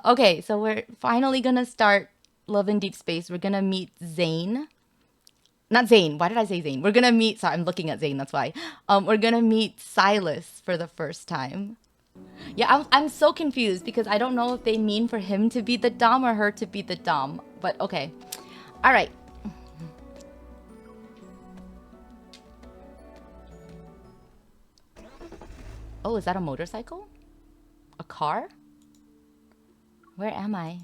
Okay, so we're finally gonna start Love in Deep Space. We're gonna meet Zane. Not Zane. Why did I say Zane? We're gonna meet. Sorry, I'm looking at Zane. That's why. We're gonna meet Silas for the first time. Yeah, I'm so confused because I don't know if they mean for him to be the Dom or her to be the Dom. But okay. All right. Oh, is that a motorcycle? A car? Where am I?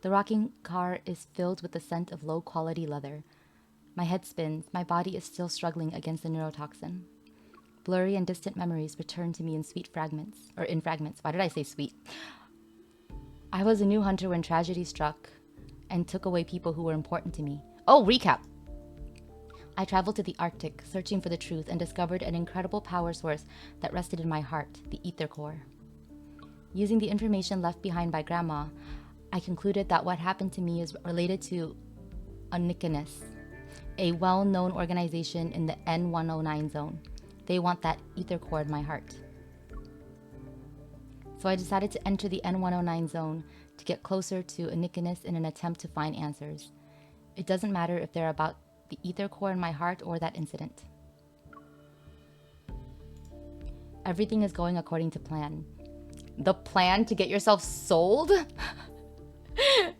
The rocking car is filled with the scent of low-quality leather. My head spins. My body is still struggling against the neurotoxin. Blurry and distant memories return to me in sweet fragments. Or in fragments. Why did I say sweet? I was a new hunter when tragedy struck and took away people who were important to me. Oh, recap! I traveled to the Arctic, searching for the truth, and discovered an incredible power source that rested in my heart, the ether core. Using the information left behind by Grandma, I concluded that what happened to me is related to Onikinus, a well-known organization in the N109 zone. They want that ether core in my heart. So I decided to enter the N109 zone to get closer to Onikinus in an attempt to find answers. It doesn't matter if they're about the ether core in my heart or that incident. Everything is going according to plan. The plan to get yourself sold?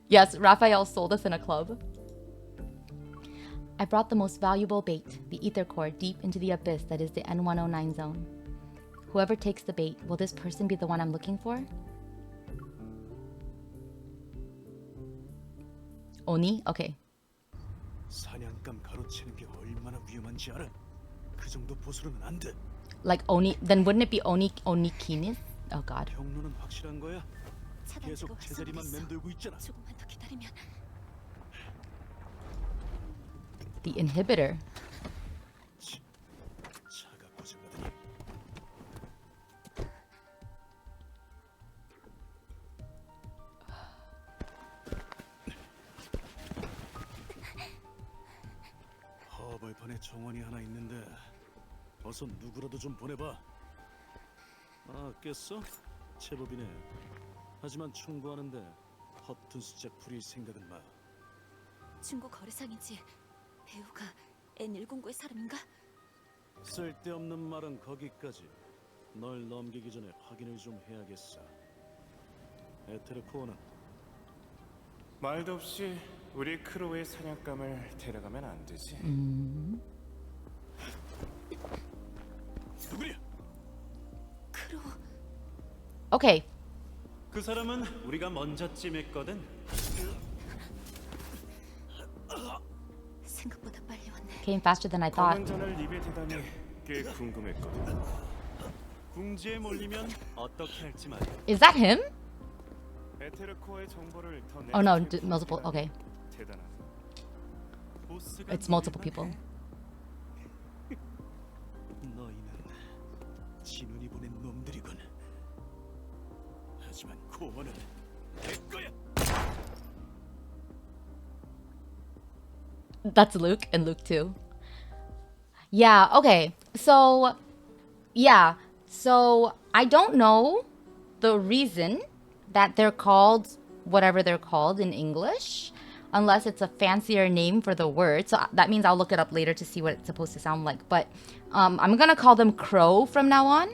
Yes, Raphael sold us in a club. I brought the most valuable bait, the ether core, deep into the abyss that is the N109 zone. Whoever takes the bait, will this person be the one I'm looking for? Oni? Okay. 사냥감 가로채는 게 얼마나 위험한지 알아? 그 정도 보수로는 안 돼. Like Oni, then wouldn't it be Onikinis? Oh god. 경로는 확실한 거야? 계속 제자리만 맴돌고 있잖아. 조금만 더 기다리면. The inhibitor. 차가 고장나더니. 허벌판에 정원이 하나 있는데 어서 누구라도 좀 보내봐. 아, 깼어? 제법이네. 하지만 충고하는데 허튼 수작 부릴 생각은 마. 중고 거래상이지. 배우가 N109의 사람인가? 쓸데없는 말은 거기까지. 널 넘기기 전에 확인을 좀 해야겠어. 에테르코어는 말도 없이 우리 크로우의 사냥감을 데려가면 안 되지. 누구냐? 크로우. Okay. 그 사람은 우리가 먼저 찜했거든. 생각보다 빨리 왔네. Came faster than I thought. 검은전을 입에 대다니 꽤 궁금했거든. 궁지에 몰리면 어떻게 할지 말이야. Is that him? 에테르코어의 정보를 더 Oh no, 내게 multiple. Okay. 대단하네. 보스가 It's multiple people. 너희는 진운이 보낸 놈들이군. 하지만 코어는 내 거야. That's Luke and Luke too. Yeah, okay. So, yeah. So, I don't know the reason that they're called whatever they're called in English, unless it's a fancier name for the word. So that means I'll look it up later to see what it's supposed to sound like. But I'm going to call them Crow from now on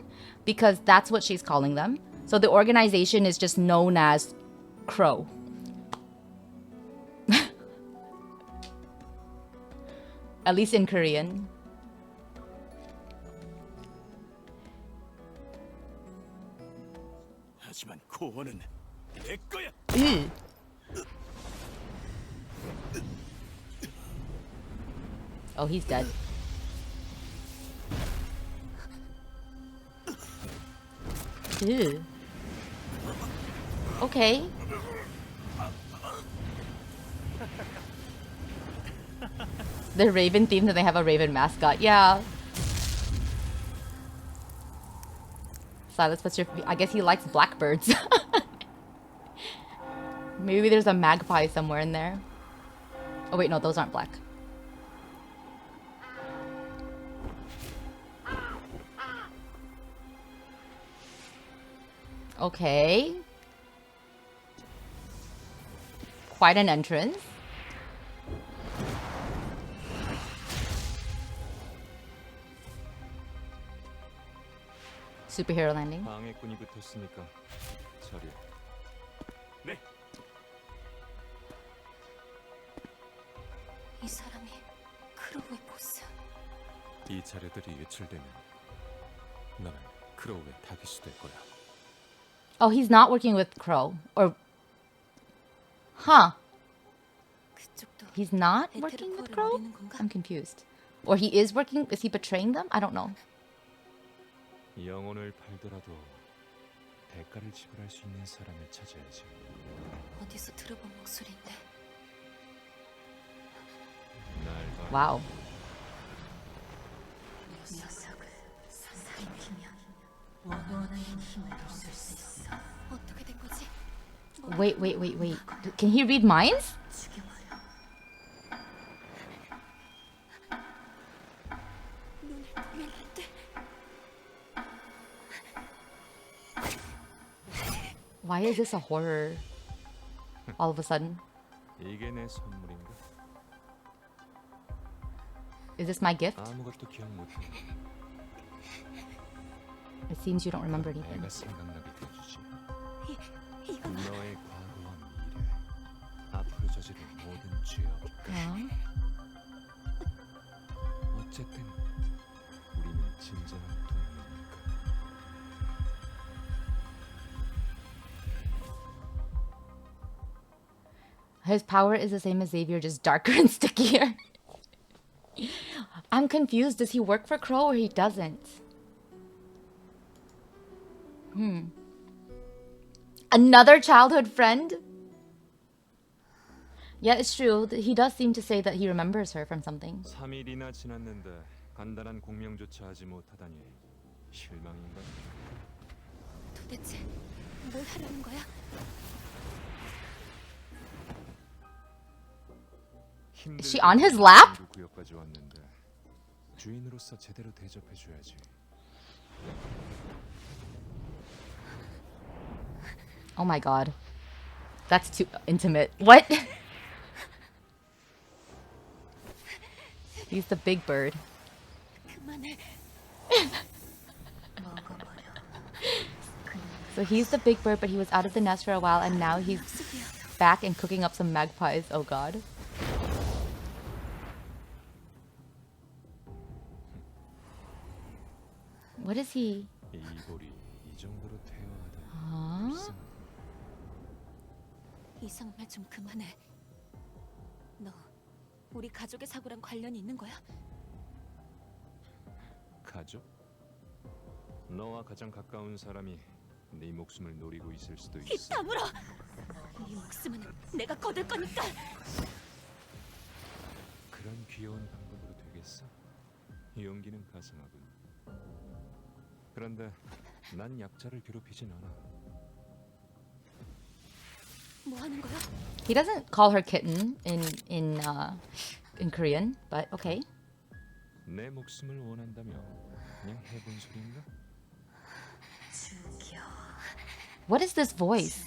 because that's what she's calling them. So the organization is just known as Crow. At least in Korean. 하지만 코어는 내 거야. Ew. Oh, he's dead. Ew. Okay. The Raven themed and they have a Raven mascot. Yeah. Silas, what's your... I guess he likes blackbirds. Maybe there's a magpie somewhere in there. Oh wait, no, those aren't black. Okay. quite an entrance. Superhero landing. 방해꾼이 붙었으니까 처리. 네. 이 사람이 크로우의 보스. 이 자료들이 유출되면 너는 크로우의 타깃이 될 거야. Oh, he's not working with Crow. Or... Huh. 그쪽도 He's not working with 에테르코어를 Crow? 노리는 건가? I'm confused. Or he is working... Is he betraying them? I don't know. 영혼을 팔더라도 대가를 지불할 수 있는 사람을 찾아야지. 어디서 들어본 목소리인데. 날 봐. Wow. 녀석을 살피면 원하는 힘을 얻을 수 있어. 어떻게 된 거지? Wait. Can he read minds? 죽여버려. 눈을 보면 안 돼. Why is this a horror? All of a sudden. 이게 내 선물인가? Is this my gift? 아무것도 기억 못해. It seems you don't remember anything. 내가 생각나게 해주지. 이건 너의 과거와 미래, 앞으로 저지를 모든 죄악. Oh. 어쨌든 우리는 진정한 동료니까. His power is the same as Xavier, just darker and stickier. I'm confused. Does he work for Crow or he doesn't? Another childhood friend? Yeah, it's true. He does seem to say that he remembers her from something. 3일이나 지났는데 간단한 공명조차 하지 못하다니 실망인가? 도대체 뭘 하려는 거야? Is she on his lap? 구역까지 왔는데 주인으로서 제대로 대접해줘야지. Oh my god. That's too intimate. What? He's the big bird. 그만해. So he's the big bird, but he was out of the nest for a while, and now he's 습이야. back and cooking up some magpies. Oh god. What is he? 이 볼이 이 정도로 퇴화하다니. Huh? 불쌍하다. 이상말 좀 그만해. 너 우리 가족의 사고랑 관련이 있는 거야? 가족? 너와 가장 가까운 사람이 네 목숨을 노리고 있을 수도 입 있어. 다물어. 이 목숨은 내가 거둘 거니까. 그런 귀여운 방법으로 되겠어? 용기는 가상하군. 그런데 난 약자를 괴롭히진 않아. 뭐 하는 거야? He doesn't call her kitten in Korean, but okay. 내 목숨을 원한다며 그냥 해본 소리인가? What is this voice?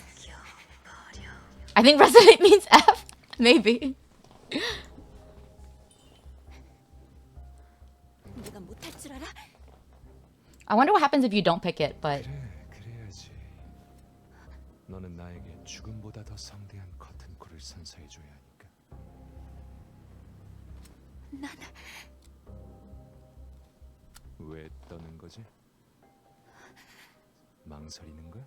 I think resonate means F. Maybe. 내가 못할 줄 알아? I wonder what happens if you don't pick it, but 그래, 그래야지. 너는 나에게 죽음보다 더 성대한 커튼콜을 선사해줘야 하니까. 난 왜 떠는 거지? 망설이는 거야?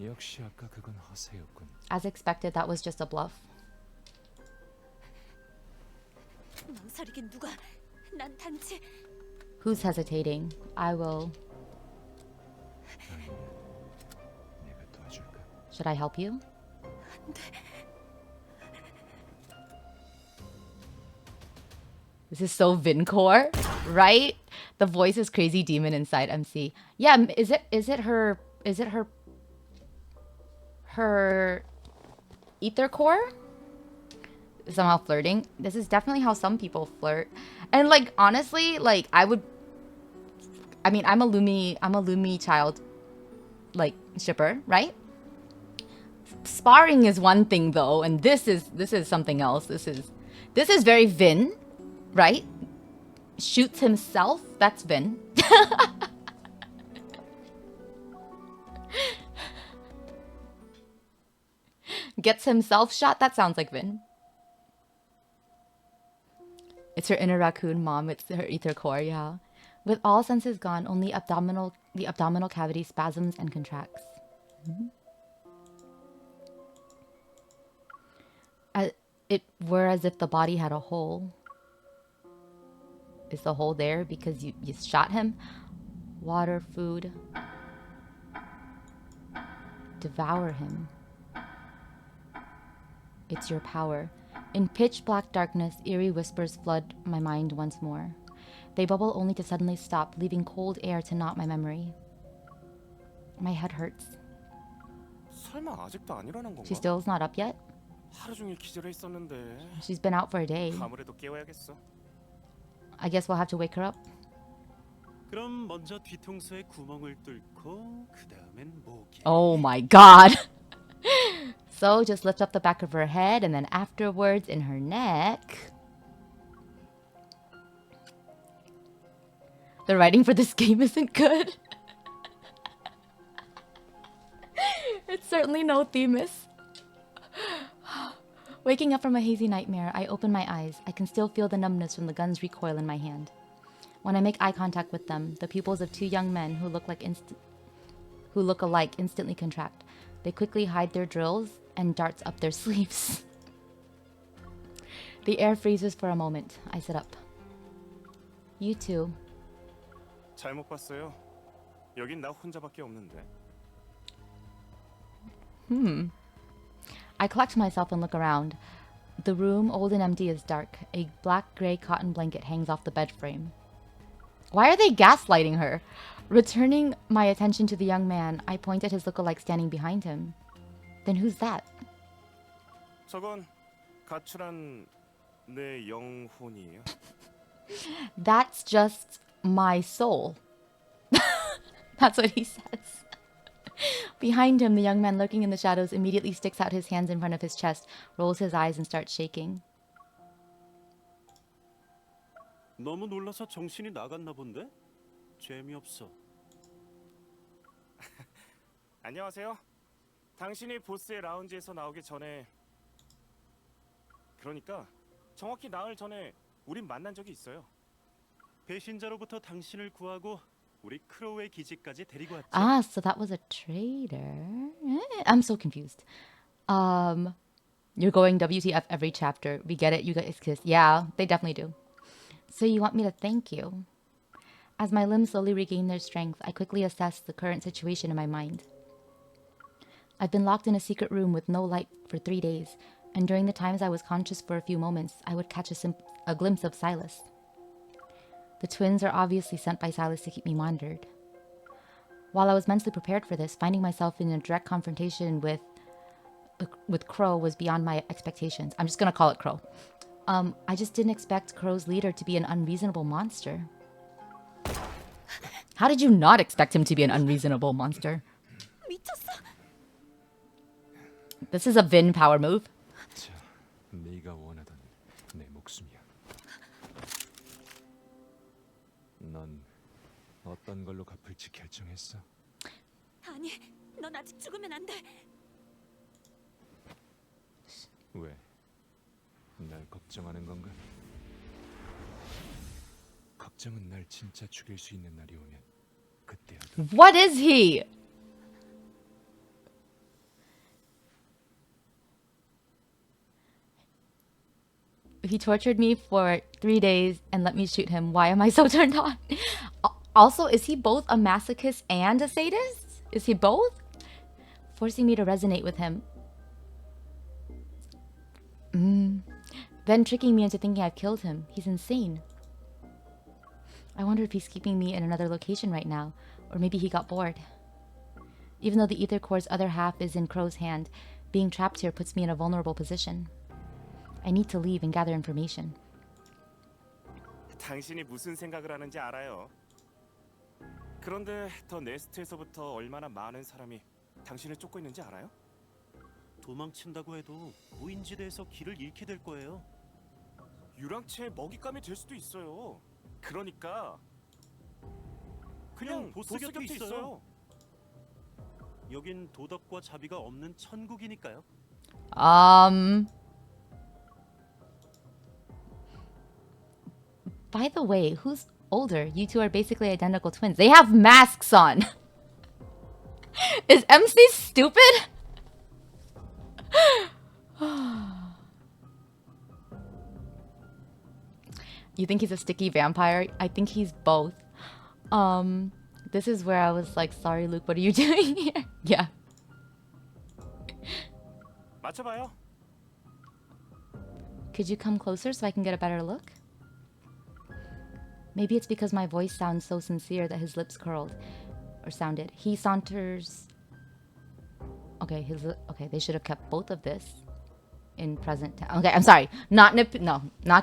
역시 아까 그건 허세였군. as expected, that was just a bluff. 망설이긴 누가? 난 단지 Who's hesitating? I will. 아니면 내가 도와줄까? Should I help you? This is so Vincore, right? The voice is crazy demon inside MC. Yeah, is it her ether core? Somehow flirting. This is definitely how some people flirt. And like honestly, like I'm a Lumi child like shipper, right? sparring is one thing though, and this is something else. This is very Vin, right? Shoots himself. That's Vin. Gets himself shot. That sounds like Vin. It's her inner raccoon mom. It's her ether core. Yeah. With all senses gone, only the abdominal cavity spasms and contracts. It were as if the body had a hole. Is the hole there because you shot him? Water, food. Devour him. It's your power. In pitch black darkness, eerie whispers flood my mind once more. They bubble only to suddenly stop, leaving cold air to knot my memory. My head hurts. 설마 아직도 안 일어난 건가? She still's not up yet? 하루 종일 기절해 있었는데. She's been out for a day. 아무래도 깨워야겠어. I guess we'll have to wake her up. 그럼 먼저 뒤통수에 구멍을 뚫고 그 다음엔 목에. Oh my god! So just lift up the back of her head and then afterwards in her neck. The writing for this game isn't good. It's certainly no Themis. Waking up from a hazy nightmare, I open my eyes. I can still feel the numbness from the gun's recoil in my hand. When I make eye contact with them, the pupils of two young men who look alike instantly contract. They quickly hide their drills and darts up their sleeves. The air freezes for a moment. I sit up. You too. 잘못 봤어요. 여긴 나 혼자밖에 없는데. I collect myself and look around. The room, old and empty, is dark. A black-gray cotton blanket hangs off the bed frame. Why are they gaslighting her? Returning my attention to the young man, I point at his lookalike standing behind him. Then who's that? 저건 가출한 내 영혼이에요. That's just my soul. That's what he says. Behind him, the young man lurking in the shadows immediately sticks out his hands in front of his chest, rolls his eyes, and starts shaking. 너무 놀라서 정신이 나갔나 본데? 재미없어. 안녕하세요. 당신이 보스의 라운지에서 나오기 전에 그러니까 정확히 나흘 전에 우린 만난 적이 있어요. 배신자로부터 당신을 구하고 우리 크로우의 기지까지 데리고 왔죠. Ah, so that was a traitor. I'm so confused. You're going WTF every chapter. We get it. You guys kiss. Yeah, they definitely do. So you want me to thank you? As my limbs slowly regain their strength, I quickly assess the current situation in my mind. I've been locked in a secret room with no light for 3 days, and during the times I was conscious for a few moments, I would catch a glimpse of Silas. The twins are obviously sent by Silas to keep me monitored. While I was mentally prepared for this, finding myself in a direct confrontation with Crow was beyond my expectations. I'm just gonna call it Crow. I just didn't expect Crow's leader to be an unreasonable monster. How did you not expect him to be an unreasonable monster? 미쳤어. This is a Vin power move. 자, 네가 원하던 내 목숨이야. 넌 어떤 걸로 갚을지 결정했어? 아니, 넌 아직 죽으면 안 돼. 왜? 날 걱정하는 건가? 걱정은 날 진짜 죽일 수 있는 날이 오면 그때여도. What is he? He tortured me for 3 days and let me shoot him. Why am I so turned on? Also, is he both a masochist and a sadist? Is he both? Forcing me to resonate with him. Then tricking me into thinking I've killed him. He's insane. I wonder if he's keeping me in another location right now. Or maybe he got bored. Even though the ether core's other half is in Crow's hand, being trapped here puts me in a vulnerable position. I need to leave and gather information. 당신이 무슨 생각을 하는지 알아요. 그런데 더 네스트에서부터 얼마나 많은 사람이 당신을 쫓고 있는지 알아요? 도망친다고 해도 무인지대에서 길을 잃게 될 거예요. 유랑체의 먹잇감이 될 수도 있어요. 그러니까 그냥 보스 곁에 있어요. 여긴 도덕과 자비가 없는 천국이니까요. By the way, who's older? You two are basically identical twins. They have masks on. Is MC stupid? You think he's a sticky vampire? I think he's both. This is where I was like, sorry, Luke, what are you doing here? Yeah. 맞춰봐요. Could you come closer so I can get a better look? Maybe it's because my voice sounds so sincere that his lips curled. Or sounded. He saunters... Okay, okay, they should have kept both of this in present tense. Okay, I'm sorry. Not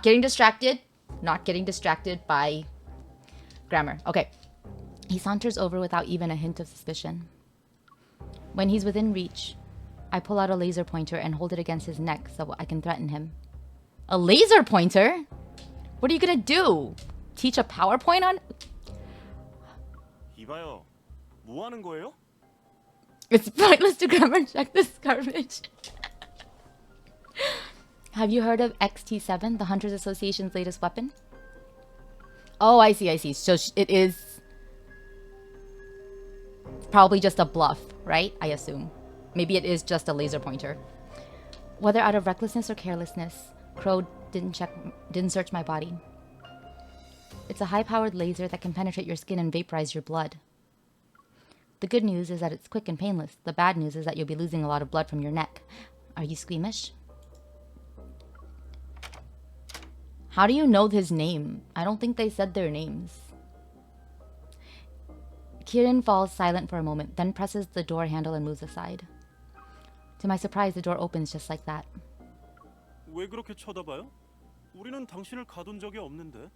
getting distracted. Not getting distracted by grammar. Okay. He saunters over without even a hint of suspicion. When he's within reach, I pull out a laser pointer and hold it against his neck so I can threaten him. A laser pointer? What are you gonna do? Teach a PowerPoint on? 이봐요. 뭐 하는 거예요? It's pointless to grammar check this garbage. Have you heard of XT7, the Hunters Association's latest weapon? Oh, I see. So it is probably just a bluff, right? I assume. Maybe it is just a laser pointer. Whether out of recklessness or carelessness, Crow didn't search my body. It's a high-powered laser that can penetrate your skin and vaporize your blood. The good news is that it's quick and painless. The bad news is that you'll be losing a lot of blood from your neck. Are you squeamish? How do you know his name? I don't think they said their names. Kieran falls silent for a moment, then presses the door handle and moves aside. To my surprise, the door opens just like that. 왜 그렇게 쳐다봐요? 우리는 당신을 가둔 적이 없는데.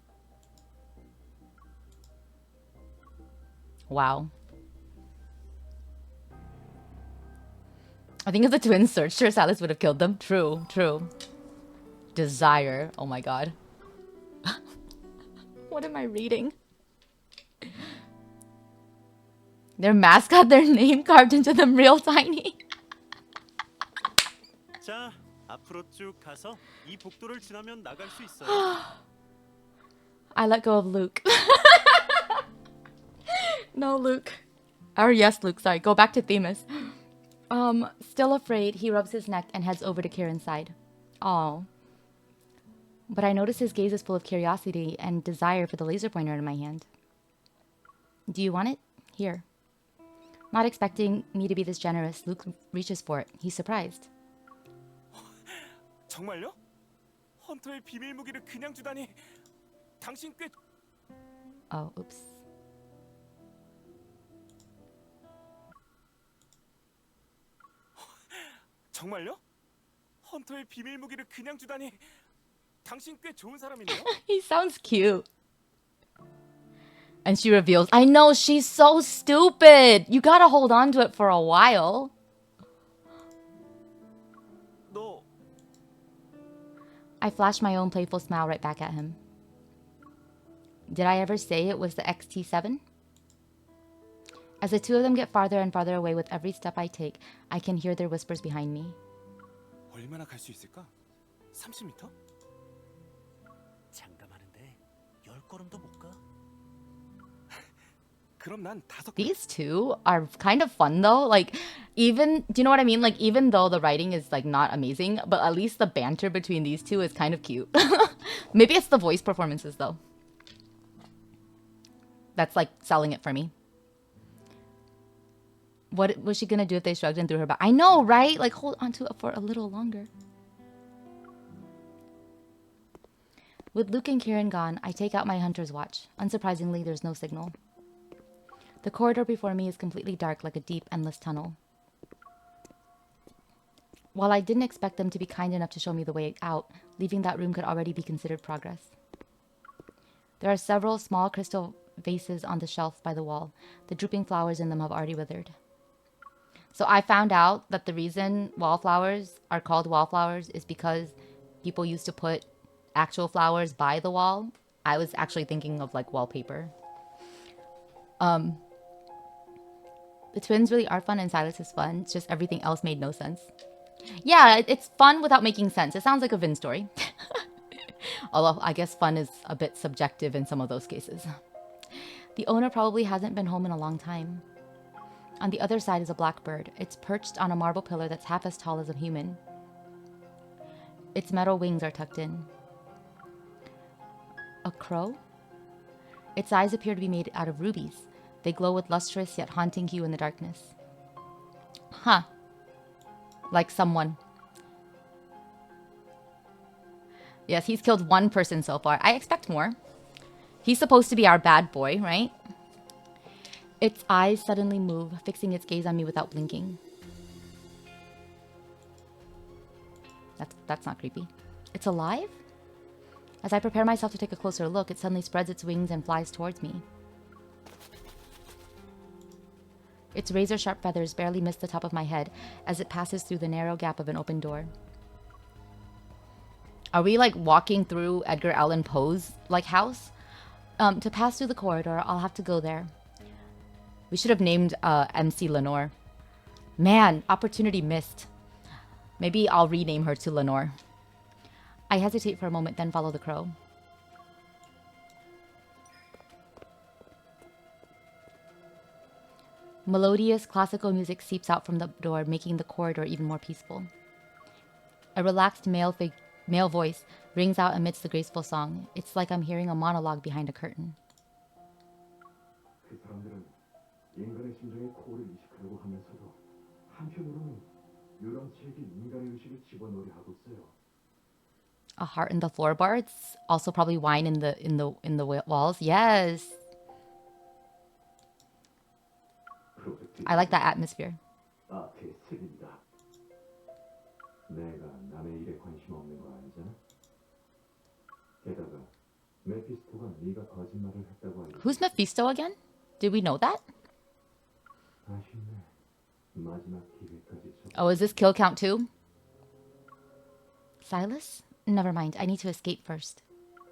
Wow. I think if the twins searched her, Silas would have killed them. True. Desire. Oh my god. What am I reading? Their mascot, their name carved into them real tiny. 자, 앞으로 쭉 가서 이 복도를 지나면 나갈 수 있어요. I let go of Luke. No, Luke. Or yes, Luke, sorry. Go back to Themis. Still afraid, he rubs his neck and heads over to Kieran's side. Oh. But I notice his gaze is full of curiosity and desire for the laser pointer in my hand. Do you want it? Here. Not expecting me to be this generous, Luke reaches for it. He's surprised. 정말요? 헌터의 비밀 무기를 그냥 주다니. 당신 꽤 Oh, oops. 정말요? 헌터의 비밀 무기를 그냥 주다니. 당신 꽤 좋은 사람이네요. He sounds cute. And she reveals, I know, she's so stupid. You gotta hold on to it for a while. 너 I flash my own playful smile right back at him. Did I ever say it was the XT7? As the two of them get farther and farther away with every step I take, I can hear their whispers behind me. 얼마나 갈 수 있을까? 30m? 장담하는데 10걸음도 못 가. 그럼 난 5걸. These two are kind of fun though. Like, even, do you know what I mean? Like, even though the writing is like not amazing, but at least the banter between these two is kind of cute. Maybe it's the voice performances though. That's like selling it for me. What was she gonna do if they shrugged and threw her back? I know, right? Like, hold on to it for a little longer. With Luke and Kieran gone, I take out my hunter's watch. Unsurprisingly, there's no signal. The corridor before me is completely dark, like a deep, endless tunnel. While I didn't expect them to be kind enough to show me the way out, leaving that room could already be considered progress. There are several small crystal vases on the shelf by the wall. The drooping flowers in them have already withered. So I found out that the reason wallflowers are called wallflowers is because people used to put actual flowers by the wall. I was actually thinking of like wallpaper. The twins really are fun and Silas is fun. It's just everything else made no sense. Yeah, it's fun without making sense. It sounds like a Vin story. Although I guess fun is a bit subjective in some of those cases. The owner probably hasn't been home in a long time. On the other side is a blackbird. It's perched on a marble pillar that's half as tall as a human. Its metal wings are tucked in. A crow? Its eyes appear to be made out of rubies. They glow with lustrous yet haunting hue in the darkness. Huh. Like someone. Yes, he's killed one person so far. I expect more. He's supposed to be our bad boy, right? Its eyes suddenly move, fixing its gaze on me without blinking. That's not creepy. It's alive? As I prepare myself to take a closer look, it suddenly spreads its wings and flies towards me. Its razor-sharp feathers barely miss the top of my head as it passes through the narrow gap of an open door. Are we like walking through Edgar Allan Poe's like house? To pass through the corridor, I'll have to go there. We should have named MC Lenore. Man, opportunity missed. Maybe I'll rename her to Lenore. I hesitate for a moment, then follow the crow. Melodious classical music seeps out from the door, making the corridor even more peaceful. A relaxed male voice rings out amidst the graceful song. It's like I'm hearing a monologue behind a curtain. 그 사람들은 인간의 심정에 코를 이식하려고 하면서도 한편으로는 유람체에게 인간의 의식을 집어넣으려 하고 있어요. A heart in the floorboards, also probably wine in the walls. Yes, I like that atmosphere. 아트의 색입니다. 내가 남의 일에 관심 없는 거 아니잖아. 게다가 메피스토가 네가 거짓말을 했다고 알고. Who's Mephisto again? Did we know that? 아쉽네. 마지막 기회까지. Oh, is this kill count too? Silas? Never mind. I need to escape first.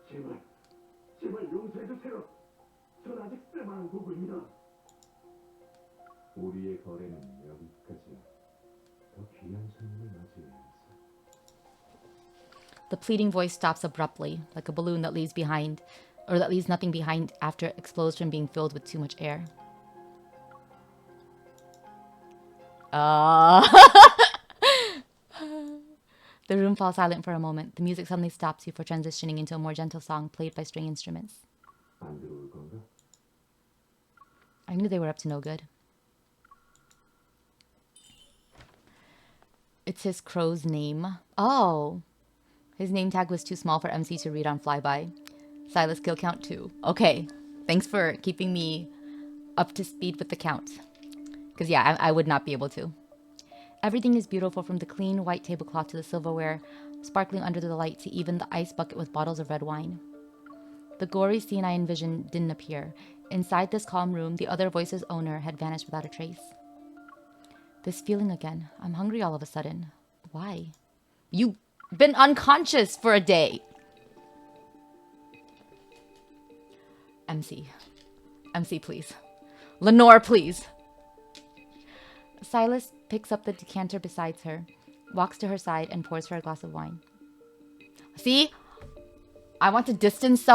제발, 제발 용서해 주세요. 전 아직 쓸만한 고구입니다. 우리의 거래는 여기까지야. 더 귀한 선물을 맞이해야지. The pleading voice stops abruptly, like a balloon that leaves behind, or that leaves nothing behind after it explodes from being filled with too much air. The room falls silent for a moment. The music suddenly stops before transitioning into a more gentle song played by string instruments. 안 들어올 건가? I knew they were up to no good. It's his crow's name. Oh. His name tag was too small for MC to read on flyby. Silas kill count 2. Okay. Thanks for keeping me up to speed with the count. Because yeah, I would not be able to. Everything is beautiful, from the clean white tablecloth to the silverware sparkling under the light to even the ice bucket with bottles of red wine. The gory scene I envisioned didn't appear. Inside this calm room, the other voice's owner had vanished without a trace. This feeling again. I'm hungry all of a sudden. Why? You've been unconscious for a day. MC. MC, please. Lenore, please. Silas picks up the decanter beside her, walks to her side, and pours her a glass of wine. See? I want to distance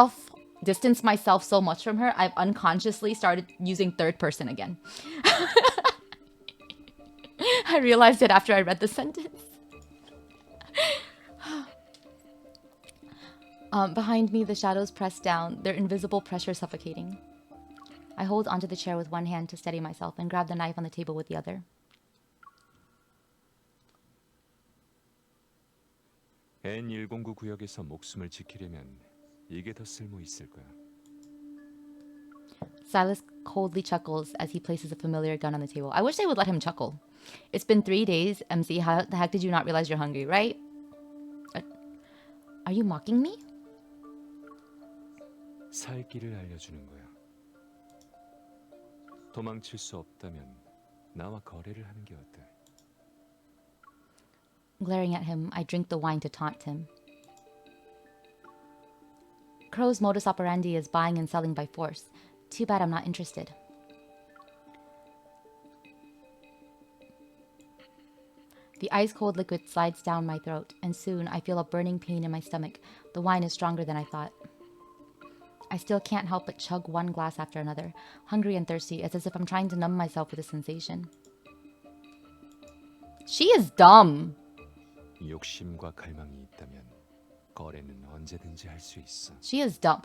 myself so much from her, I've unconsciously started using third person again. I realized it after I read the sentence. Behind me, the shadows press down, their invisible pressure suffocating. I hold onto the chair with one hand to steady myself and grab the knife on the table with the other. N109 구역에서 목숨을 지키려면 이게 더 쓸모 있을 거야. Silas coldly chuckles as he places a familiar gun on the table. I wish they would let him chuckle. It's been 3 days, MC. How the heck did you not realize you're hungry, right? Are you mocking me? 살 길을 알려주는 거야. 도망칠 수 없다면 나와 거래를 하는 게 어때? Glaring at him, I drink the wine to taunt him. Crow's modus operandi is buying and selling by force. Too bad I'm not interested. The ice-cold liquid slides down my throat, and soon I feel a burning pain in my stomach. The wine is stronger than I thought. I still can't help but chug one glass after another. Hungry and thirsty, it's as if I'm trying to numb myself with the sensation. She is dumb. 욕심과 갈망이 있다면 거래는 언제든지 할 수 있어. She is dumb.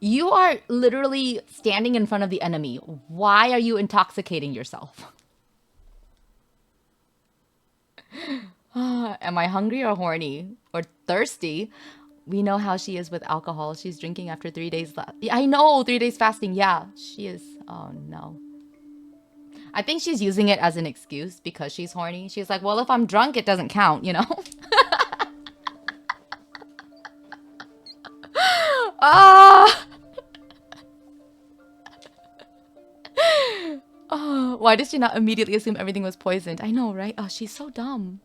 You are literally standing in front of the enemy. Why are you intoxicating yourself? Am I hungry or horny? Or thirsty? We know how she is with alcohol. She's drinking after 3 days left. I know, 3 days fasting. Yeah, she is. Oh, no. I think she's using it as an excuse because she's horny. She's like, well, if I'm drunk, it doesn't count, you know? Ah! Oh, why did she not immediately assume everything was poisoned? I know, right? Oh, she's so dumb.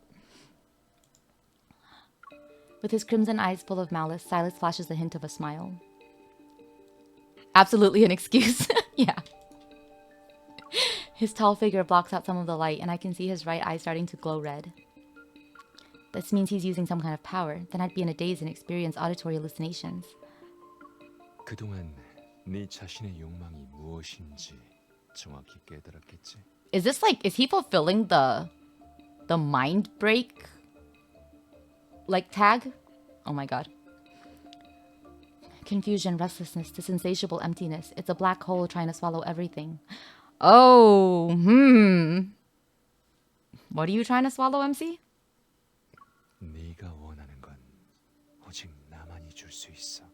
With his crimson eyes full of malice, Silas flashes a hint of a smile. Absolutely an excuse. Yeah. His tall figure blocks out some of the light, and I can see his right eye starting to glow red. This means he's using some kind of power. Then I'd be in a daze and experience auditory hallucinations. 그동안 네 자신의 욕망이 무엇인지 정확히 깨달았겠지? Is this like, is he fulfilling the mind break like tag? Oh my god. Confusion, restlessness, this insatiable emptiness. It's a black hole trying to swallow everything. Oh, What are you trying to swallow, MC? 네가 원하는 건 오직 나만이 줄 수 있어.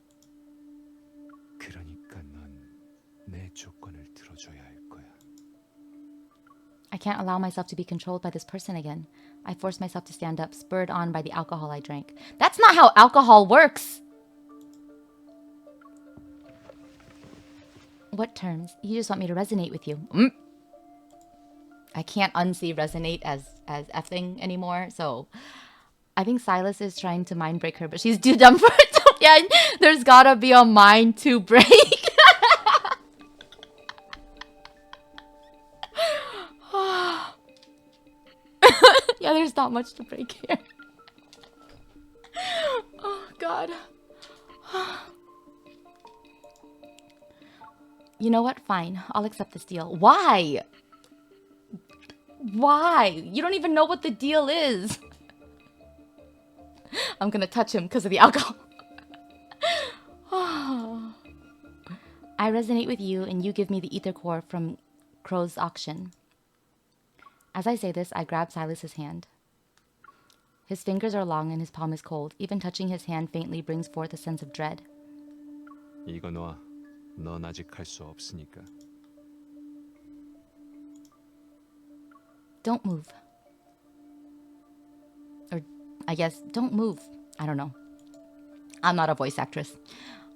그러니까 넌 내 조건을 들어줘야 할 거야. I can't allow myself to be controlled by this person again. I force myself to stand up, spurred on by the alcohol I drank. That's not how alcohol works! What terms? You just want me to resonate with you. I can't unsee resonate as effing anymore, so I think Silas is trying to mind break her, but she's too dumb for it. Yeah, there's gotta be a mind to break. Yeah, there's not much to break here. Oh, God. You know what? Fine. I'll accept this deal. Why? Why? You don't even know what the deal is. I'm gonna touch him because of the alcohol. I resonate with you and you give me the ether core from Crow's auction. As I say this, I grab Silas's hand. His fingers are long and his palm is cold. Even touching his hand faintly brings forth a sense of dread. 이거 놔. 넌 아직 할 수 없으니까. Don't move. Or, I guess, don't move. I don't know. I'm not a voice actress.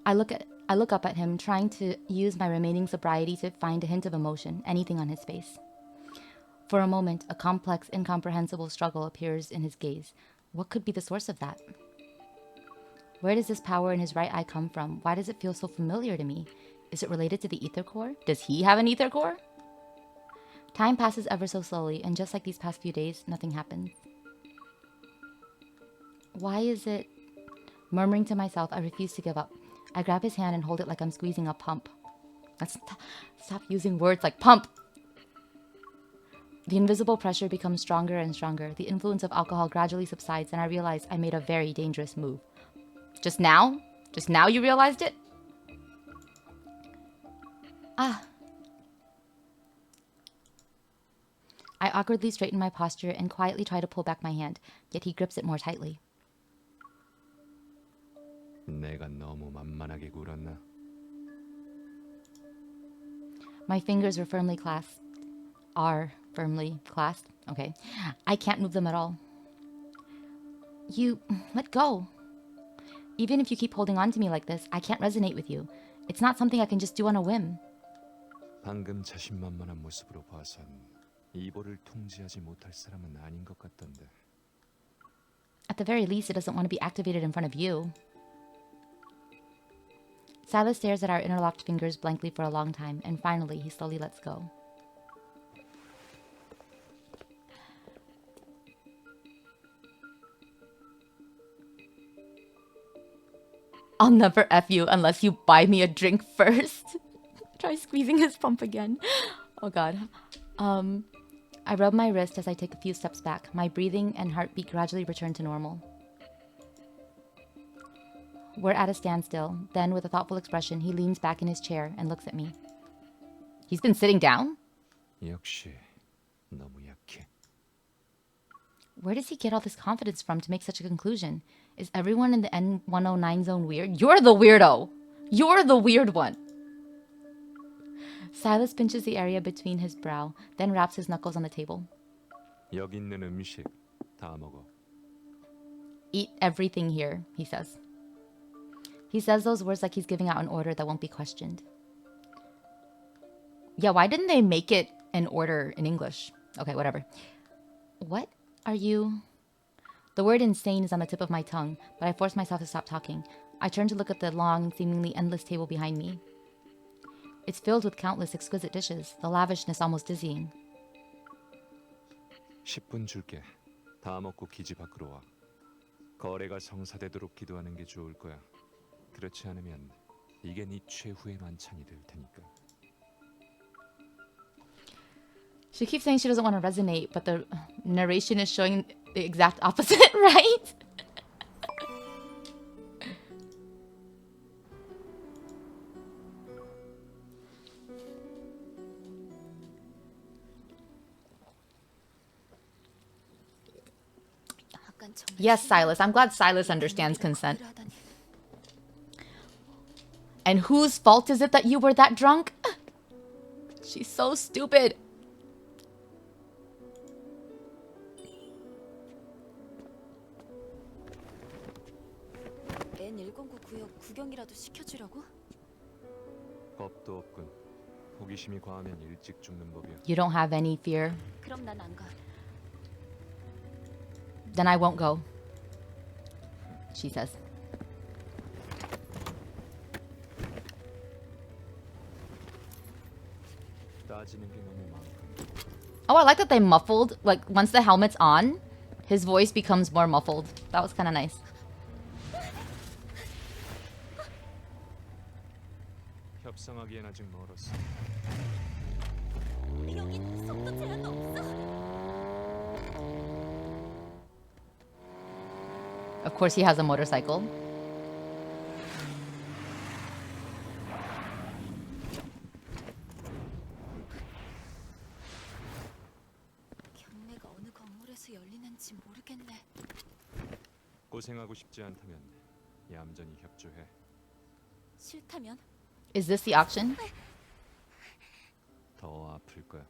I look up at him, trying to use my remaining sobriety to find a hint of emotion, anything on his face. For a moment, a complex, incomprehensible struggle appears in his gaze. What could be the source of that? Where does this power in his right eye come from? Why does it feel so familiar to me? Is it related to the ether core? Does he have an ether core? Time passes ever so slowly, and just like these past few days, nothing happens. Why is it? Murmuring to myself, I refuse to give up. I grab his hand and hold it like I'm squeezing a pump. Stop using words like pump! The invisible pressure becomes stronger and stronger. The influence of alcohol gradually subsides, and I realize I made a very dangerous move. Just now? Just now you realized it? Ah. I awkwardly straighten my posture and quietly try to pull back my hand, yet he grips it more tightly. 내가 너무 만만하게 굴었나? My fingers are firmly clasped. Are firmly clasped. Okay. I can't move them at all. You... let go. Even if you keep holding on to me like this, I can't resonate with you. It's not something I can just do on a whim. 방금 자신만만한 모습으로 봐선 이보를 통제하지 못할 사람은 아닌 것 같던데. At the very least, it doesn't want to be activated in front of you. Silas stares at our interlocked fingers blankly for a long time, and finally, he slowly lets go. I'll never F you unless you buy me a drink first. Try squeezing his pump again. Oh god. I rub my wrist as I take a few steps back. My breathing and heartbeat gradually return to normal. We're at a standstill. Then, with a thoughtful expression, he leans back in his chair and looks at me. He's been sitting down? 역시 너무 약해. Where does he get all this confidence from to make such a conclusion? Is everyone in the N109 zone weird? You're the weirdo! You're the weird one! Silas pinches the area between his brow, then raps his knuckles on the table. 여기 있는 음식 다 먹어. Eat everything here, he says. He says those words like he's giving out an order that won't be questioned. Yeah, why didn't they make it an order in English? Okay, whatever. What are you... The word insane is on the tip of my tongue, but I force myself to stop talking. I turn to look at the long, seemingly endless table behind me. It's filled with countless exquisite dishes, the lavishness almost dizzying. 10분 줄게. 다 먹고 기지 밖으로 와. 거래가 성사되도록 기도하는 게 좋을 거야. 그렇지 않으면 이게 네 최후의 만찬이 될 테니까. She keeps saying she doesn't want to resonate, but the narration is showing the exact opposite, right? Yes, Silas. I'm glad Silas understands consent. And whose fault is it that you were that drunk? She's so stupid. N109 구역 구경이라도 시켜주려고? 겁도 없군. 호기심이 과하면 일찍 죽는 법이야. You don't have any fear. 그럼 난 안 가. Then I won't go. She says. 따지는 게 너무 많군. Oh, I like that they muffled. Like, once the helmet's on, his voice becomes more muffled. That was kind of nice. 협상하기엔 아직 멀었어. 여기 속도 제한 없어. Of course, he has a motorcycle. 경매가 어느 건물에서 열리는지 모르겠네. 고생하고 싶지 않다면 얌전히 협조해. 싫다면? Is this the auction? 더 아플 거야.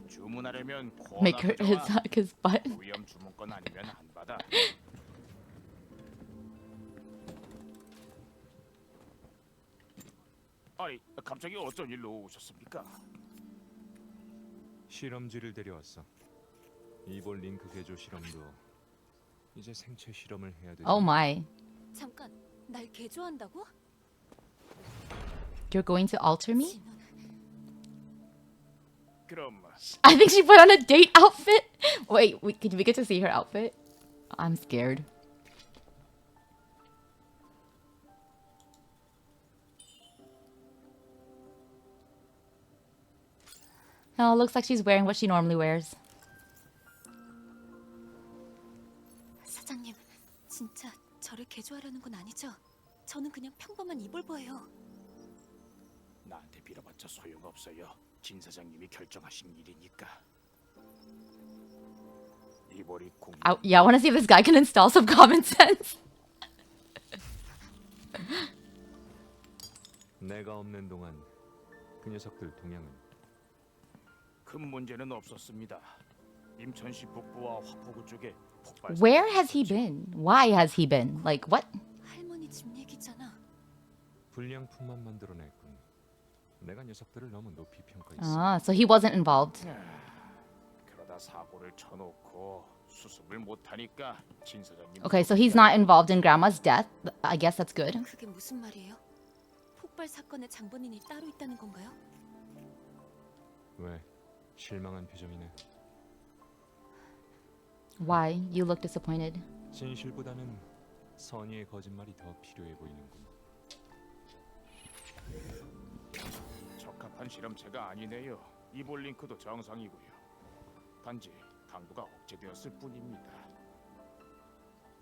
주문하려면 Make her his butt. 위험 주문권 아니면 안 받아. 아니, 갑자기 어쩐 일로 오셨습니까? 실험지를 데려왔어. 이볼 링크 개조 실험도 이제 생체 실험을 해야 돼. Oh my. 잠깐, 날 개조한다고? You're going to alter me? 진우는 그럼 I think she put on a date outfit. Wait, did we get to see her outfit? I'm scared. No, it looks like she's wearing what she normally wears. 사장님, 진짜 저를 개조하려는 건 아니죠? 저는 그냥 평범한 이볼버예요. 나한테 빌어봤자 소용없어요. 진 사장님이 결정하신 일이니까. 이볼이 공. Yeah, I want to see if this guy can install some common sense. 내가 없는 동안 그 녀석들 동향은 큰 문제는 없었습니다. 임천시 북부와 화포구 쪽에 폭발. Where has he been? Why has he been? Like, what? 할머니 집 얘기잖아. 불량품만 만들어냈군. 내가 녀석들을 너무 높이 평가했어. Ah, so he wasn't involved. 그러다 사고를 쳐놓고 수습을 못하니까 진 사장님. Okay, so he's not involved in Grandma's death. I guess that's good. 그게 무슨 말이에요? 폭발 사건의 장본인이 따로 있다는 건가요? 왜? 실망한 표정이네. Why? You look disappointed. 진실보다는 선의의 거짓말이 더 필요해 보이는군. 적합한 실험체가 아니네요. 이볼 링크도 정상이고요. 단지 강도가 억제되었을 뿐입니다.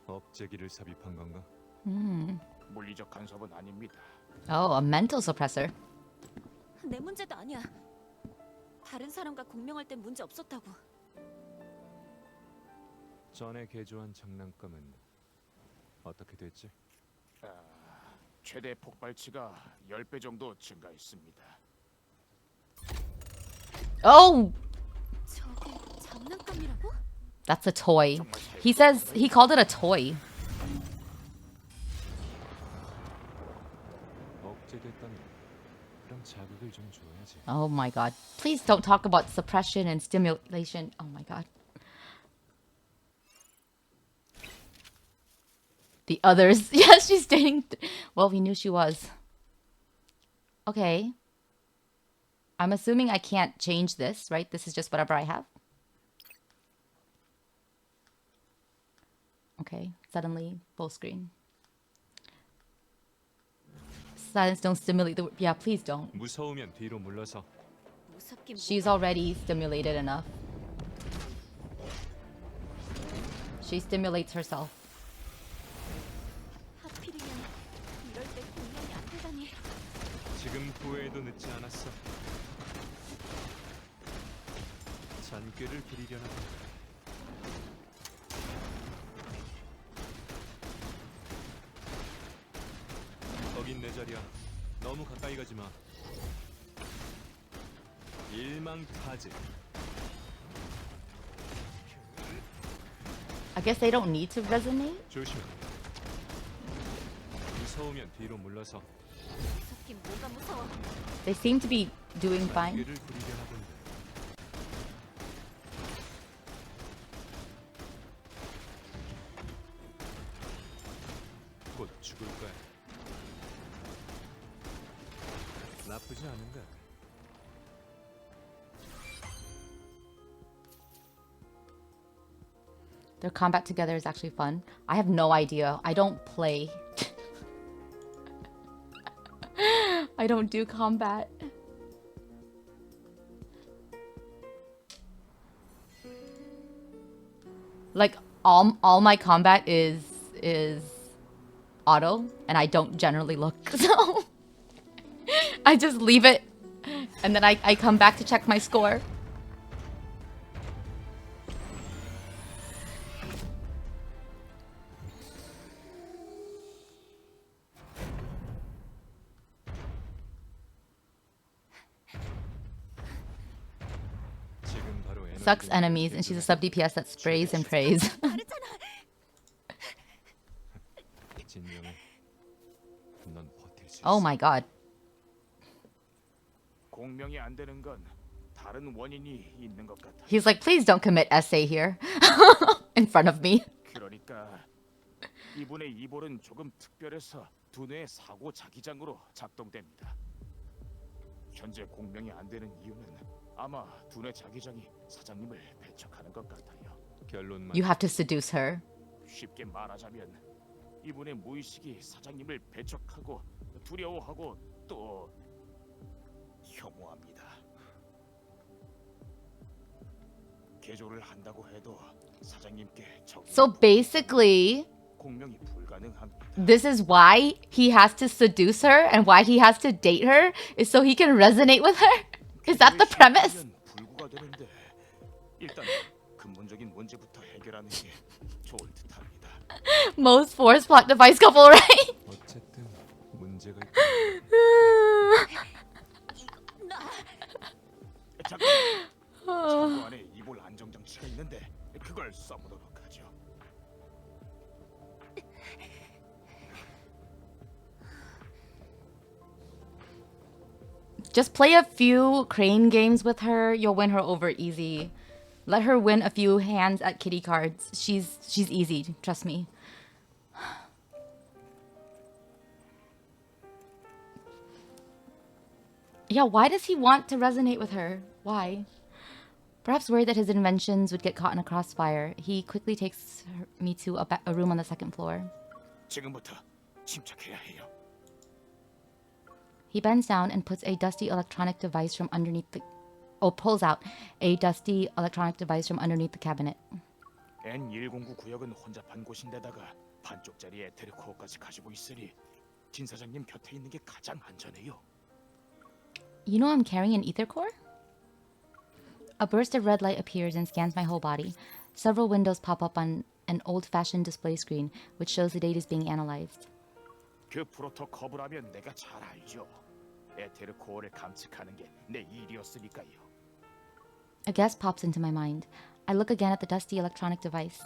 업체기를 삽입한 건가? 물리적 간섭은 아닙니다. Oh, a mental suppressor. 내 문제도 아니야. 다른 사람과 공명할 땐 문제 없었다고. 전에 개조한 장난감은 어떻게 됐지? 최대 폭발치가 10배 정도 증가했습니다. Oh, 저게 장난감이라고? that's a toy. He says he called it a toy. 억제됐다니. 그럼 자극을 좀 줘야지. Oh my god. Please don't talk about suppression and stimulation. Oh my god. The others. Yes, she's dating. Well, we knew she was. Okay. I'm assuming I can't change this, right? This is just whatever I have. Okay. Suddenly, full screen. Silence don't stimulate the... Yeah, please don't. 무서우면 뒤로 물러서. 무섭긴 She's already stimulated enough. She stimulates herself. 하필이면 이럴 때 공명이 안 되다니. 지금 후회해도 늦지 않았어. 잔꾀를 부리려나 본다. 거긴 내 자리야. 너무 가까이 가지 마. 일망타지. I guess they don't need to resonate. 조심해. 무서우면 뒤로 물러서. 무섭긴 뭐가 무서워. They seem to be doing fine. 잔꾀를 부리려나 본다. 곧 죽을 거야. 나쁘지 않은데. Their combat together is actually fun. I have no idea. I don't play. I don't do combat. Like all my combat is auto, and I don't generally look. So I just leave it, and then I come back to check my score. 지금 바로 Sucks enemies, and she's a sub DPS that sprays and prays. 진정해. 넌 버틸 수 있어. Oh my god. 공명이 안 되는 건 다른 원인이 있는 것 같아. He's like, please don't commit essay here in front of me. 그러니까 이분의 이볼은 조금 특별해서 두뇌의 사고 자기장으로 작동됩니다. 현재 공명이 안 되는 이유는 아마 두뇌 자기장이 사장님을 배척하는 것 같아요. 결론만. You have to seduce her. 쉽게 말하자면 이분의 무의식이 사장님을 배척하고 두려워하고 또 혐오합니다. 개조를 한다고 해도 사장님께 적이 So basically, 공명이 불가능합니다. this is why he has to seduce her and why he has to date her is so he can resonate with her? Is that the premise? 불구가 되는데 일단 근본적인 문제부터 해결하는 게 좋을 듯합니다. Most forced plot device couple, right? 어쨌든 문제가 있다. 잠깐. 창고 안에 이볼 안정 장치가 있는 있는데 그걸 써보도록 하죠. Just play a few crane games with her. You'll win her over easy. Let her win a few hands at kitty cards. She's easy, trust me. Yeah, why does he want to resonate with her? Why? Perhaps worried that his inventions would get caught in a crossfire, he quickly takes me to a room on the second floor. 지금부터 침착해야 해요. He bends down and puts a dusty electronic device from underneath the... Oh, pulls out a dusty electronic device from underneath the cabinet. N109 구역은 혼잡한 곳인데다가 반쪽짜리 에테르 코어까지 가지고 있으니 진 사장님 곁에 있는 게 가장 안전해요. You know I'm carrying an ether core? A burst of red light appears and scans my whole body. Several windows pop up on an old-fashioned display screen, which shows the data is being analyzed. 그 프로토커브라면 내가 잘 알죠. 에테르 코어를 감측하는 게 내 일이었으니까요. A guess pops into my mind. I look again at the dusty electronic device.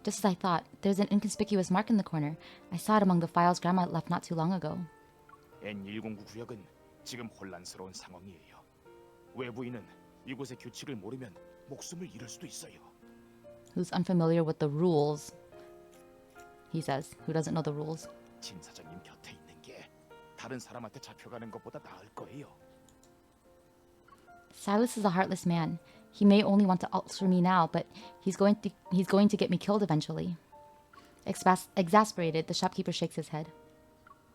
Just as I thought, there's an inconspicuous mark in the corner. I saw it among the files Grandma left not too long ago. N109 구역은 지금 혼란스러운 상황이에요. 외부인은 이곳의 규칙을 모르면 목숨을 잃을 수도 있어요. Who's unfamiliar with the rules? He says. Who doesn't know the rules? 진 사장님 곁에 있는 게 다른 사람한테 잡혀가는 것보다 나을 거예요. Silas is a heartless man. He may only want to ulcer me now, but he's going to get me killed eventually. Exasperated, the shopkeeper shakes his head.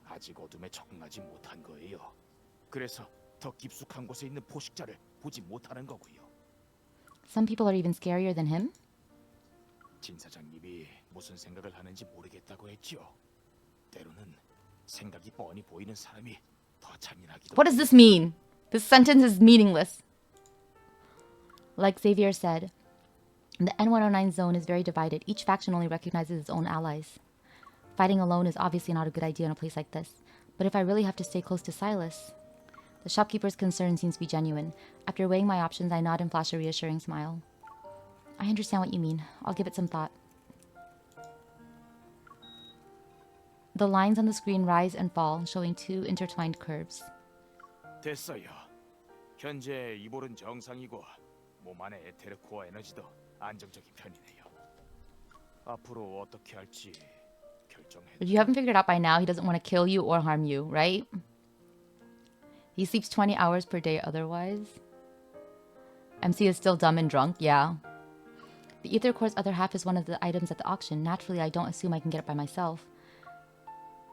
아직 어둠에 적응하지 못한 거예요. 그래서 더 깊숙한 곳에 있는 포식자를 보지 못하는 거고요. Some people are even scarier than him. 진 사장님이 무슨 생각을 하는지 모르겠다고 했죠. 때로는 생각이 뻔히 보이는 사람이 더 잔인하기도. What does this mean? This sentence is meaningless. Like Xavier said, the N109 zone is very divided. Each faction only recognizes its own allies. Fighting alone is obviously not a good idea in a place like this. But if I really have to stay close to Silas... The shopkeeper's concern seems to be genuine. After weighing my options, I nod and flash a reassuring smile. I understand what you mean. I'll give it some thought. The lines on the screen rise and fall, showing two intertwined curves. 됐어요. 현재 이볼은 정상이고 몸 안의 에테르 코어 에너지도 안정적인 편이네요. 앞으로 어떻게 할지 결정해. If you haven't figured out by now, he doesn't want to kill you or harm you, right? He sleeps 20 hours per day otherwise. MC is still dumb and drunk, yeah. The ether core's other half is one of the items at the auction. Naturally, I don't assume I can get it by myself.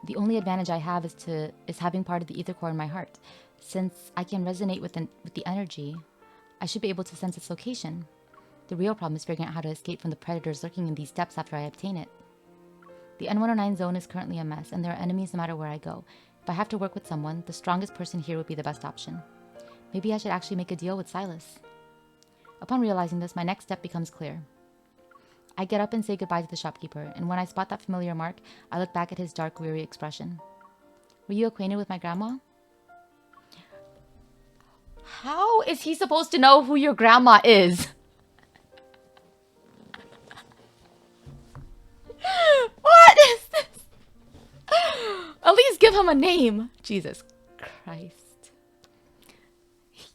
The only advantage I have is having part of the ether core in my heart. Since I can resonate with the energy, I should be able to sense its location. The real problem is figuring out how to escape from the predators lurking in these depths after I obtain it. The N109 zone is currently a mess, and there are enemies no matter where I go. If I have to work with someone, the strongest person here would be the best option. Maybe I should actually make a deal with Silas. Upon realizing this, my next step becomes clear. I get up and say goodbye to the shopkeeper, and when I spot that familiar mark, I look back at his dark, weary expression. Were you acquainted with my grandma? How is he supposed to know who your grandma is? What is this? At least give him a name. Jesus Christ.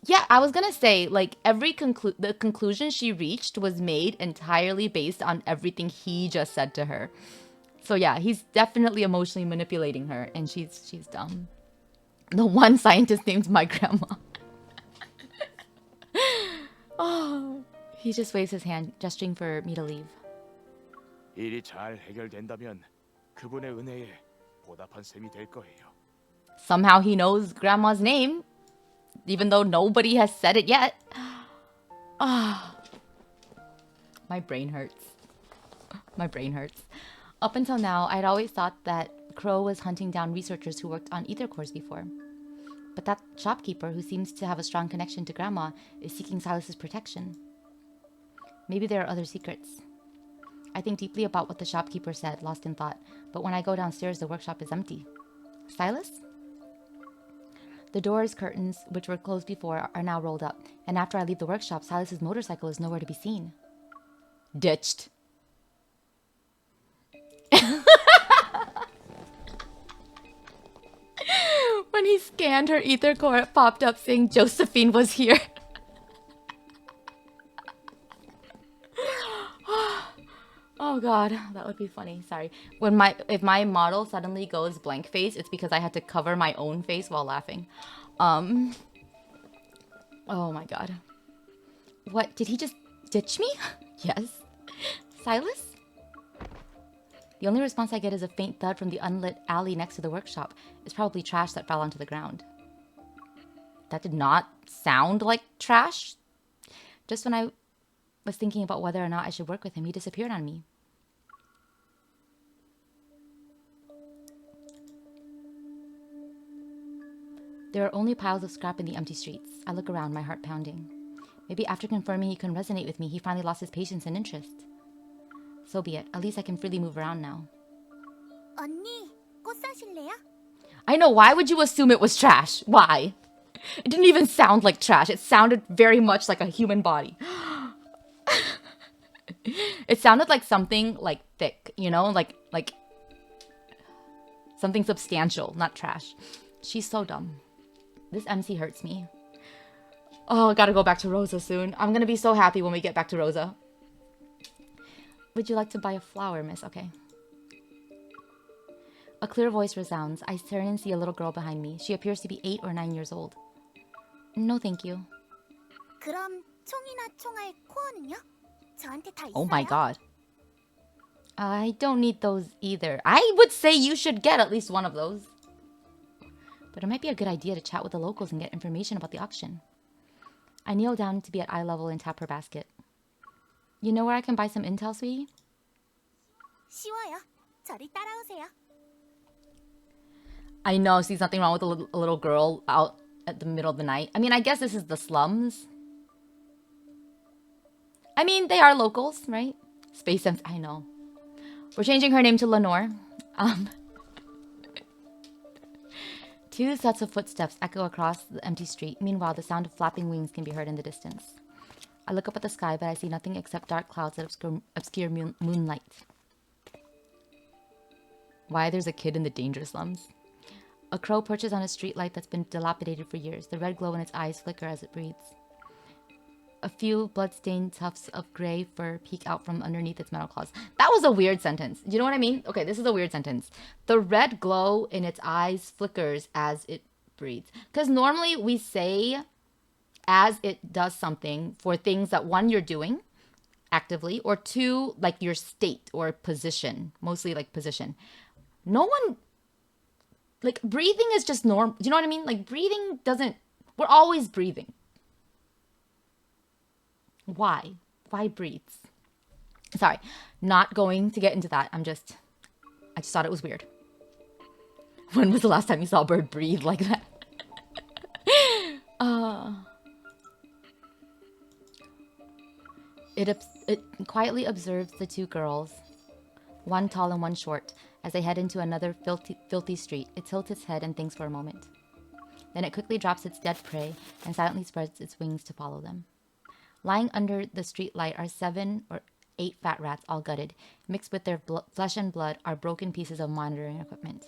Yeah, I was gonna say, like, the conclusion she reached was made entirely based on everything he just said to her. So yeah, he's definitely emotionally manipulating her, and she's dumb. The one scientist named my grandma. Oh, he just waves his hand, gesturing for me to leave. 일이 잘 해결된다면 그분의 은혜에 보답한 셈이 될 거예요. Somehow he knows grandma's name, even though nobody has said it yet. Ah, my brain hurts. My brain hurts. Up until now, I'd always thought that Crow was hunting down researchers who worked on ether cores before. But that shopkeeper, who seems to have a strong connection to Grandma, is seeking Silas's protection. Maybe there are other secrets. I think deeply about what the shopkeeper said, lost in thought. But when I go downstairs, the workshop is empty. Silas? The doors, curtains, which were closed before, are now rolled up. And after I leave the workshop, Silas's motorcycle is nowhere to be seen. Ditched. When he scanned her ether core, it popped up saying Josephine was here. Oh god, that would be funny. Sorry. If my model suddenly goes blank face, it's because I had to cover my own face while laughing. Oh my god. What? Did he just ditch me? Yes. Silas? The only response I get is a faint thud from the unlit alley next to the workshop. It's probably trash that fell onto the ground. That did not sound like trash. Just when I was thinking about whether or not I should work with him, he disappeared on me. There are only piles of scrap in the empty streets. I look around, my heart pounding. Maybe after confirming he couldn't resonate with me, he finally lost his patience and interest. So be it. At least I can freely move around now. 언니, 꽃 사실래요? I know, why would you assume it was trash? Why? It didn't even sound like trash. It sounded very much like a human body. It sounded like something like thick, you know? Like something substantial, not trash. She's so dumb. This MC hurts me. Oh, I gotta go back to Rosa soon. I'm gonna be so happy when we get back to Rosa. Would you like to buy a flower, miss? Okay. A clear voice resounds. I turn and see a little girl behind me. She appears to be 8 or 9 years old. No, thank you. 그럼 총이나 총알 코어는요? 저한테 다 있어요? Oh my god. I don't need those either. I would say you should get at least one of those. But it might be a good idea to chat with the locals and get information about the auction. I kneel down to be at eye level and tap her basket. You know where I can buy some intel, sweetie? 쉬워요. 저리 따라오세요. I know, see something wrong with a little girl out at the middle of the night. I mean, I guess this is the slums. I mean, they are locals, right? Space Sense, I know. We're changing her name to Lenore. Two sets of footsteps echo across the empty street. Meanwhile, the sound of flapping wings can be heard in the distance. I look up at the sky, but I see nothing except dark clouds that obscure moonlight. Why there's a kid in the danger slums? A crow perches on a streetlight that's been dilapidated for years. The red glow in its eyes flicker as it breathes. A few blood-stained tufts of gray fur peek out from underneath its metal claws. That was a weird sentence. Do you know what I mean? Okay, this is a weird sentence. The red glow in its eyes flickers as it breathes. Because normally we say as it does something for things that, one, you're doing actively, or two, like your state or position. Mostly like position. No one... Like, breathing is just normal. Do you know what I mean? Like, breathing doesn't... We're always breathing. Why? Why breathes? Sorry, not going to get into that. I just thought it was weird. When was the last time you saw a bird breathe like that? It quietly observes the two girls, one tall and one short, as they head into another filthy street. It tilts its head and thinks for a moment. Then it quickly drops its dead prey and silently spreads its wings to follow them. Lying under the street light are 7 or 8 fat rats, all gutted. Mixed with their flesh and blood are broken pieces of monitoring equipment.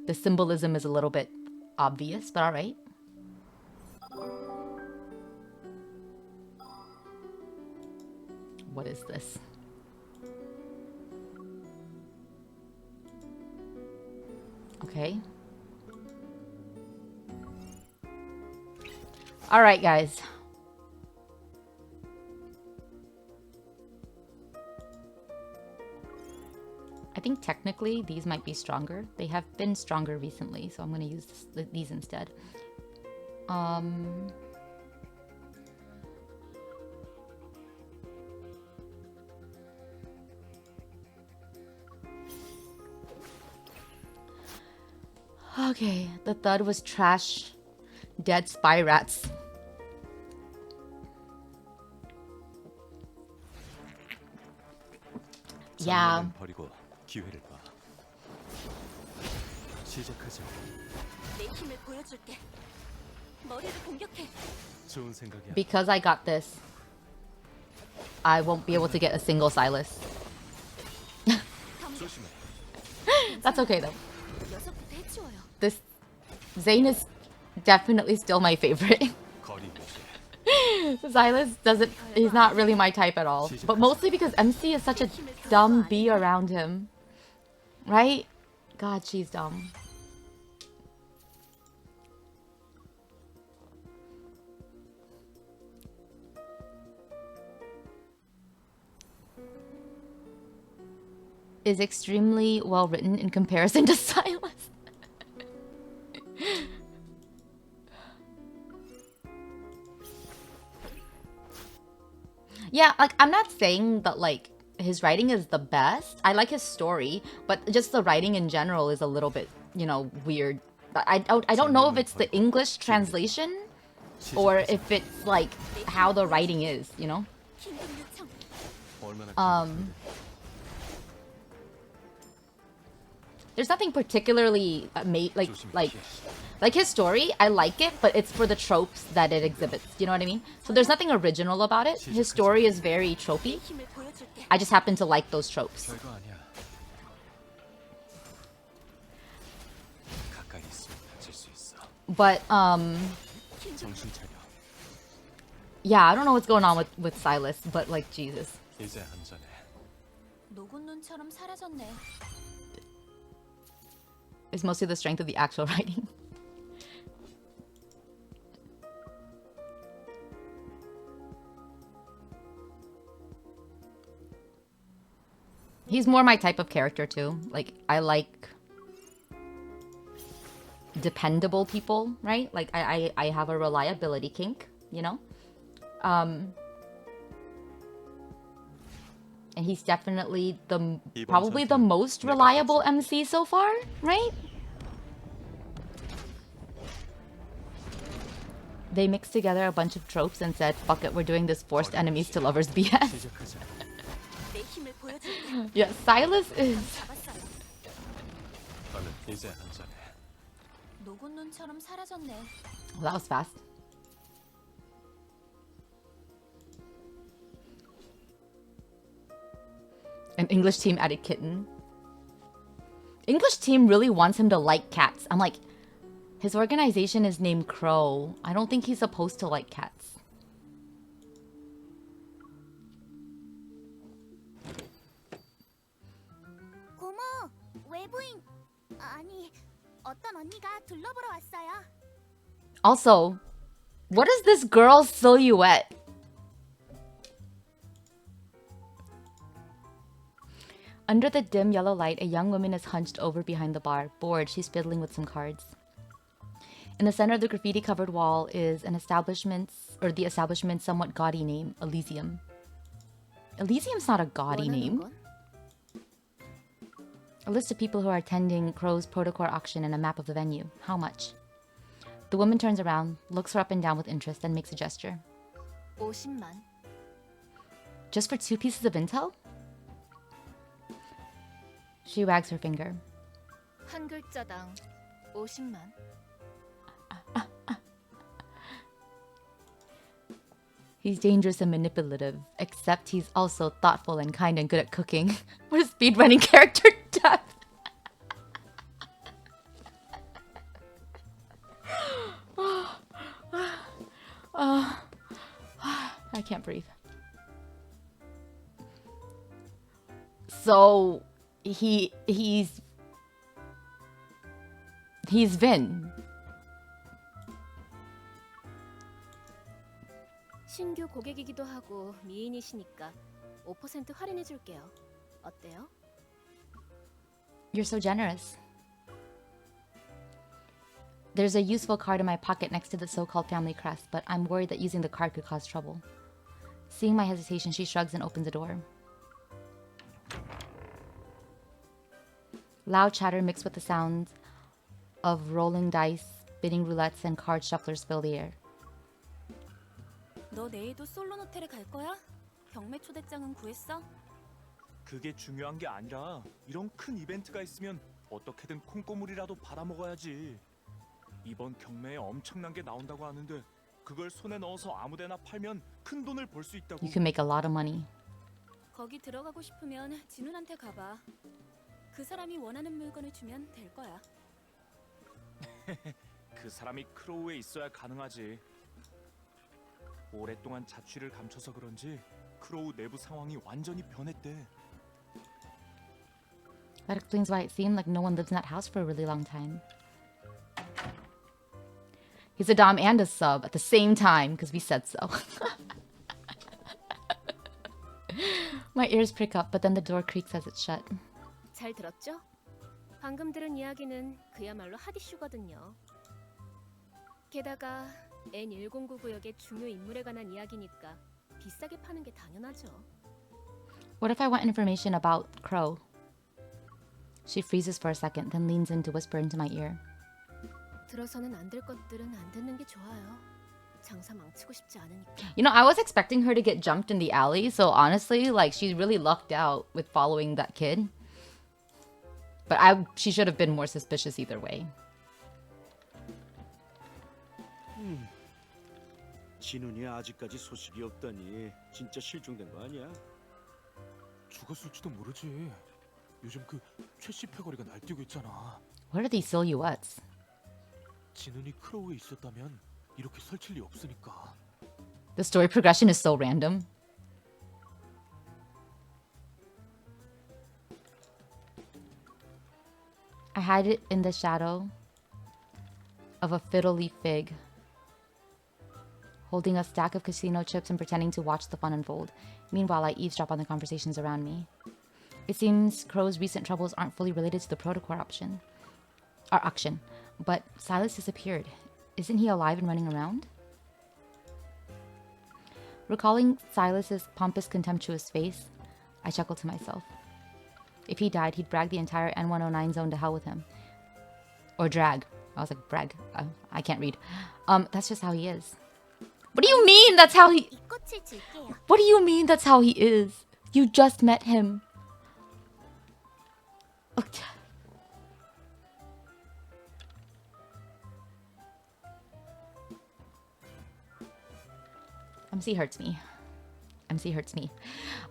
The symbolism is a little bit obvious, but alright. What is this? Okay. All right, guys. I think technically these might be stronger. They have been stronger recently, so I'm going to use these instead. Okay, the thud was trash. Dead spy rats. Yeah. 버리고 기회를 봐. 시작하자. 내 힘을 보여줄게. 머리를 공격해. 좋은 생각이야. Because I got this, I won't be able to get a single Silas. 조심해. That's okay though. 녀석부터 해치워요. This Zane is definitely still my favorite. 거리 무시. Silas doesn't, he's not really my type at all. But mostly because MC is such a dumb bee around him. Right? God, she's dumb. Is extremely well written in comparison to Silas. Yeah, like I'm not saying that like his writing is the best. I like his story, but just the writing in general is a little bit, you know, weird. I don't know if it's the English translation or if it's like how the writing is, you know? 얼마나 There's nothing particularly made like his story. I like it, but it's for the tropes that it exhibits. You know what I mean? So there's nothing original about it. His story is very tropey. 힘을 보여줄게. I just happen to like those tropes. 별거 아니야. 가까이 있으면 다칠 수 있어. But 정신 차려. yeah, I don't know what's going on with Silas, but like Jesus. 이제 안전해. 녹은 눈처럼 사라졌네. It's mostly the strength of the actual writing. He's more my type of character too. Like I like dependable people, right? Like I have a reliability kink, you know? And he's definitely probably the most reliable MC so far, right? They mixed together a bunch of tropes and said, fuck it, we're doing this forced enemies to lovers BS. 시작하자. 내 힘을 보여줄게. Yeah, Silas is... 잡았어요. 나는 이제 안전해. 녹은 눈처럼 사라졌네. Well, that was fast. An English team added kitten. English team really wants him to like cats. I'm like, his organization is named Crow. I don't think he's supposed to like cats. 고모, 외부인. 아니, 어떤 언니가 둘러보러 왔어요. Also, what is this girl's silhouette? Under the dim yellow light, a young woman is hunched over behind the bar. Bored, she's fiddling with some cards. In the center of the graffiti-covered wall is the establishment's somewhat gaudy name, Elysium. Elysium's not a gaudy name. A list of people who are attending Crow's protocore auction and a map of the venue. How much? The woman turns around, looks her up and down with interest, and makes a gesture. 50만. Just for 2 pieces of intel? She wags her finger. 한 글자당 50만. He's dangerous and manipulative, except he's also thoughtful and kind and good at cooking. What a speedrunning character death! I can't breathe. So he's Vin. 신규 고객이기도 하고 미인이시니까 5% 할인해 줄게요. 어때요? You're so generous. There's a useful card in my pocket next to the so-called family crest, but I'm worried that using the card could cause trouble. Seeing my hesitation, she shrugs and opens the door. Loud chatter mixed with the sounds of rolling dice, spinning roulettes, and card shufflers fill the air. 너 내일도 솔론 호텔에 갈 거야? 경매 초대장은 구했어? 그게 중요한 게 아니라 이런 큰 이벤트가 있으면 어떻게든 콩고물이라도 받아먹어야지. 이번 경매에 엄청난 게 나온다고 하는데 그걸 손에 넣어서 아무데나 팔면 큰 돈을 벌 수 있다고. You can make a lot of money. 거기 들어가고 싶으면 진훈한테 가봐. 그 사람이 원하는 물건을 주면 될 거야. 그 사람이 크로우에 있어야 가능하지. 오랫동안 자취를 감춰서 그런지 크로우 내부 상황이 완전히 변했대. That explains why it seemed like no one lives in that house for a really long time. He's a dom and a sub at the same time because we said so. My ears prick up, but then the door creaks as it's shut. 잘 들었죠? 방금 들은 이야기는 그야말로 핫이슈거든요. 게다가 N1099 구역의 중요 인물에 관한 이야기니까 비싸게 파는 게 당연하죠. What if I want information about Crow? She freezes for a second, then leans in to whisper into my ear. 들어서는 안 될 것들은 안 듣는 게 좋아요. 장사 망치고 싶지 않으니까. You know, I was expecting her to get jumped in the alley, so honestly, like, she really lucked out with following that kid. But she should have been more suspicious either way. 진훈이 아직까지 소식이 없다니 진짜 실종된 거 아니야? 죽었을지도 모르지. 요즘 그 최씨 패거리가 날뛰고 있잖아. What are these silhouettes? 진훈이 크로우에 있었다면 이렇게 설칠 리 없으니까. The story progression is so random. I hide it in the shadow of a fiddle leaf fig, holding a stack of casino chips and pretending to watch the fun unfold. Meanwhile, I eavesdrop on the conversations around me. It seems Crow's recent troubles aren't fully related to the protocore auction, but Silas disappeared. Isn't he alive and running around? Recalling Silas's pompous, contemptuous face, I chuckle to myself. If he died, he'd brag the entire N109 zone to hell with him. Or drag. I was like, brag. I can't read. That's just how he is. What do you mean that's how he... 이 꽃을 줄게요. What do you mean that's how he is? You just met him. MC hurts me. MC hurts me.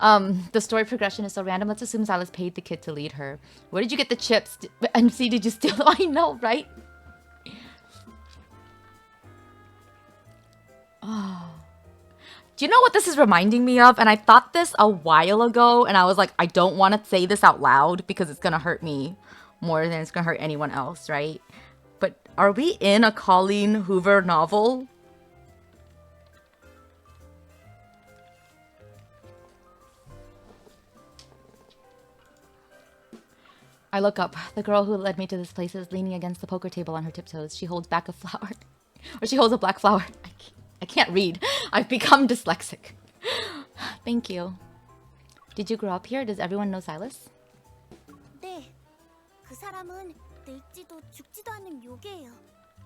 The story progression is so random. Let's assume Silas paid the kid to lead her. Where did you get the chips? MC, did you steal them? I know, right? Oh. Do you know what this is reminding me of? And I thought this a while ago, and I was like, I don't want to say this out loud because it's going to hurt me more than it's going to hurt anyone else, right? But are we in a Colleen Hoover novel? I look up. The girl who led me to this place is leaning against the poker table on her tiptoes. She holds back a flower. Or she holds a black flower. I can't read. I've become dyslexic. Thank you. Did you grow up here? Does everyone know Silas? 네. 그 사람은 늙지도 죽지도 않는 요괴예요.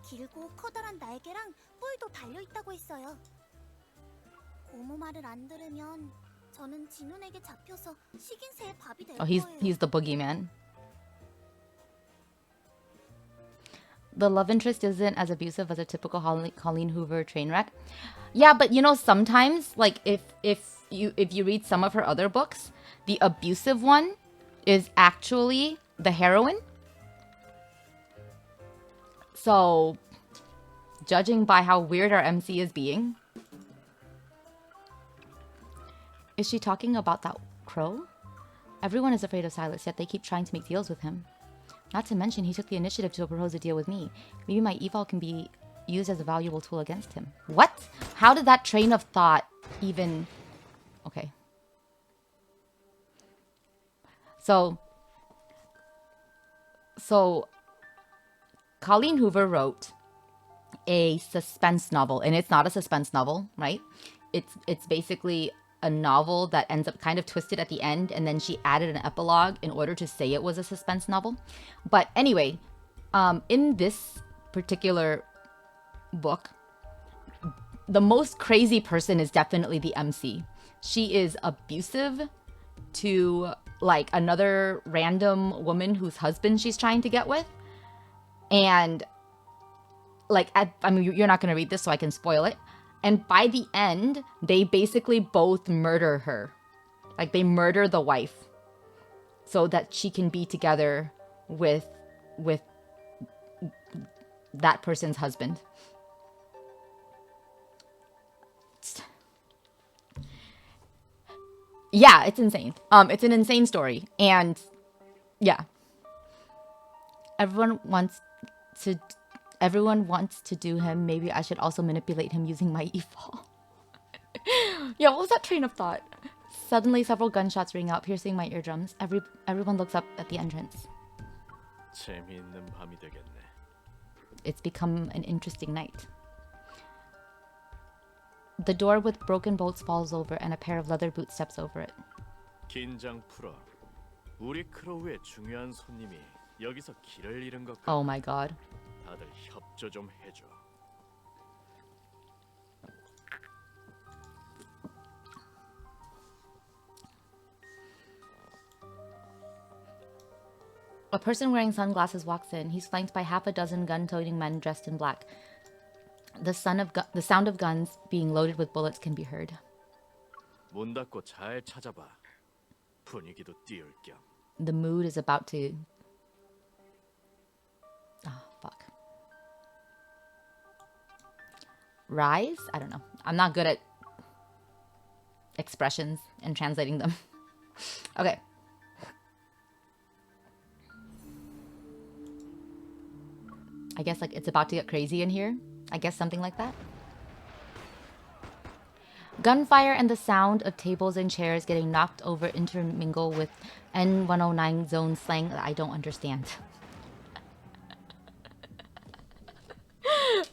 길고 커다란 날개랑 뿔도 달려있다고 했어요. 고모 말을 안 들으면 저는 진훈에게 잡혀서 식인 새의 밥이 될 Oh, 거예요. he's the boogeyman. The love interest isn't as abusive as a typical Colleen Hoover train wreck. Yeah, but you know, sometimes, like, if you read some of her other books, the abusive one is actually the heroine. So, judging by how weird our MC is being, is she talking about that crow? Everyone is afraid of Silas, yet they keep trying to make deals with him. Not to mention, he took the initiative to propose a deal with me. Maybe my eval can be used as a valuable tool against him. What? How did that train of thought even... Okay. So Colleen Hoover wrote a suspense novel, and it's not a suspense novel, right? It's basically a novel that ends up kind of twisted at the end, and then she added an epilogue in order to say it was a suspense novel. But anyway, in this particular book, the most crazy person is definitely the MC. She is abusive to, like, another random woman whose husband she's trying to get with. And like, I mean, you're not going to read this, so I can spoil it. And by the end, they basically both murder her. Like, they murder the wife so that she can be together with that person's husband. Yeah, it's insane. It's an insane story. And yeah. Everyone wants to do him. Maybe I should also manipulate him using my e-fall. Yeah, what was that train of thought? Suddenly, several gunshots ring out, piercing my eardrums. Everyone looks up at the entrance. 재미있는 밤이 되겠네. It's become an interesting night. The door with broken bolts falls over, and a pair of leather boots steps over it. 긴장 풀어. 우리 크로우의 중요한 손님이 여기서 길을 잃은 것 같아. Oh my god. 다들 협조 좀 해줘. A person wearing sunglasses walks in. He's flanked by half a dozen gun-toting men dressed in black. The sound of guns being loaded with bullets can be heard. 문 닫고 잘 찾아봐. 분위기도 띄울 겸. The mood is about to... Oh, fuck. Rise? I don't know. I'm not good at expressions and translating them. Okay. I guess like it's about to get crazy in here. I guess something like that. Gunfire and the sound of tables and chairs getting knocked over intermingle with N109 zone slang that I don't understand.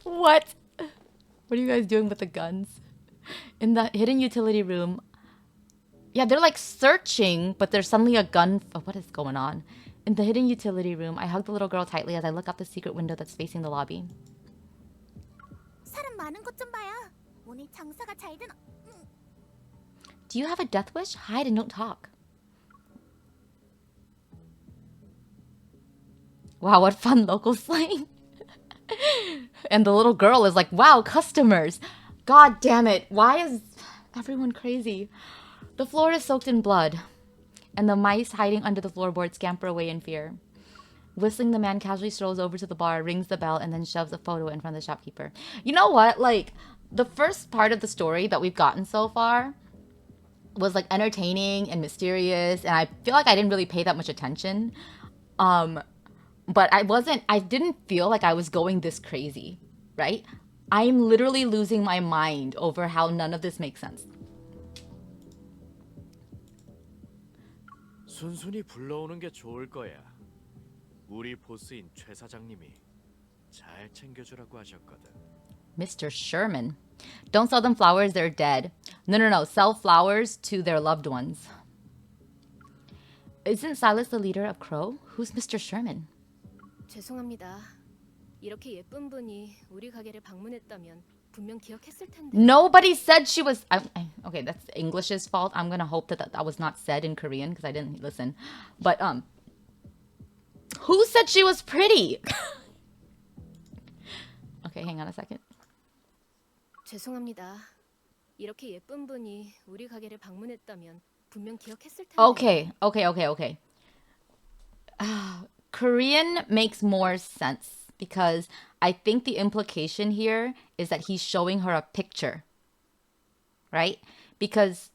What? What are you guys doing with the guns? In the hidden utility room. Yeah, they're like searching, but there's suddenly a gun. Oh, what is going on? In the hidden utility room, I hug the little girl tightly as I look out the secret window that's facing the lobby. 사람 많은 곳 좀 봐요. 오늘 장사가 잘 되나? Do you have a death wish? Hide and don't talk. Wow, what fun local slang. And the little girl is like, wow, customers. God damn it. Why is everyone crazy? The floor is soaked in blood, and the mice hiding under the floorboard scamper away in fear. Whistling, the man casually strolls over to the bar, rings the bell, and then shoves a photo in front of the shopkeeper. You know what? Like, the first part of the story that we've gotten so far was like entertaining and mysterious, and I feel like I didn't really pay that much attention. But I didn't feel like I was going this crazy, right? I'm literally losing my mind over how none of this makes sense. 순순히 불러오는 게 좋을 거야. 우리 보스인 최 사장님이 잘 챙겨주라고 하셨거든. Mr. Sherman. Don't sell them flowers, they're dead. No. Sell flowers to their loved ones. Isn't Silas the leader of Crow? Who's Mr. Sherman? 죄송합니다. 이렇게 예쁜 분이 우리 가게를 방문했다면 분명 기억했을 텐데. Nobody said she was... okay, that's English's fault. I'm gonna hope that was not said in Korean because I didn't listen. But, who said she was pretty? Okay, hang on a second. 죄송합니다. 이렇게 예쁜 분이 우리 가게를 방문했다면 분명 기억했을 텐데. Okay. Korean makes more sense because I think the implication here is that he's showing her a picture, right? Because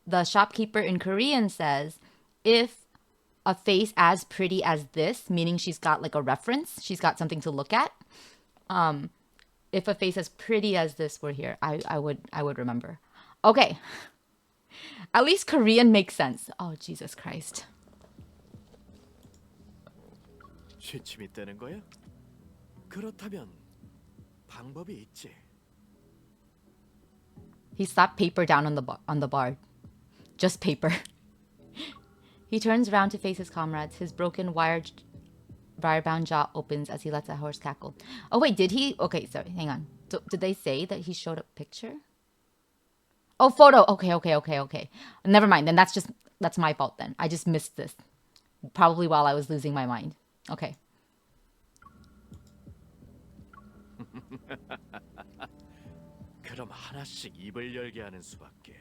the shopkeeper in Korean says, if a face as pretty as this, meaning she's got like a reference, she's got something to look at. If a face as pretty as this were here, I would remember. Okay. At least Korean makes sense. Oh, Jesus Christ. 시침이 떼는 거야? 그렇다면 방법이 있지. He slapped paper down on the bar. Just paper. He turns around to face his comrades. His broken wire-bound jaw opens as he lets a horse cackle. Oh wait, did he? Okay, sorry, hang on. So, did they say that he showed a picture? Oh, photo. Okay. Never mind. Then that's my fault then. I just missed this. Probably while I was losing my mind. Okay. 하나씩 입을 열게 하는 수밖에.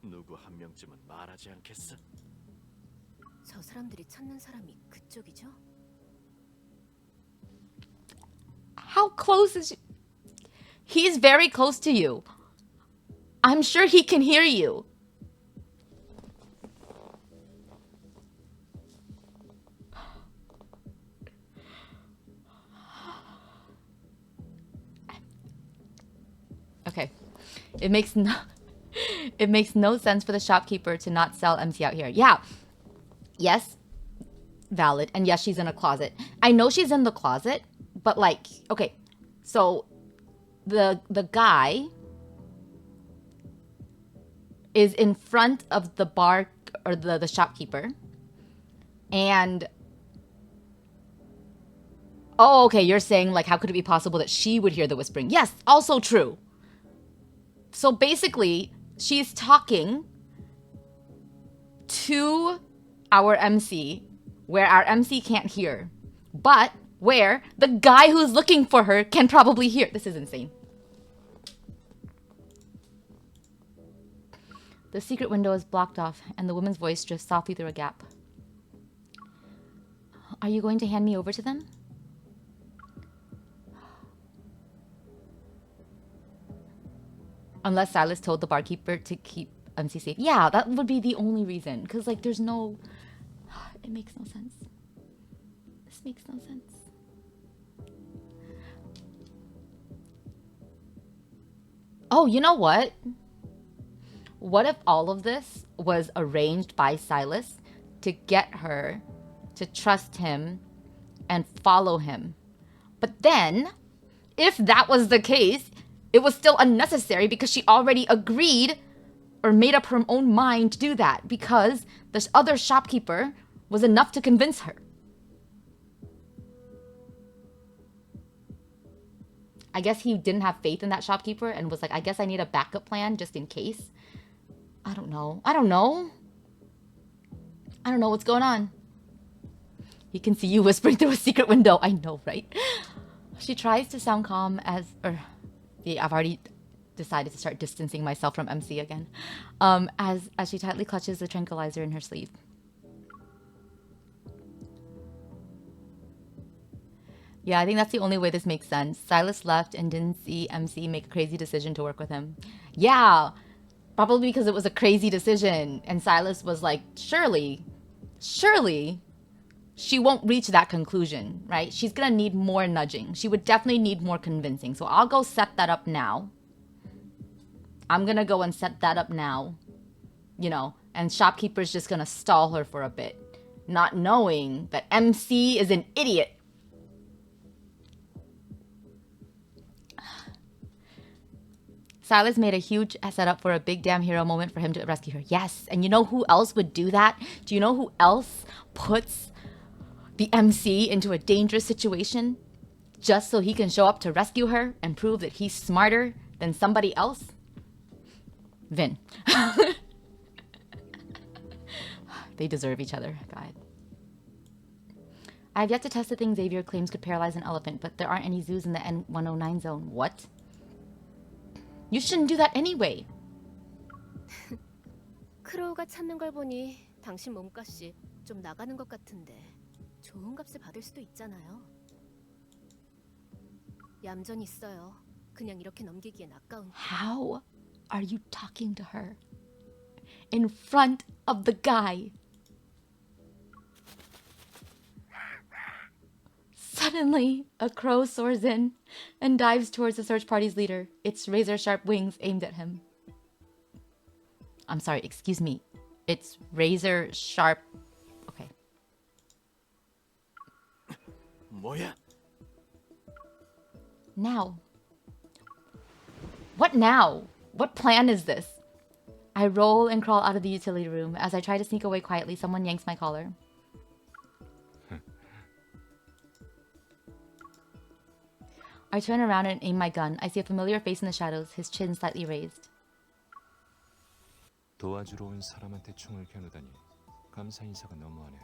누구 한 명쯤은 말하지 않겠어? 저 사람들이 찾는 사람이 그쪽이죠? How close is he? He's very close to you. I'm sure he can hear you. Okay. It makes no sense for the shopkeeper to not sell MC out here. Yeah. Yes. Valid. And yes, she's in a closet. I know she's in the closet, but like, okay. So the guy is in front of the bar or the shopkeeper. And oh, okay, you're saying like how could it be possible that she would hear the whispering? Yes, also true. So basically, she's talking to our MC where our MC can't hear, but where the guy who's looking for her can probably hear. This is insane. The secret window is blocked off, and the woman's voice drifts softly through a gap. Are you going to hand me over to them? Unless Silas told the barkeeper to keep MC safe. Yeah, that would be the only reason. Because, like, there's no... It makes no sense. This makes no sense. Oh, you know what? What if all of this was arranged by Silas to get her to trust him and follow him? But then, if that was the case, it was still unnecessary because she already agreed or made up her own mind to do that because this other shopkeeper was enough to convince her. I guess he didn't have faith in that shopkeeper and was like, I guess I need a backup plan just in case. I don't know. I don't know what's going on. He can see you whispering through a secret window. I know, right? She tries to sound calm yeah, I've already decided to start distancing myself from MC again. As she tightly clutches the tranquilizer in her sleeve. Yeah, I think that's the only way this makes sense. Silas left and didn't see MC make a crazy decision to work with him. Yeah, probably because it was a crazy decision. And Silas was like, surely, she won't reach that conclusion, right? She's gonna need more nudging. She would definitely need more convincing. So I'll go set that up now. I'm gonna go and set that up now. You know, and shopkeeper's just gonna stall her for a bit. Not knowing that MC is an idiot. Silas made a huge setup for a big damn hero moment for him to rescue her. Yes, and you know who else would do that? Do you know who else puts the MC into a dangerous situation just so he can show up to rescue her and prove that he's smarter than somebody else? Vin. They deserve each other. God. I have yet to test the thing Xavier claims could paralyze an elephant, but there aren't any zoos in the N109 zone. What? You shouldn't do that anyway. 크로우가 찾는 걸 보니 당신 몸값이 좀 나가는 것 같은데 좋은 값을 받을 수도 있잖아요. 얌전히 있어요. 그냥 이렇게 넘기기엔 아까운. How are you talking to her? In front of the guy. Suddenly, a crow soars in and dives towards the search party's leader, its razor-sharp wings aimed at him. I'm sorry, excuse me. It's razor-sharp... Okay. 뭐야? Now. What now? What plan is this? I roll and crawl out of the utility room. As I try to sneak away quietly, someone yanks my collar. I turn around and aim my gun. I see a familiar face in the shadows, his chin slightly raised. 도와주러 온 사람한테 총을 겨누다니 감사 인사가 너무하네.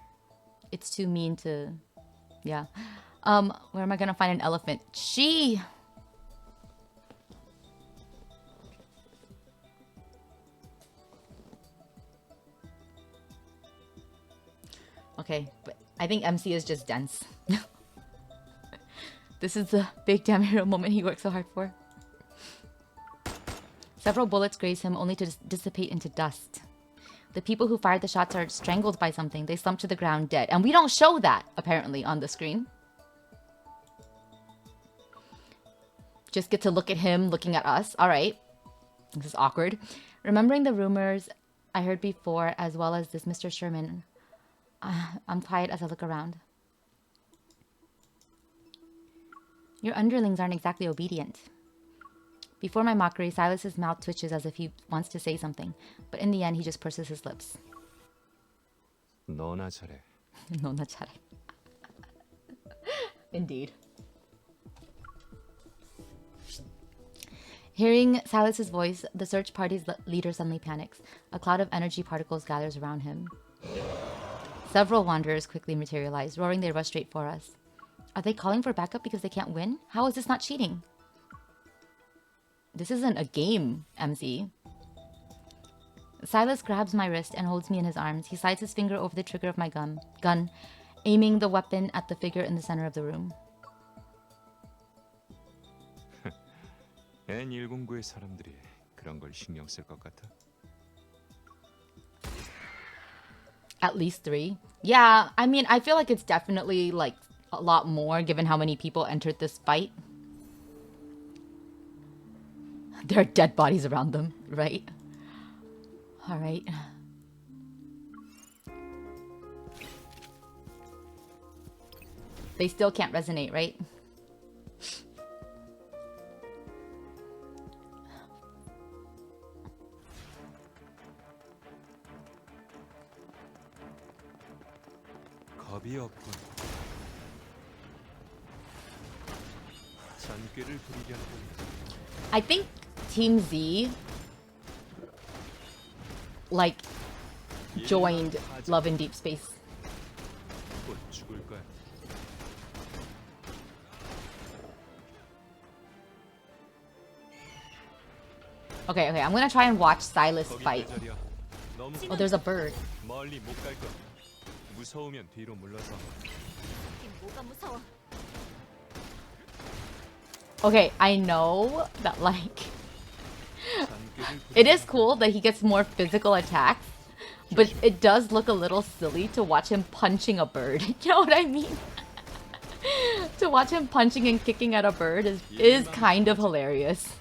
It's too mean to... Yeah. Where am I gonna find an elephant? Okay, but I think MC is just dense. This is the big damn hero moment he worked so hard for. Several bullets graze him only to dissipate into dust. The people who fired the shots are strangled by something. They slump to the ground dead. And we don't show that, apparently, on the screen. Just get to look at him looking at us. Alright. This is awkward. Remembering the rumors I heard before, as well as this Mr. Sherman, I'm quiet as I look around. Your underlings aren't exactly obedient. Before my mockery, Silas's mouth twitches as if he wants to say something, but in the end, he just purses his lips. 너나 잘해. 너나 잘해. Indeed. Hearing Silas's voice, the search party's leader suddenly panics. A cloud of energy particles gathers around him. Several wanderers quickly materialize. Roaring, they rush straight for us. Are they calling for backup because they can't win? How is this not cheating? This isn't a game, MC. Silas grabs my wrist and holds me in his arms. He slides his finger over the trigger of my gun, aiming the weapon at the figure in the center of the room. N109의 사람들이 그런 걸 신경 쓸 것 같아? At least 3. Yeah, I mean, I feel like it's definitely like a lot more given how many people entered this fight. There are dead bodies around them, right? Alright. They still can't resonate, right? 겁이 없군. 잔꾀를 부리려는 I think Team Z like joined Love in Deep Space. 곧 죽을 거야. Okay, I'm gonna try and watch Silas fight. Oh, there's a bird. 멀리 못 갈 거야. 무서우면 뒤로 물러서. Okay, I know that like it is cool that he gets more physical attacks, but it does look a little silly to watch him punching a bird. You know what I mean? To watch him punching and kicking at a bird is kind of hilarious.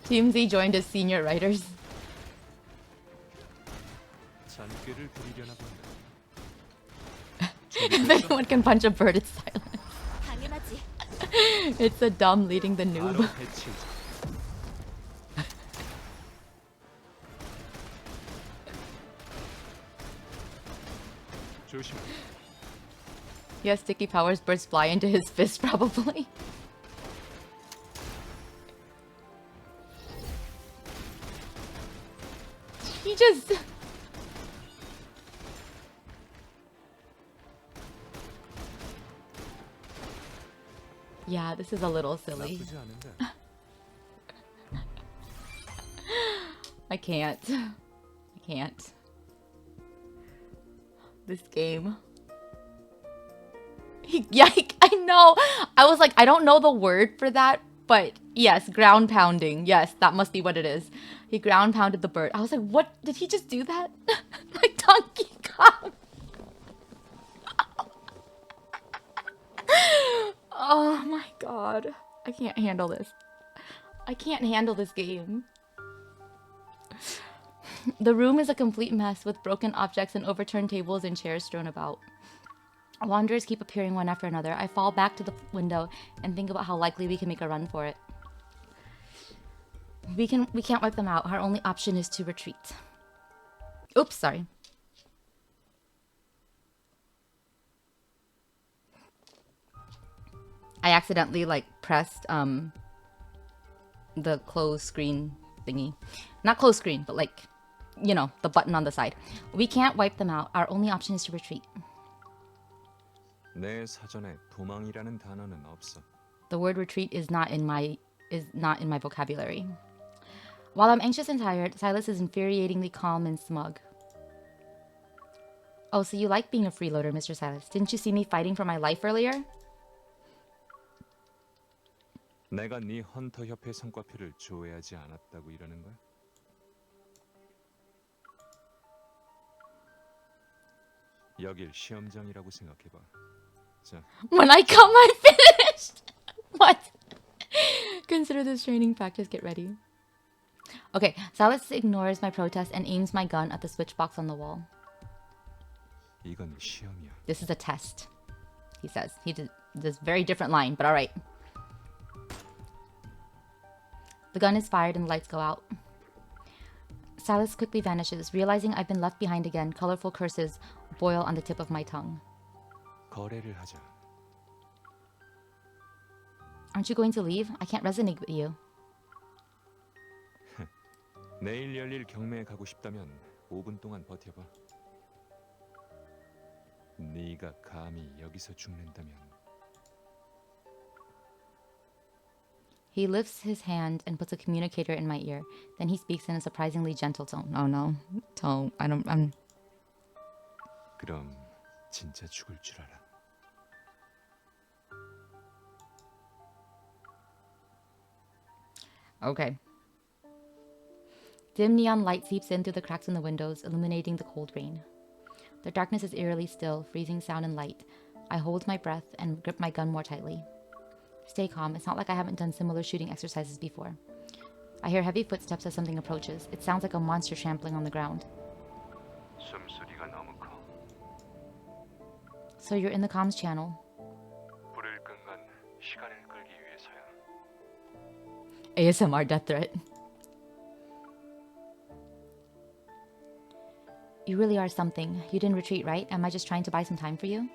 Team Z joined as senior writers. 잔꾀를 부리려나 본다. If anyone can punch a bird, it's Silence. It's a dumb leading the noob. 바로 배치자. 조심해. He has sticky powers, birds fly into his fist probably. He just... Yeah, this is a little silly. 나쁘지 않은데. I can't. I can't. This game. I know. I was like, I don't know the word for that, but yes, ground pounding. Yes, that must be what it is. He ground pounded the bird. I was like, what? Did he just do that? Like Donkey Kong. Oh my god. I can't handle this. I can't handle this game. The room is a complete mess with broken objects and overturned tables and chairs strewn about. Wanderers keep appearing one after another. I fall back to the window and think about how likely we can make a run for it. We can't wipe them out. Our only option is to retreat. Oops, sorry. I accidentally like pressed the close screen thingy. Not close screen, but like, you know, the button on the side. We can't wipe them out. Our only option is to retreat. 내 사전에 도망이라는 단어는 없어. The word retreat is not in my vocabulary. While I'm anxious and tired, Silas is infuriatingly calm and smug. Oh, so you like being a freeloader, Mr. Silas. Didn't you see me fighting for my life earlier? 내가 네 헌터 협회 성과표를 조회하지 않았다고 이러는 거야? 여길 시험장이라고 생각해봐. 자, When I come, I finished. What? Consider this training practice. Get ready. Okay, Silas ignores my protest and aims my gun at the switch box on the wall. 이건 시험이야. This is a test, he says. He did this very different line, but all right. The gun is fired and the lights go out. Silas quickly vanishes. Realizing I've been left behind again, colorful curses boil on the tip of my tongue. 거래를 하자. Aren't you going to leave? I can't resonate with you. 내일 열릴 경매에 가고 싶다면 5분 동안 버텨봐. 네가 감히 여기서 죽는다면. He lifts his hand and puts a communicator in my ear. Then he speaks in a surprisingly gentle tone. Oh no, tone. I'm. 그럼 진짜 죽을 줄 알아. Okay. Dim neon light seeps in through the cracks in the windows, illuminating the cold rain. The darkness is eerily still, freezing sound and light. I hold my breath and grip my gun more tightly. Stay calm. It's not like I haven't done similar shooting exercises before. I hear heavy footsteps as something approaches. It sounds like a monster trampling on the ground. 숨소리가 너무 커. So you're in the comms channel. 불을 끈 건 시간을 끌기 위해서야. ASMR death threat. You really are something. You didn't retreat, right? Am I just trying to buy some time for you?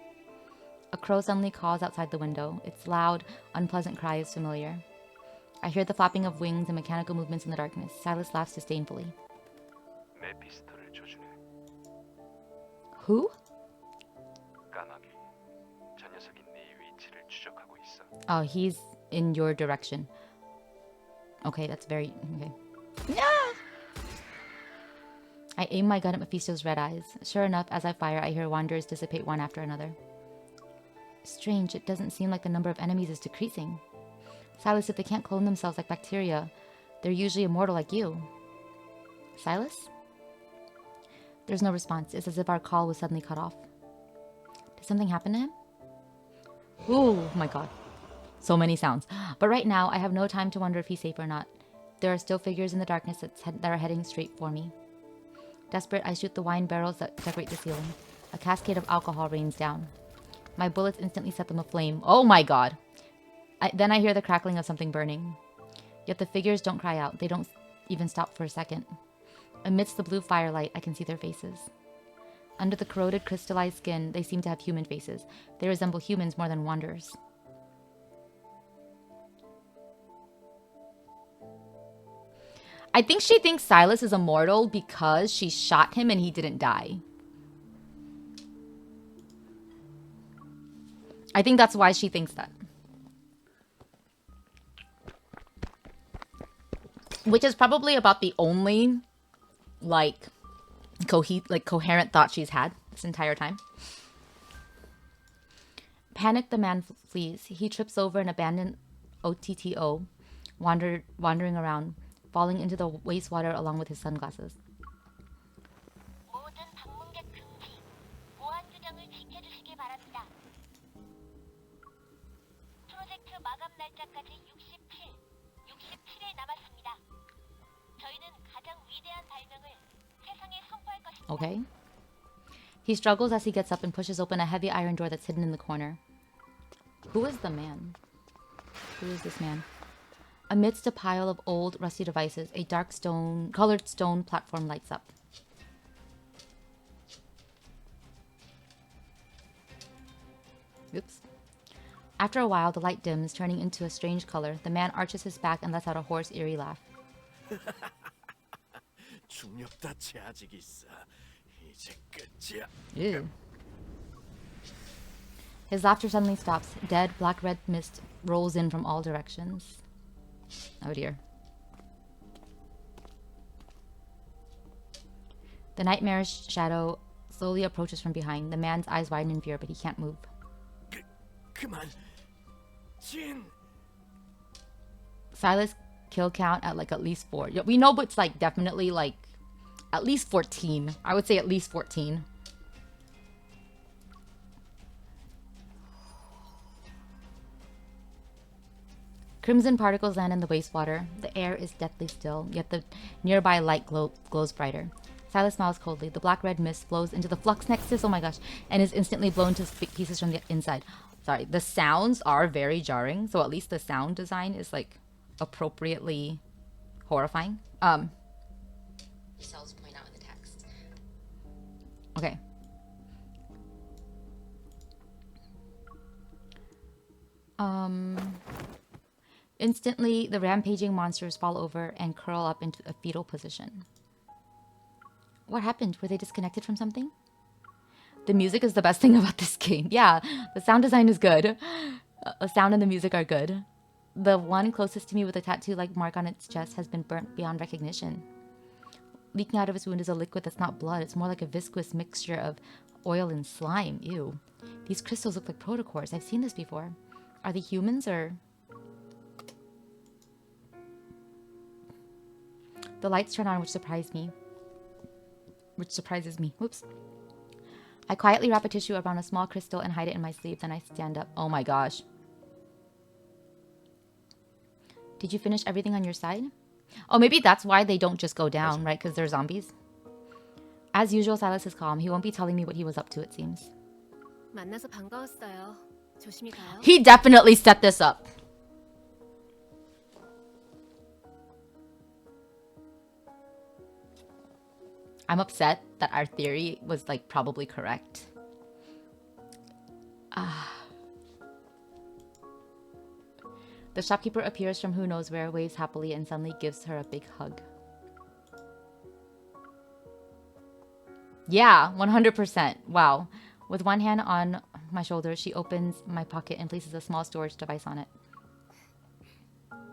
A crow suddenly caws outside the window. Its loud, unpleasant cry is familiar. I hear the flapping of wings and mechanical movements in the darkness. Silas laughs disdainfully. 내 피스톨을 조준해. Who? 까마귀. 저 녀석이 네 위치를 추적하고 있어. Oh, he's in your direction. Okay, that's very... Okay. I aim my gun at Mephisto's red eyes. Sure enough, as I fire, I hear wanderers dissipate one after another. Strange, it doesn't seem like the number of enemies is decreasing. Silas, if they can't clone themselves like bacteria, they're usually immortal like you. Silas? There's no response. It's as if our call was suddenly cut off. Did something happen to him? Oh my god. So many sounds. But right now, I have no time to wonder if he's safe or not. There are still figures in the darkness that are heading straight for me. Desperate, I shoot the wine barrels that decorate the ceiling. A cascade of alcohol rains down. My bullets instantly set them aflame. Oh my god. Then I hear the crackling of something burning. Yet the figures don't cry out. They don't even stop for a second. Amidst the blue firelight, I can see their faces. Under the corroded, crystallized skin, they seem to have human faces. They resemble humans more than wanderers. I think she thinks Silas is immortal because she shot him and he didn't die. I think that's why she thinks that. Which is probably about the only, coherent thought she's had this entire time. Panicked, the man flees. He trips over an abandoned OTTO, wandering around, falling into the wastewater along with his sunglasses. Okay. He struggles as he gets up and pushes open a heavy iron door that's hidden in the corner. Who is the man? Who is this man? Amidst a pile of old, rusty devices, a dark colored stone platform lights up. Oops. After a while, the light dims, turning into a strange color. The man arches his back and lets out a hoarse, eerie laugh. Ew. His laughter suddenly stops. Dead, black-red mist rolls in from all directions. Oh dear. The nightmarish shadow slowly approaches from behind. The man's eyes widen in fear, but he can't move. 그만. 진. Silas kill count at like at least 4. Yeah, we know, but it's like definitely like at least 14. I would say at least 14. Crimson particles land in the wastewater. The air is deathly still, yet the nearby light glows brighter. Silas smiles coldly. The black-red mist flows into the flux nexus, oh my gosh, and is instantly blown to pieces from the inside. Sorry, the sounds are very jarring, so at least the sound design is like appropriately horrifying. Yourselves point out in the text. Okay. Instantly, the rampaging monsters fall over and curl up into a fetal position. What happened? Were they disconnected from something? The music is the best thing about this game. Yeah, the sound design is good. The sound and the music are good. The one closest to me with a tattoo-like mark on its chest has been burnt beyond recognition. Leaking out of its wound is a liquid that's not blood. It's more like a viscous mixture of oil and slime. Ew. These crystals look like protocores. I've seen this before. Are they humans or... The lights turn on, which surprises me. Whoops. I quietly wrap a tissue around a small crystal and hide it in my sleeve. Then I stand up. Oh my gosh. Did you finish everything on your side? Oh, maybe that's why they don't just go down, right? Because they're zombies. As usual, Silas is calm. He won't be telling me what he was up to, it seems. 만나서 반가웠어요. 조심히 가요. He definitely set this up. I'm upset that our theory was like probably correct. The shopkeeper appears from who knows where, waves happily, and suddenly gives her a big hug. Yeah, 100%. Wow. With one hand on my shoulder, she opens my pocket and places a small storage device on it.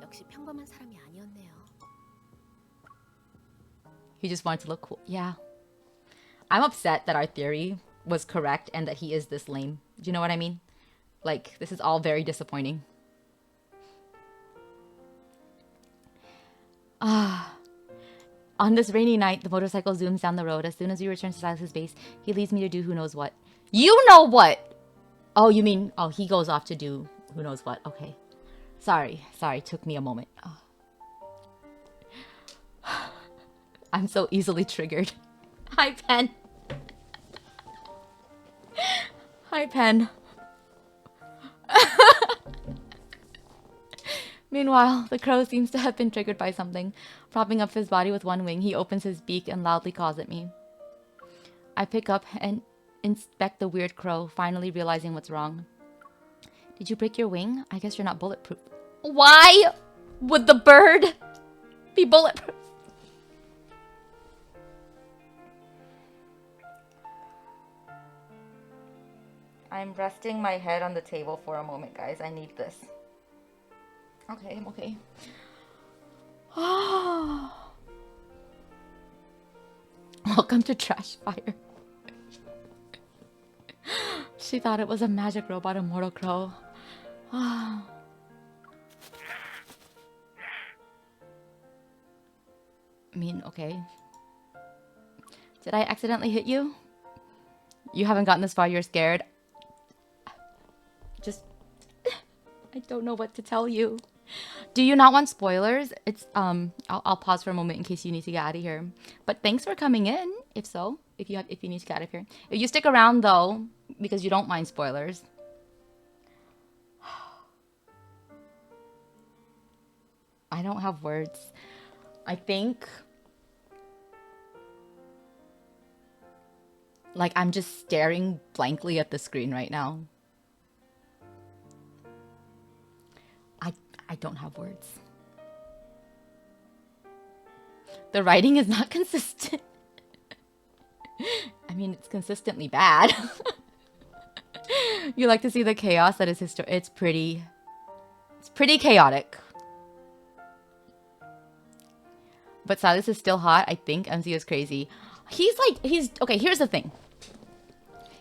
역시 평범한 사람이 아니었네요. He just wanted to look cool. Yeah. I'm upset that our theory was correct and that he is this lame. Do you know what I mean? Like, this is all very disappointing. On this rainy night, the motorcycle zooms down the road. As soon as we return to Silas's base, he leaves me to do who knows what. You know what? Oh, you mean... Oh, he goes off to do who knows what. Okay. Sorry. Took me a moment. Oh. I'm so easily triggered. Hi, Pen. Hi, Pen. Meanwhile, the crow seems to have been triggered by something. Propping up his body with one wing, he opens his beak and loudly caws at me. I pick up and inspect the weird crow, finally realizing what's wrong. Did you break your wing? I guess you're not bulletproof. Why would the bird be bulletproof? I'm resting my head on the table for a moment, guys. I need this. Okay, I'm okay. Welcome to Trash Fire. She thought it was a magic robot, Immortal Crow. I mean, okay. Did I accidentally hit you? You haven't gotten this far, you're scared. Just... I don't know what to tell you. Do you not want spoilers? It's I'll pause for a moment in case you need to get out of here. But thanks for coming in. If so, if you need to get out of here. If you stick around though, because you don't mind spoilers. I don't have words. I think like I'm just staring blankly at the screen right now. I don't have words. The writing is not consistent. I mean, it's consistently bad. You like to see the chaos that is history. It's pretty chaotic. But Silas is still hot. I think MC is crazy. Okay, here's the thing.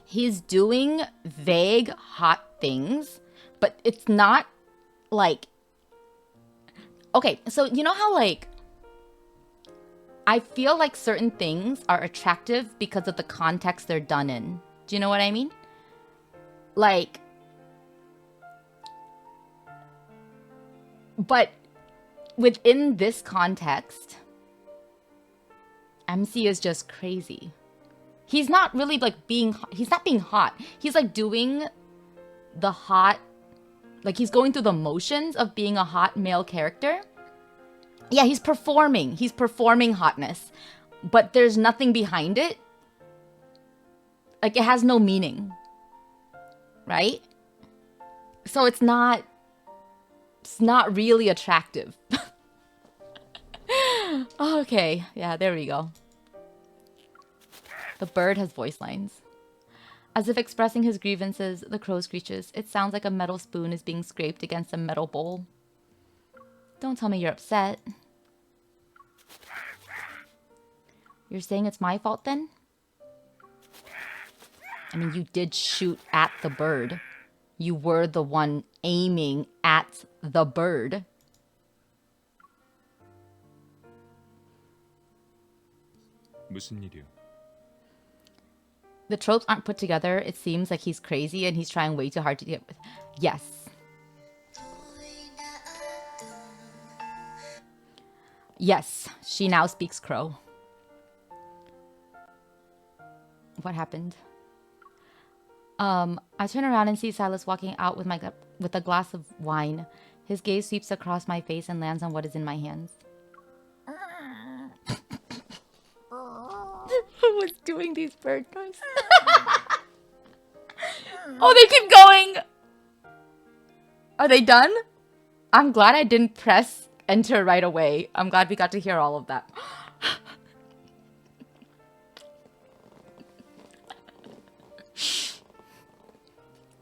He's doing vague, hot things, but it's not like... Okay, so you know how, like... I feel like certain things are attractive because of the context they're done in. Do you know what I mean? Like... But within this context, MC is just crazy. He's not really like he's not being hot. He's like doing the hot, like he's going through the motions of being a hot male character. Yeah, he's performing hotness, but there's nothing behind it. Like it has no meaning, right? So it's not really attractive. Okay, yeah, there we go. The bird has voice lines. As if expressing his grievances, the crow screeches. It sounds like a metal spoon is being scraped against a metal bowl. Don't tell me you're upset. You're saying it's my fault then? I mean, you did shoot at the bird. You were the one aiming at the bird. 무슨 일이야? The tropes aren't put together. It seems like he's crazy and he's trying way too hard to get with. Yes. Yes, she now speaks crow. What happened? I turn around and see Silas walking out with a glass of wine. His gaze sweeps across my face and lands on what is in my hands. Who was doing these bird noises? Oh, they keep going! Are they done? I'm glad I didn't press enter right away. I'm glad we got to hear all of that.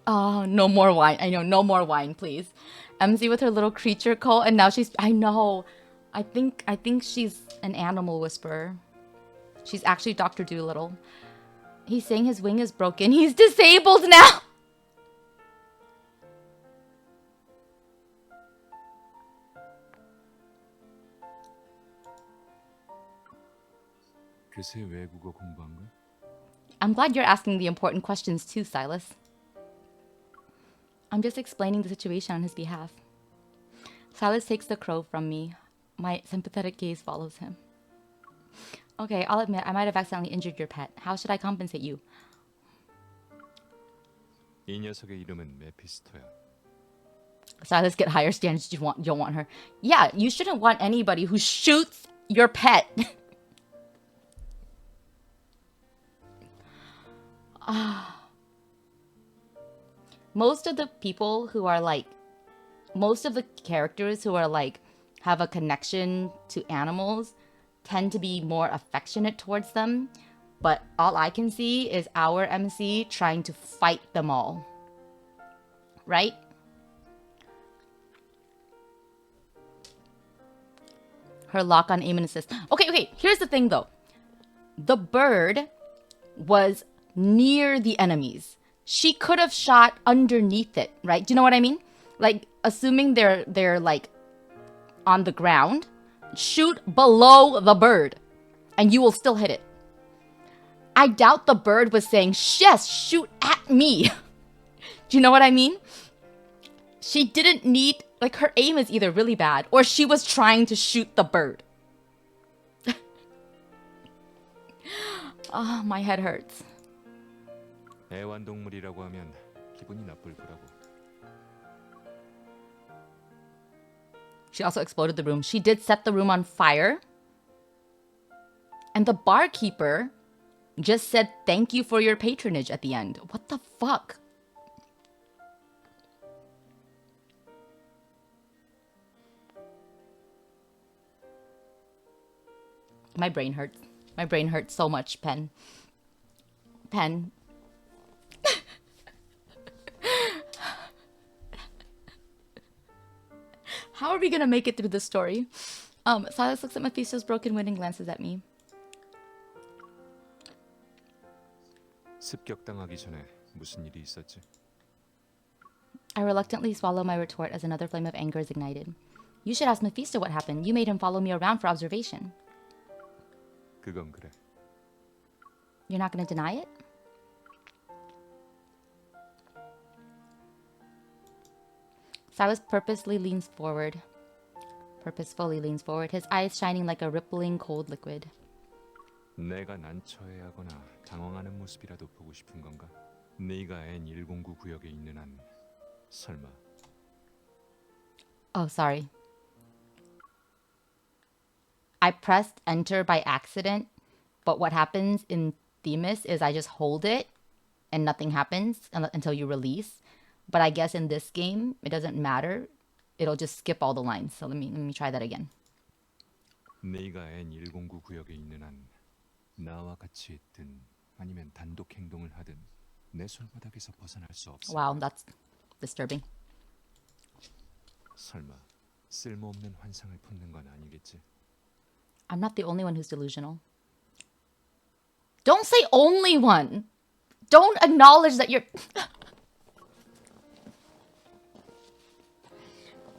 Oh, no more wine. I know, no more wine, please. MZ with her little creature call, and now she's... I know. I think she's an animal whisperer. She's actually Dr. Dolittle. He's saying his wing is broken. He's disabled now! 그새 외국어 공부한 거야? I'm glad you're asking the important questions too, Silas. I'm just explaining the situation on his behalf. Silas takes the crow from me. My sympathetic gaze follows him. Okay, I'll admit, I might have accidentally injured your pet. How should I compensate you? 이 녀석의 이름은 메피스토야. Silas, get higher standards. You don't want her. Yeah, you shouldn't want anybody who shoots your pet. Most of the people who are like, most of the characters who are like, have a connection to animals tend to be more affectionate towards them. But all I can see is our MC trying to fight them all. Right? Her lock on aim and assist. Okay, here's the thing though. The bird was near the enemies. She could have shot underneath it, right? Do you know what I mean? Like, assuming they're like on the ground, shoot below the bird and you will still hit it. I doubt the bird was saying, yes, shoot at me. Do you know what I mean? She didn't need, like, her aim is either really bad or she was trying to shoot the bird. Oh, my head hurts. 애완동물이라고 하면 기분이 나쁠 거라고. She also exploded the room. She did set the room on fire. And the barkeeper just said thank you for your patronage at the end. What the fuck? My brain hurts. My brain hurts so much, Pen. Pen. How are we gonna make it through this story? Silas looks at Mephisto's broken wind and glances at me. 습격당하기 전에 무슨 일이 있었지? I reluctantly swallow my retort as another flame of anger is ignited. You should ask Mephisto what happened. You made him follow me around for observation. 그건 그래. You're not going to deny it? Silas purposefully leans forward, his eyes shining like a rippling cold liquid. 내가 난처해하거나 당황하는 모습이라도 보고 싶은 건가? 네가 N109 구역에 있는 한 설마. Oh, sorry. I pressed enter by accident, but what happens in Themis is I just hold it and nothing happens until you release. But I guess in this game, it doesn't matter. It'll just skip all the lines. So let me try that again. 네가 N109 구역에 있는 한 나와 같이 있든 아니면 단독 행동을 하든 내 손바닥에서 벗어날 수 없어. Wow, that's disturbing. 설마 쓸모없는 환상을 품는 건 아니겠지? I'm not the only one who's delusional. Don't say only one. Don't acknowledge that you're...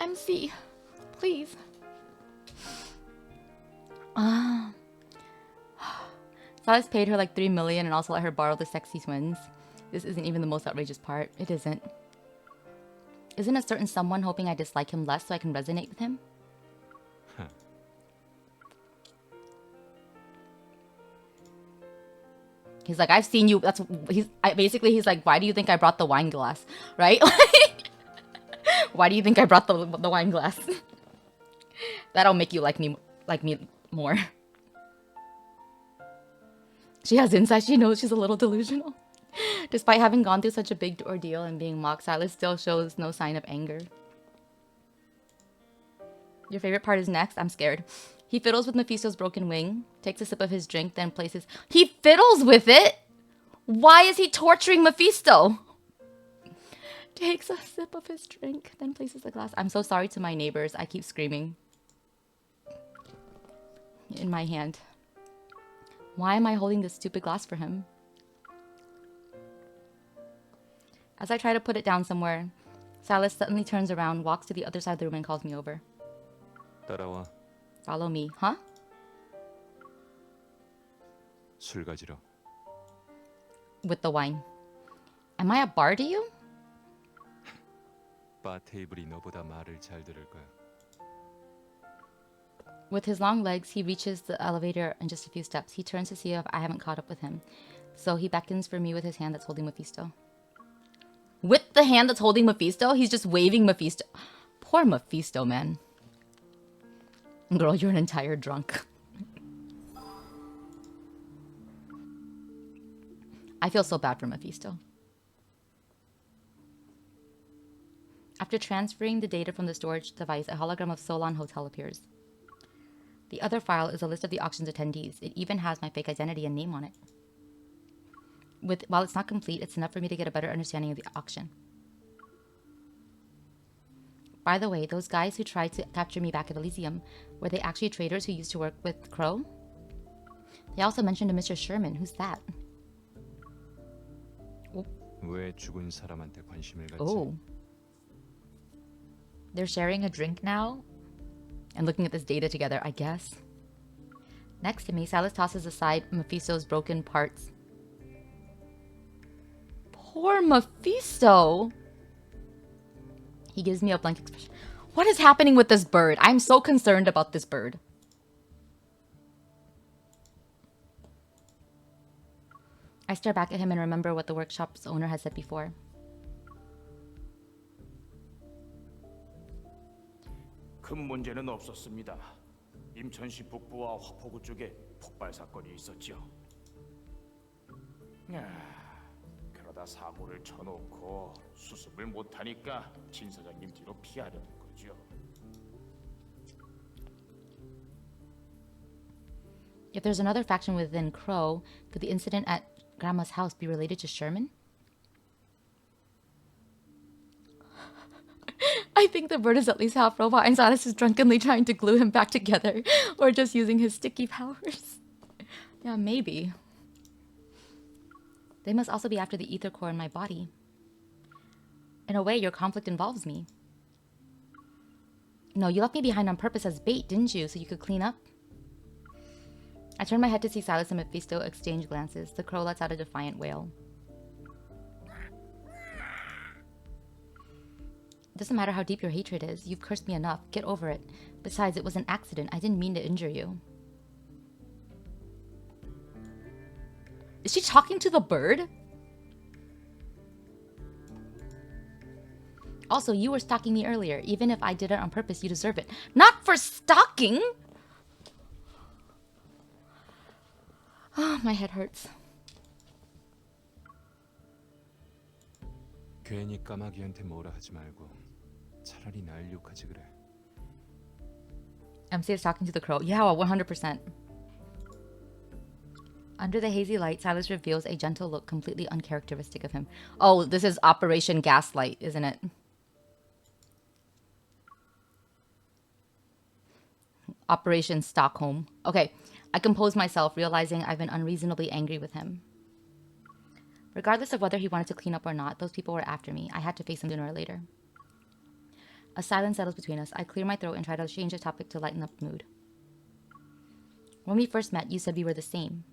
MC, please. Silas paid her like $3 million and also let her borrow the sexy twins. This isn't even the most outrageous part. It isn't. Isn't a certain someone hoping I dislike him less so I can resonate with him? Huh. He's like, I've seen you. Basically, he's like, why do you think I brought the wine glass? Right? Why do you think I brought the wine glass? That'll make you like me more. She has insight. She knows she's a little delusional. Despite having gone through such a big ordeal and being mocked, Silas still shows no sign of anger. Your favorite part is next? I'm scared. He fiddles with Mephisto's broken wing, takes a sip of his drink, then places... He fiddles with it? Why is he torturing Mephisto? Takes a sip of his drink, then places the glass. I'm so sorry to my neighbors. I keep screaming. In my hand. Why am I holding this stupid glass for him? As I try to put it down somewhere, Silas suddenly turns around, walks to the other side of the room and calls me over. 따라와. Follow me, huh? 술 가지러. With the wine. Am I a bar to you? 바 테이블이 너보다 말을 잘 들을 거야. With his long legs, he reaches the elevator in just a few steps. He turns to see if I haven't caught up with him. So he beckons for me with his hand that's holding Mephisto. With the hand that's holding Mephisto? He's just waving Mephisto. Poor Mephisto, man. Girl, you're an entire drunk. I feel so bad for Mephisto. After transferring the data from the storage device, a hologram of Solon Hotel appears. The other file is a list of the auction's attendees. It even has my fake identity and name on it. While it's not complete, it's enough for me to get a better understanding of the auction. By the way, those guys who tried to capture me back at Elysium, were they actually traders who used to work with Crow? They also mentioned a Mr. Sherman. Who's that? 왜 죽은 사람한테 관심을 갖지? Oh. They're sharing a drink now? And looking at this data together, I guess. Next to me, Silas tosses aside Mephisto's broken parts. Poor Mephisto! He gives me a blank expression. What is happening with this bird? I'm so concerned about this bird. I stare back at him and remember what the workshop's owner had said before. 큰 문제는 없었습니다. 임천시 북부와 화포구 쪽에 폭발 사건이 있었죠. 그러다 사고를 쳐놓고 수습을 못하니까 진 사장님 뒤로 피하려는 거죠. If there's another faction within Crow, could the incident at Grandma's house be related to Sherman? I think the bird is at least half robot and Silas is drunkenly trying to glue him back together or just using his sticky powers. Yeah, maybe. They must also be after the ether core in my body. In a way, your conflict involves me. No, you left me behind on purpose as bait, didn't you? So you could clean up? I turned my head to see Silas and Mephisto exchange glances. The crow lets out a defiant wail. It doesn't matter how deep your hatred is. You've cursed me enough. Get over it. Besides, it was an accident. I didn't mean to injure you. Is she talking to the bird? Also, you were stalking me earlier. Even if I did it on purpose, you deserve it. Not for stalking! Oh, my head hurts. 괜히 까마귀한테 뭐라 하지 말고 차라리 날 욕하지 그래. MC is talking to the crow. Yeah, 100%. Under the hazy light, Silas reveals a gentle look completely uncharacteristic of him. Oh, this is Operation Gaslight, isn't it? Operation Stockholm. Okay, I compose myself, realizing I've been unreasonably angry with him. Regardless of whether he wanted to clean up or not, those people were after me. I had to face them sooner or later. A silence settles between us. I clear my throat and try to change the topic to lighten up the mood. When we first met, you said we were the same.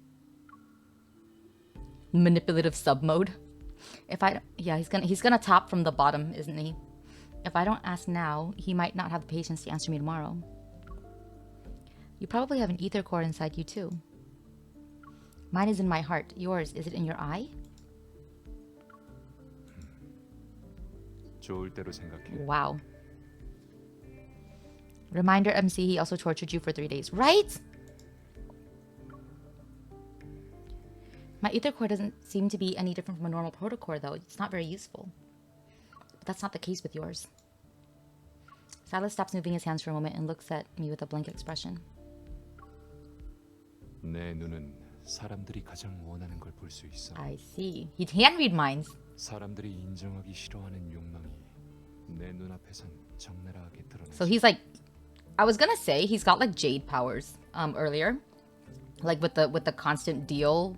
Manipulative sub mode. Yeah, he's gonna top from the bottom, isn't he? If I don't ask now, he might not have the patience to answer me tomorrow. You probably have an ether core inside you too. Mine is in my heart. Yours, is it in your eye? 좋을 대로 생각해. Wow. Reminder MC, he also tortured you for 3 days. Right? My ether core doesn't seem to be any different from a normal protocore though. It's not very useful. But that's not the case with yours. Silas stops moving his hands for a moment and looks at me with a blank expression. 내 눈은 사람들이 가장 원하는 걸 볼 수 있어. I see. He can read minds. 사람들이 인정하기 싫어하는 욕망이 내 눈앞에선 적나라하게 드러나지. So he's like, I was gonna say he's got like Jade powers earlier, like with the constant deal,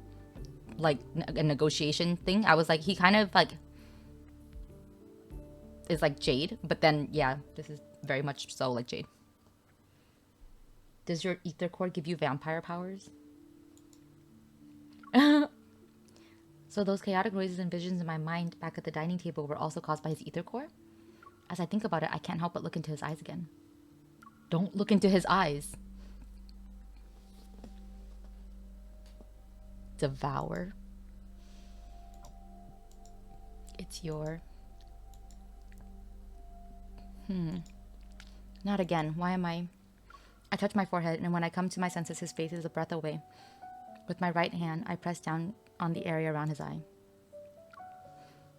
like a negotiation thing. I was like, he kind of like is like Jade, but then yeah, this is very much so like Jade. Does your ether core give you vampire powers? So those chaotic noises and visions in my mind back at the dining table were also caused by his ether core? As I think about it, I can't help but look into his eyes again. Don't look into his eyes. Devour. It's your... Not again. Why am I... I touch my forehead, and when I come to my senses, his face is a breath away. With my right hand, I press down on the area around his eye.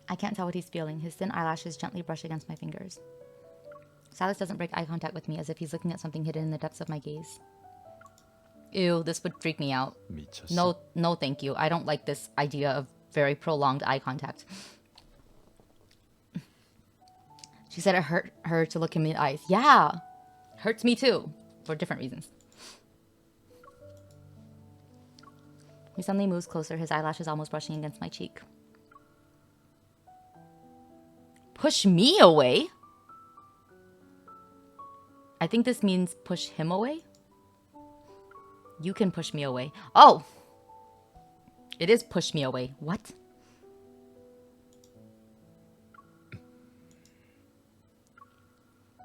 I can't tell what he's feeling. His thin eyelashes gently brush against my fingers. Silas doesn't break eye contact with me, as if he's looking at something hidden in the depths of my gaze. Ew, this would freak me out. 미쳤어. No, thank you. I don't like this idea of very prolonged eye contact. She said it hurt her to look him in the eyes. Yeah, hurts me too, for different reasons. He suddenly moves closer, his eyelashes almost brushing against my cheek. Push me away? I think this means push him away. You can push me away. Oh! It is push me away. What?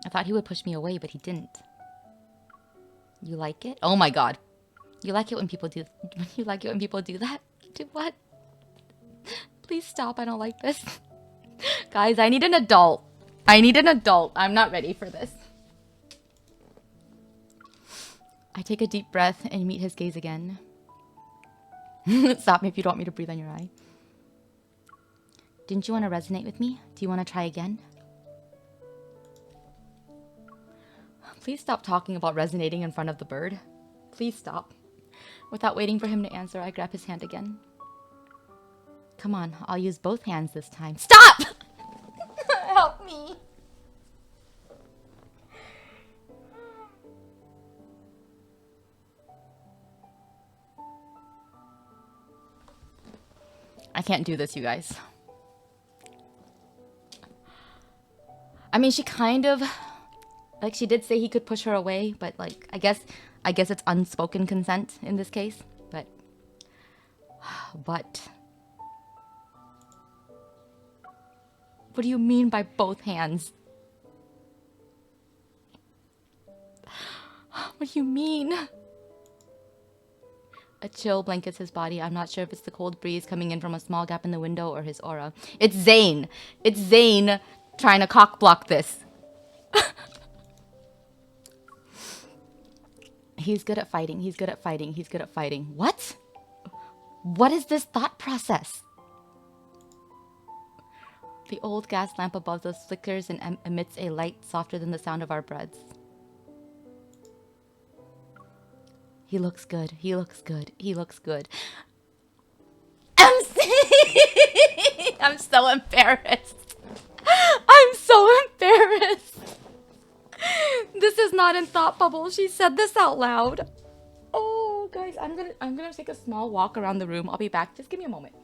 I thought he would push me away, but he didn't. You like it? Oh my god. You like it when people do... You like it when people do that? Do what? Please stop. I don't like this. Guys, I need an adult. I need an adult. I'm not ready for this. I take a deep breath and meet his gaze again. Stop me if you don't want me to breathe on your eye. Didn't you want to resonate with me? Do you want to try again? Please stop talking about resonating in front of the bird. Please stop. Without waiting for him to answer, I grab his hand again. Come on, I'll use both hands this time. Stop! Help me. I can't do this, you guys. I mean, she kind of, like, she did say he could push her away, but like, I guess it's unspoken consent in this case. But what do you mean by both hands? What do you mean? A chill blankets his body. I'm not sure if it's the cold breeze coming in from a small gap in the window or his aura. It's Zane. It's Zane trying to cock block this. He's good at fighting. He's good at fighting. He's good at fighting. What? What is this thought process? The old gas lamp above us flickers and emits a light softer than the sound of our breaths. He looks good. He looks good. He looks good. I'm so embarrassed. I'm so embarrassed. This is not in Thought Bubble. She said this out loud. Oh, guys, I'm gonna take a small walk around the room. I'll be back. Just give me a moment.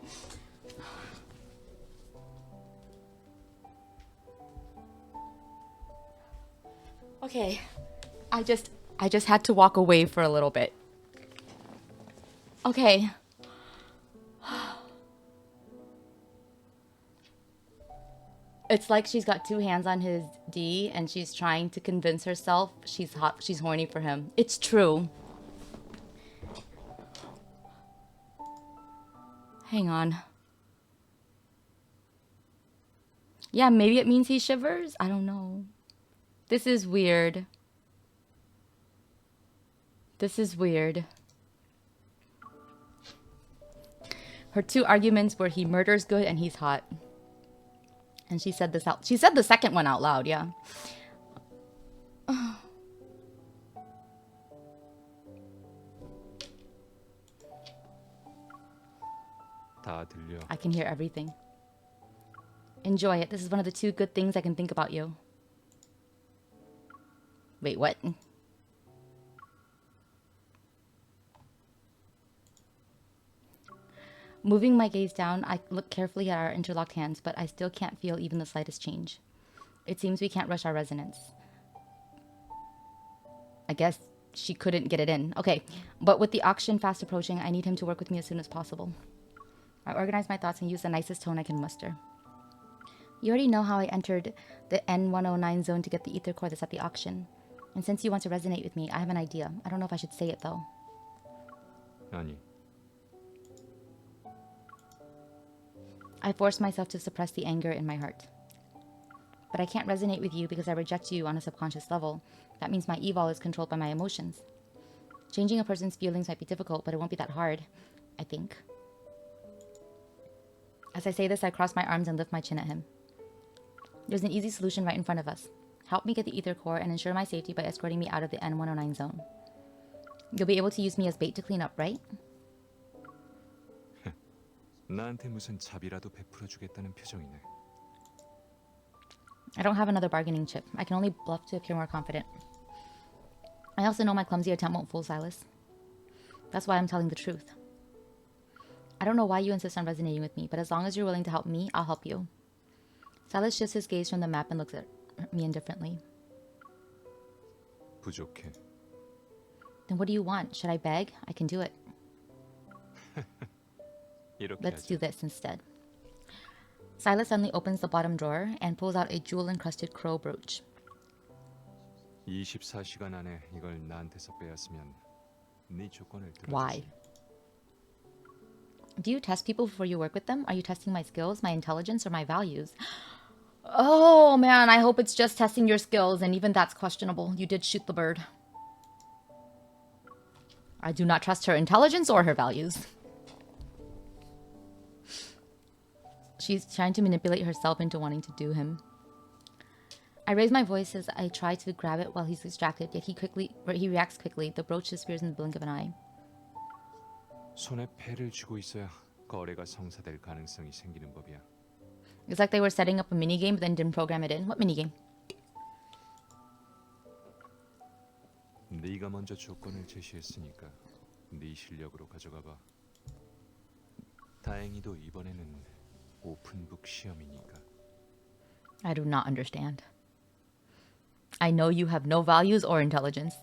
Okay, I just had to walk away for a little bit. Okay. It's like she's got two hands on his D and she's trying to convince herself she's hot, she's horny for him. It's true. Hang on. Yeah, maybe it means he shivers. I don't know. This is weird. This is weird. Her two arguments were he murders good and he's hot. And she said this out. She said the second one out loud, yeah. I can hear everything. Enjoy it. This is one of the two good things I can think about you. Wait, what? Moving my gaze down, I look carefully at our interlocked hands, but I still can't feel even the slightest change. It seems we can't rush our resonance. I guess she couldn't get it in. Okay, but with the auction fast approaching, I need him to work with me as soon as possible. I organize my thoughts and use the nicest tone I can muster. You already know how I entered the N109 zone to get the ether core that's at the auction. And since you want to resonate with me, I have an idea. I don't know if I should say it though. 아니. I force myself to suppress the anger in my heart. But I can't resonate with you because I reject you on a subconscious level. That means my evil is controlled by my emotions. Changing a person's feelings might be difficult, but it won't be that hard, I think. As I say this, I cross my arms and lift my chin at him. There's an easy solution right in front of us. Help me get the ether core and ensure my safety by escorting me out of the N109 zone. You'll be able to use me as bait to clean up, right? 나한테 무슨 잡이라도 베풀어 주겠다는 표정이네. I don't have another bargaining chip. I can only bluff to appear more confident. I also know my clumsy attempt won't fool Silas. That's why I'm telling the truth. I don't know why you insist on resonating with me, but as long as you're willing to help me, I'll help you. Silas shifts his gaze from the map and looks at me indifferently. 부족해. Then what do you want? Should I beg? I can do it. Let's do this instead. Silas suddenly opens the bottom drawer and pulls out a jewel-encrusted crow brooch. 24시간 안에 이걸 나한테서 빼앗으면 네 조건을 들어주지. Why? Do you test people before you work with them? Are you testing my skills, my intelligence, or my values? Oh man, I hope it's just testing your skills, and even that's questionable. You did shoot the bird. I do not trust her intelligence or her values. She's trying to manipulate herself into wanting to do him. I raise my voice as I try to grab it while he's distracted, yet he reacts quickly. The brooch disappears in the blink of an eye. 손에 패를 쥐고 있어야 거래가 성사될 가능성이 생기는 법이야. It's like they were setting up a minigame but then didn't program it in. What minigame? 네가 먼저 조건을 제시했으니까 네 실력으로 가져가 봐. 다행히도 이번에는 오픈북 시험이니까. I do not understand. I know you have no values or intelligence.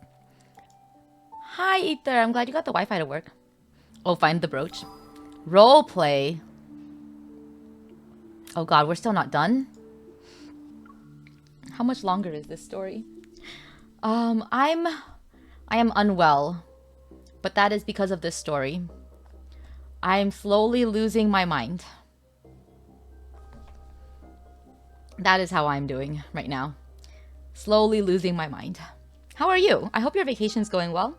Hi, Ether. I'm glad you got the Wi-Fi to work. Oh, find the brooch. Role play. Oh God, we're still not done. How much longer is this story? I am unwell, but that is because of this story. I am slowly losing my mind. That is how I'm doing right now. Slowly losing my mind. How are you? I hope your vacation's going well.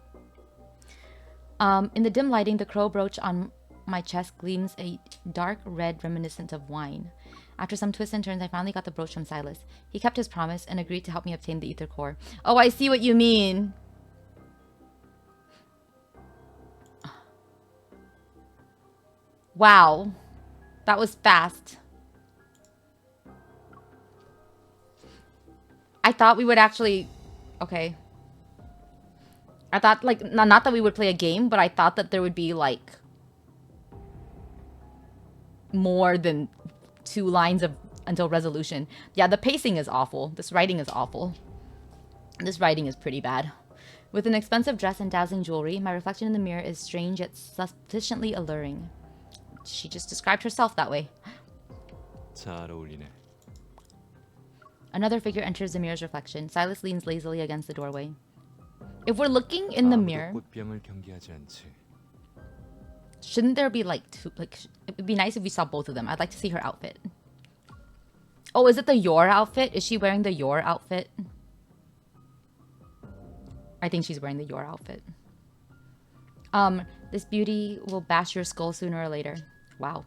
In the dim lighting, the crow brooch on my chest gleams a dark red reminiscent of wine. After some twists and turns, I finally got the brooch from Silas. He kept his promise and agreed to help me obtain the ether core. Oh, I see what you mean. Wow. That was fast. I thought we would actually... Okay. I thought, like, not that we would play a game, but I thought that there would be, like, more than 2 lines of until resolution. Yeah, the pacing is awful. This writing is awful. This writing is pretty bad. With an expensive dress and dazzling jewelry, my reflection in the mirror is strange yet sufficiently alluring. She just described herself that way. 잘 어울리네. Another figure enters the mirror's reflection. Silas leans lazily against the doorway. If we're looking in the mirror, 꽃병을 경계하지 않지. shouldn't there be like two? Like, it would be nice if we saw both of them. I'd like to see her outfit. Oh, is it the your outfit? Is she wearing the your outfit? I think she's wearing the your outfit. This beauty will bash your skull sooner or later. Wow.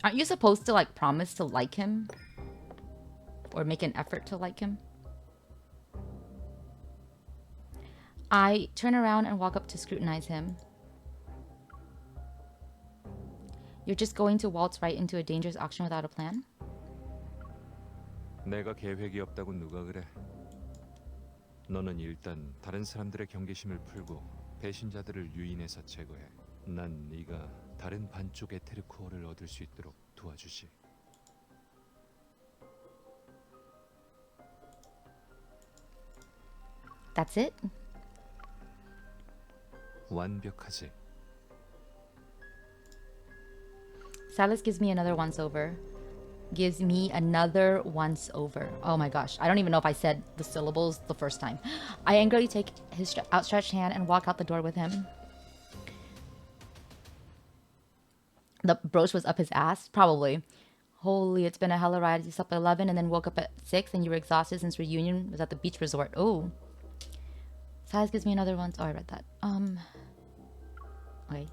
Aren't you supposed to like promise to like him? Or make an effort to like him? I turn around and walk up to scrutinize him. You're just going to waltz right into a dangerous auction without a plan? 내가 계획이 없다고 누가 그래? 너는 일단 다른 사람들의 경계심을 풀고 배신자들을 유인해서 제거해. 난 네가 다른 반쪽 에테르 코어를 얻을 수 있도록 도와주지. That's it? 완벽하지. Silas gives me another once over. Gives me another once over. Oh my gosh. I don't even know if I said the syllables the first time. I angrily take his outstretched hand and walk out the door with him. The brooch was up his ass? Probably. Holy, it's been a hella ride. You slept at 11 and then woke up at 6 and you were exhausted since reunion was at the beach resort. Oh. Silas gives me another once. Oh, I read that. Okay.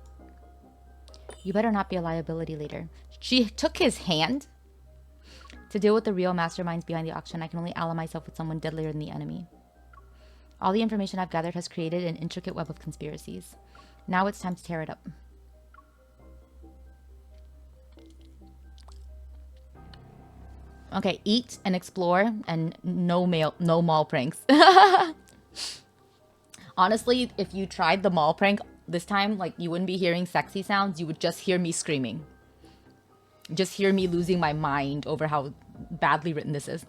You better not be a liability later. She took his hand? To deal with the real masterminds behind the auction, I can only ally myself with someone deadlier than the enemy. All the information I've gathered has created an intricate web of conspiracies. Now it's time to tear it up. Okay, eat and explore and no mall pranks. Honestly, if you tried the mall prank this time, like, you wouldn't be hearing sexy sounds, you would just hear me screaming. Just hear me losing my mind over how badly written this is.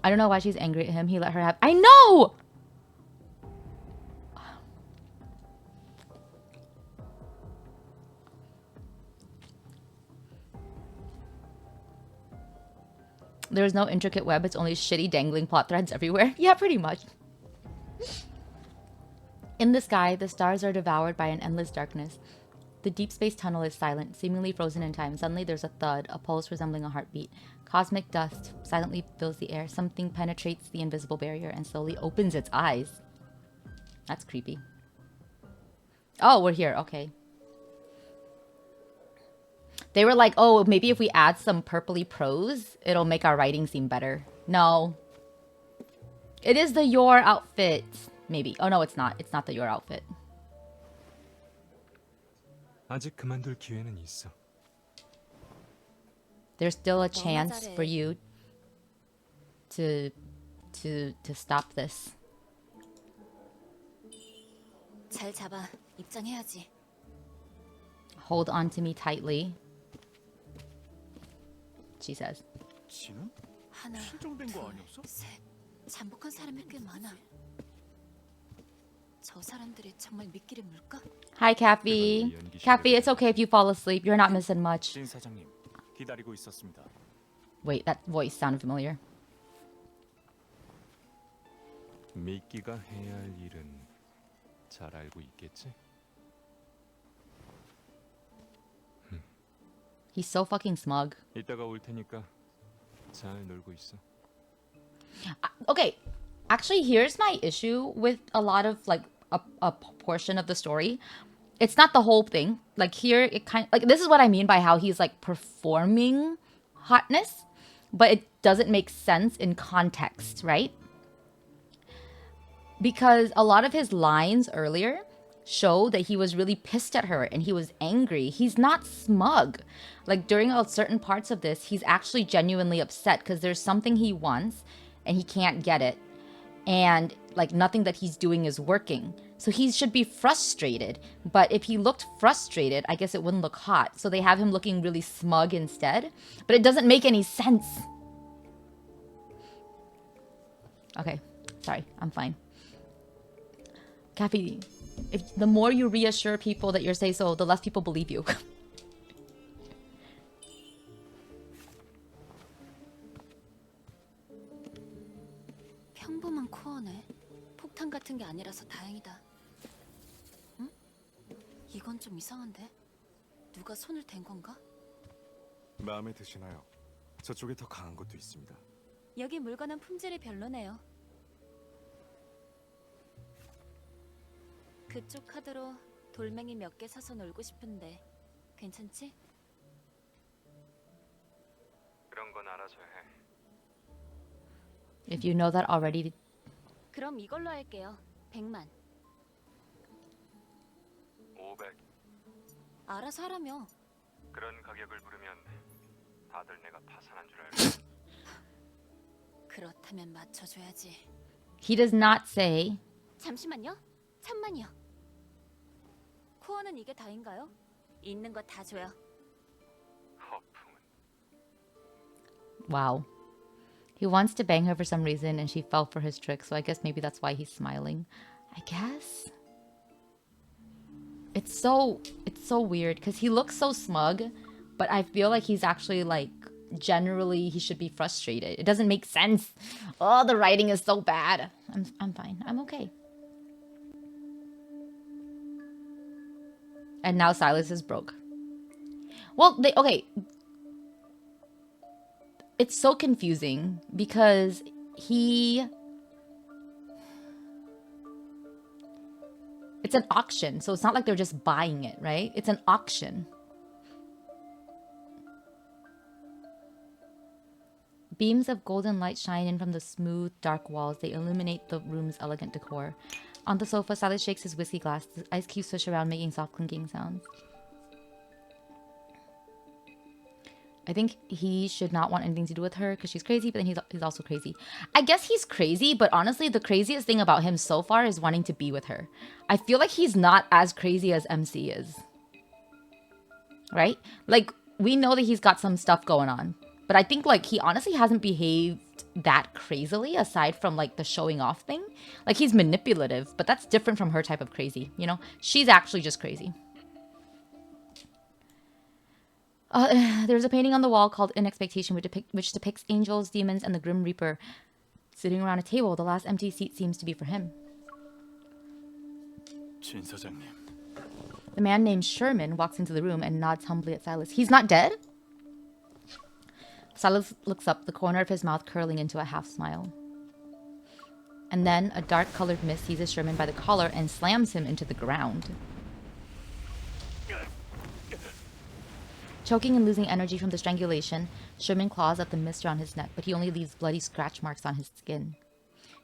I don't know why she's angry at him. He let her have... I know! There's no intricate web. It's only shitty dangling plot threads everywhere. Yeah, pretty much. In the sky, the stars are devoured by an endless darkness. The deep space tunnel is silent, seemingly frozen in time. Suddenly there's a thud, a pulse resembling a heartbeat. Cosmic dust silently fills the air. Something penetrates the invisible barrier and slowly opens its eyes. That's creepy. Oh, we're here. Okay. They were like, oh, maybe if we add some purpley prose, it'll make our writing seem better. No. It is the your outfit. Maybe. Oh, no, it's not. It's not the your outfit. 아직 그만둘 기회는 있어. There's still a chance for you to stop this. 잘 잡아. 입장해야지. Hold on to me tightly. She says. 지는? 하나, 실종된 거 아니었어? 셋. 잠복한 사람이 꽤 많아. 저 사람들이 정말 미끼를 물까? Hi, Kathy. Kathy, it's okay if you fall asleep. You're not missing much. 진 사장님 기다리고 있었습니다. Wait, that voice sounded familiar. 미끼가 해야 할 일은 잘 알고 있겠지? He's so fucking smug. 이따가 올 테니까 잘 놀고 있어. Okay, actually, here's my issue with a lot of like a portion of the story. It's not the whole thing. Like here, it kind like this is what I mean by how he's like performing hotness, but it doesn't make sense in context, right? Because a lot of his lines earlier show that he was really pissed at her and he was angry. He's not smug. Like during certain parts of this, he's actually genuinely upset because there's something he wants and he can't get it. And like nothing that he's doing is working. So he should be frustrated. But if he looked frustrated, I guess it wouldn't look hot. So they have him looking really smug instead. But it doesn't make any sense. Okay, sorry, I'm fine. Kathy, if the more you reassure people that you're say-so, the less people believe you. 평범한 코어네. 폭탄 같은 게 아니라서 다행이다. 응? 이건 좀 이상한데? 누가 손을 댄 건가? 마음에 드시나요? 저쪽에 더 강한 것도 있습니다. 여기 물건은 품질이 별로네요. 그쪽 카드로 돌멩이 몇 개 사서 놀고 싶은데 괜찮지? 그런 건 알아서 해. If you know that already. 그럼 이걸로 할게요. 100만. 500. 알아서 하라며. 그런 가격을 부르면 다들 내가 파산한 줄 알고. 그렇다면 맞춰줘야지. He does not say. 잠시만요. 1000만이요. 코어는 이게 다인가요? 있는 거 다 줘요. 허풍은. Wow. He wants to bang her for some reason and she fell for his trick. So I guess maybe that's why he's smiling. I guess. It's so weird because he looks so smug, but I feel like he's actually like generally he should be frustrated. It doesn't make sense. Oh, the writing is so bad. I'm fine. I'm okay. And now Silas is broke. Well, okay. It's so confusing because it's an auction, so it's not like they're just buying it, right? It's an auction. Beams of golden light shine in from the smooth, dark walls. They illuminate the room's elegant decor. On the sofa, Silas shakes his whiskey glass. The ice cubes swish around, making soft clinking sounds. I think he should not want anything to do with her because she's crazy, but then he's also crazy. I guess he's crazy, but honestly, the craziest thing about him so far is wanting to be with her. I feel like he's not as crazy as MC is. Right? Like, we know that he's got some stuff going on. But I think, like, he honestly hasn't behaved that crazily aside from, like, the showing off thing. Like, he's manipulative, but that's different from her type of crazy, you know? She's actually just crazy. There's a painting on the wall called In Expectation, which depicts angels, demons, and the Grim Reaper sitting around a table. The last empty seat seems to be for him. 진 사장님. The man named Sherman walks into the room and nods humbly at Silas. He's not dead? Silas looks up, the corner of his mouth curling into a half smile. And then a dark-colored mist seizes Sherman by the collar and slams him into the ground. Choking and losing energy from the strangulation, Sherman claws at the mist around his neck, but he only leaves bloody scratch marks on his skin.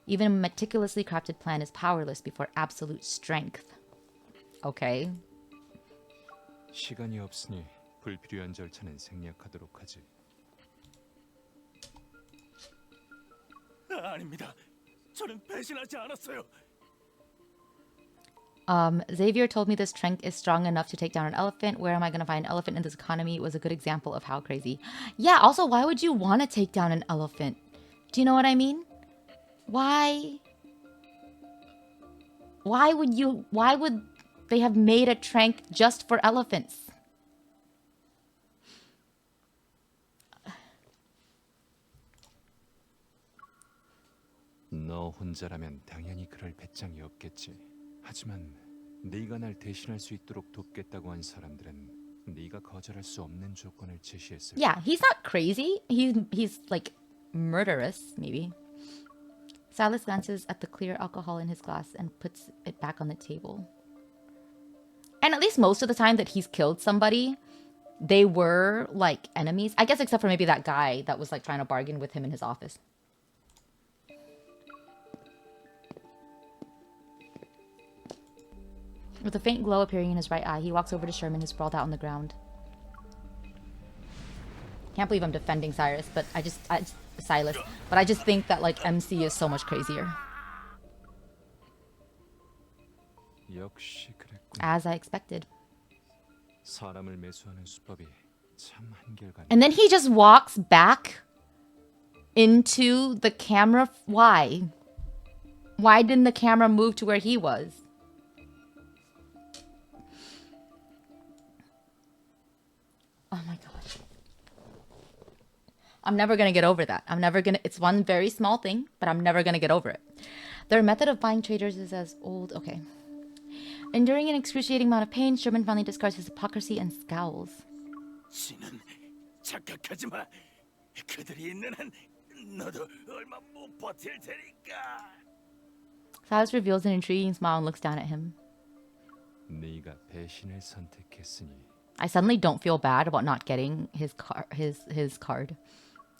Even a meticulously crafted plan is powerless before absolute strength. Okay. 시간이 없으니 불필요한 절차는 생략하도록 하지. 아닙니다. 저는 배신하지 않았어요. Xavier told me this strength is strong enough to take down an elephant. Where am I going to find an elephant in this economy? It was a good example of how crazy. Yeah, also, why would you want to take down an elephant? Do you know what I mean? Why? Why would they have made a trank just for elephants? 너 혼자라면 당연히 그럴 배짱이 없겠지. 하지만 네가 날 대신할 수 있도록 돕겠다고 한 사람들은 네가 거절할 수 없는 조건을 제시했을 거야. Yeah, he's not crazy. He's like murderous, maybe. Silas glances at the clear alcohol in his glass and puts it back on the table. And at least most of the time that he's killed somebody, they were like enemies. I guess except for maybe that guy that was like trying to bargain with him in his office. With a faint glow appearing in his right eye, he walks over to Sherman, who sprawled out on the ground. Can't believe I'm defending Silas, but I just think that like MC is so much crazier. 역시 그랬군. As I expected. 사람을 매수하는 수법이 참 한결같네. And then he just walks back into the camera. Why? Why didn't the camera move to where he was? Oh my god. I'm never gonna get over that. It's one very small thing, but I'm never gonna get over it. Their method of buying traders is as old. Okay. Enduring an excruciating amount of pain, Sherman finally discards his hypocrisy and scowls. 신은 착각하지 마. 그들이 있는 한 너도 얼마 못 버틸 테니까. Silas reveals an intriguing smile and looks down at him. 네가 배신을 선택했으니. I suddenly don't feel bad about not getting his card.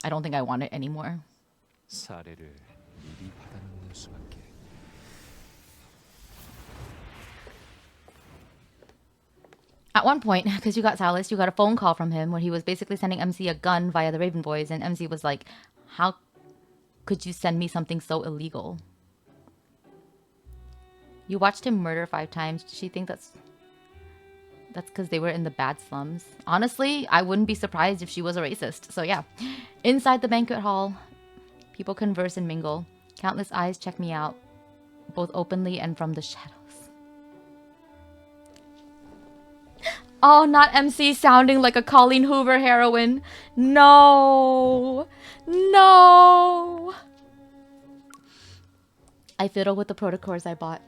I don't think I want it anymore. 사례를 미리 받아놓는 수밖에. At one point, because you got Silas, you got a phone call from him where he was basically sending MC a gun via the Raven Boys, and MC was like, "How could you send me something so illegal?" You watched him murder 5 times. Does she think that's because they were in the bad slums? Honestly, I wouldn't be surprised if she was a racist. So yeah. Inside the banquet hall, people converse and mingle. Countless eyes check me out, both openly and from the shadows. Oh, not MC sounding like a Colleen Hoover heroine. No. No. I fiddle with the protocurs I bought.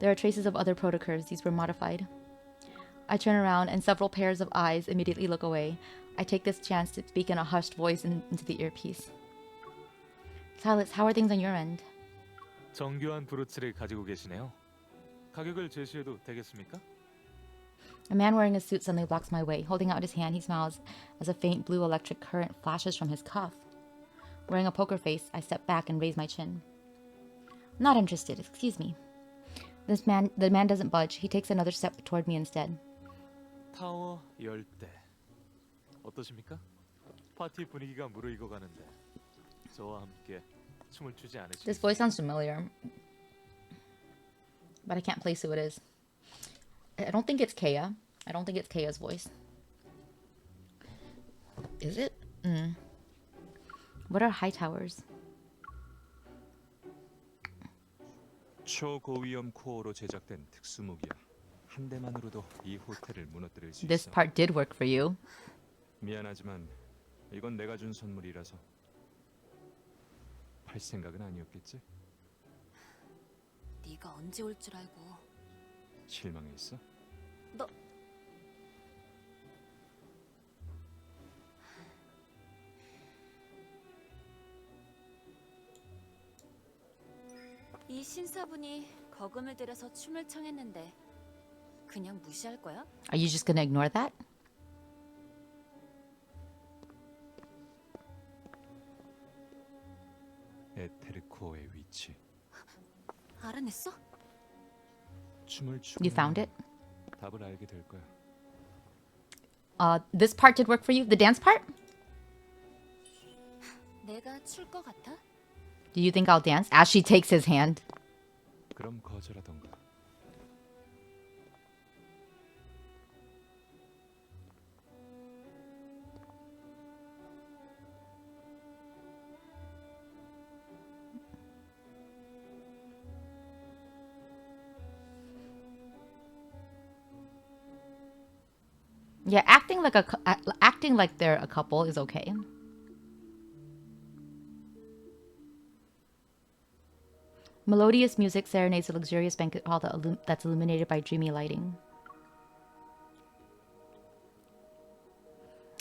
There are traces of other protocurs. These were modified. I turn around and several pairs of eyes immediately look away. I take this chance to speak in a hushed voice into the earpiece. Silas, how are things on your end? 정교한 브로치를 가지고 계시네요. 가격을 제시해도 되겠습니까? A man wearing a suit suddenly blocks my way. Holding out his hand, he smiles as a faint blue electric current flashes from his cuff. Wearing a poker face, I step back and raise my chin. Not interested, excuse me. The man doesn't budge. He takes another step toward me instead. 타워 열대. 어떠십니까? 파티 분위기가 무르익어 가는데 저와 함께 춤을 추지 않으시겠어요? This voice sounds familiar, but I can't place who it is. I don't think it's Kea. I don't think it's Kea's voice. Is it? What are high towers? 초고위험 코어로 제작된 특수무기야. 한 대만으로도 이 호텔을 무너뜨릴 수 This 있어. part did work for you. 미안하지만 이건 내가 준 선물이라서 팔 생각은 아니었겠지? 네가 언제 올 줄 알고. 실망했어? 너 이 신사분이 거금을 들여서 춤을 청했는데 그냥 무시할 거야? Are you just gonna ignore that? 에테르코어의 위치. 알아냈어? 춤을 추고 You found it? 답을 알게 될 거야. This part did work for you? The dance part? 내가 출 거 같아? Do you think I'll dance? As she takes his hand. 그럼 거절하던가. Yeah, acting like they're a couple is okay. Melodious music serenades a luxurious banquet hall that's illuminated by dreamy lighting.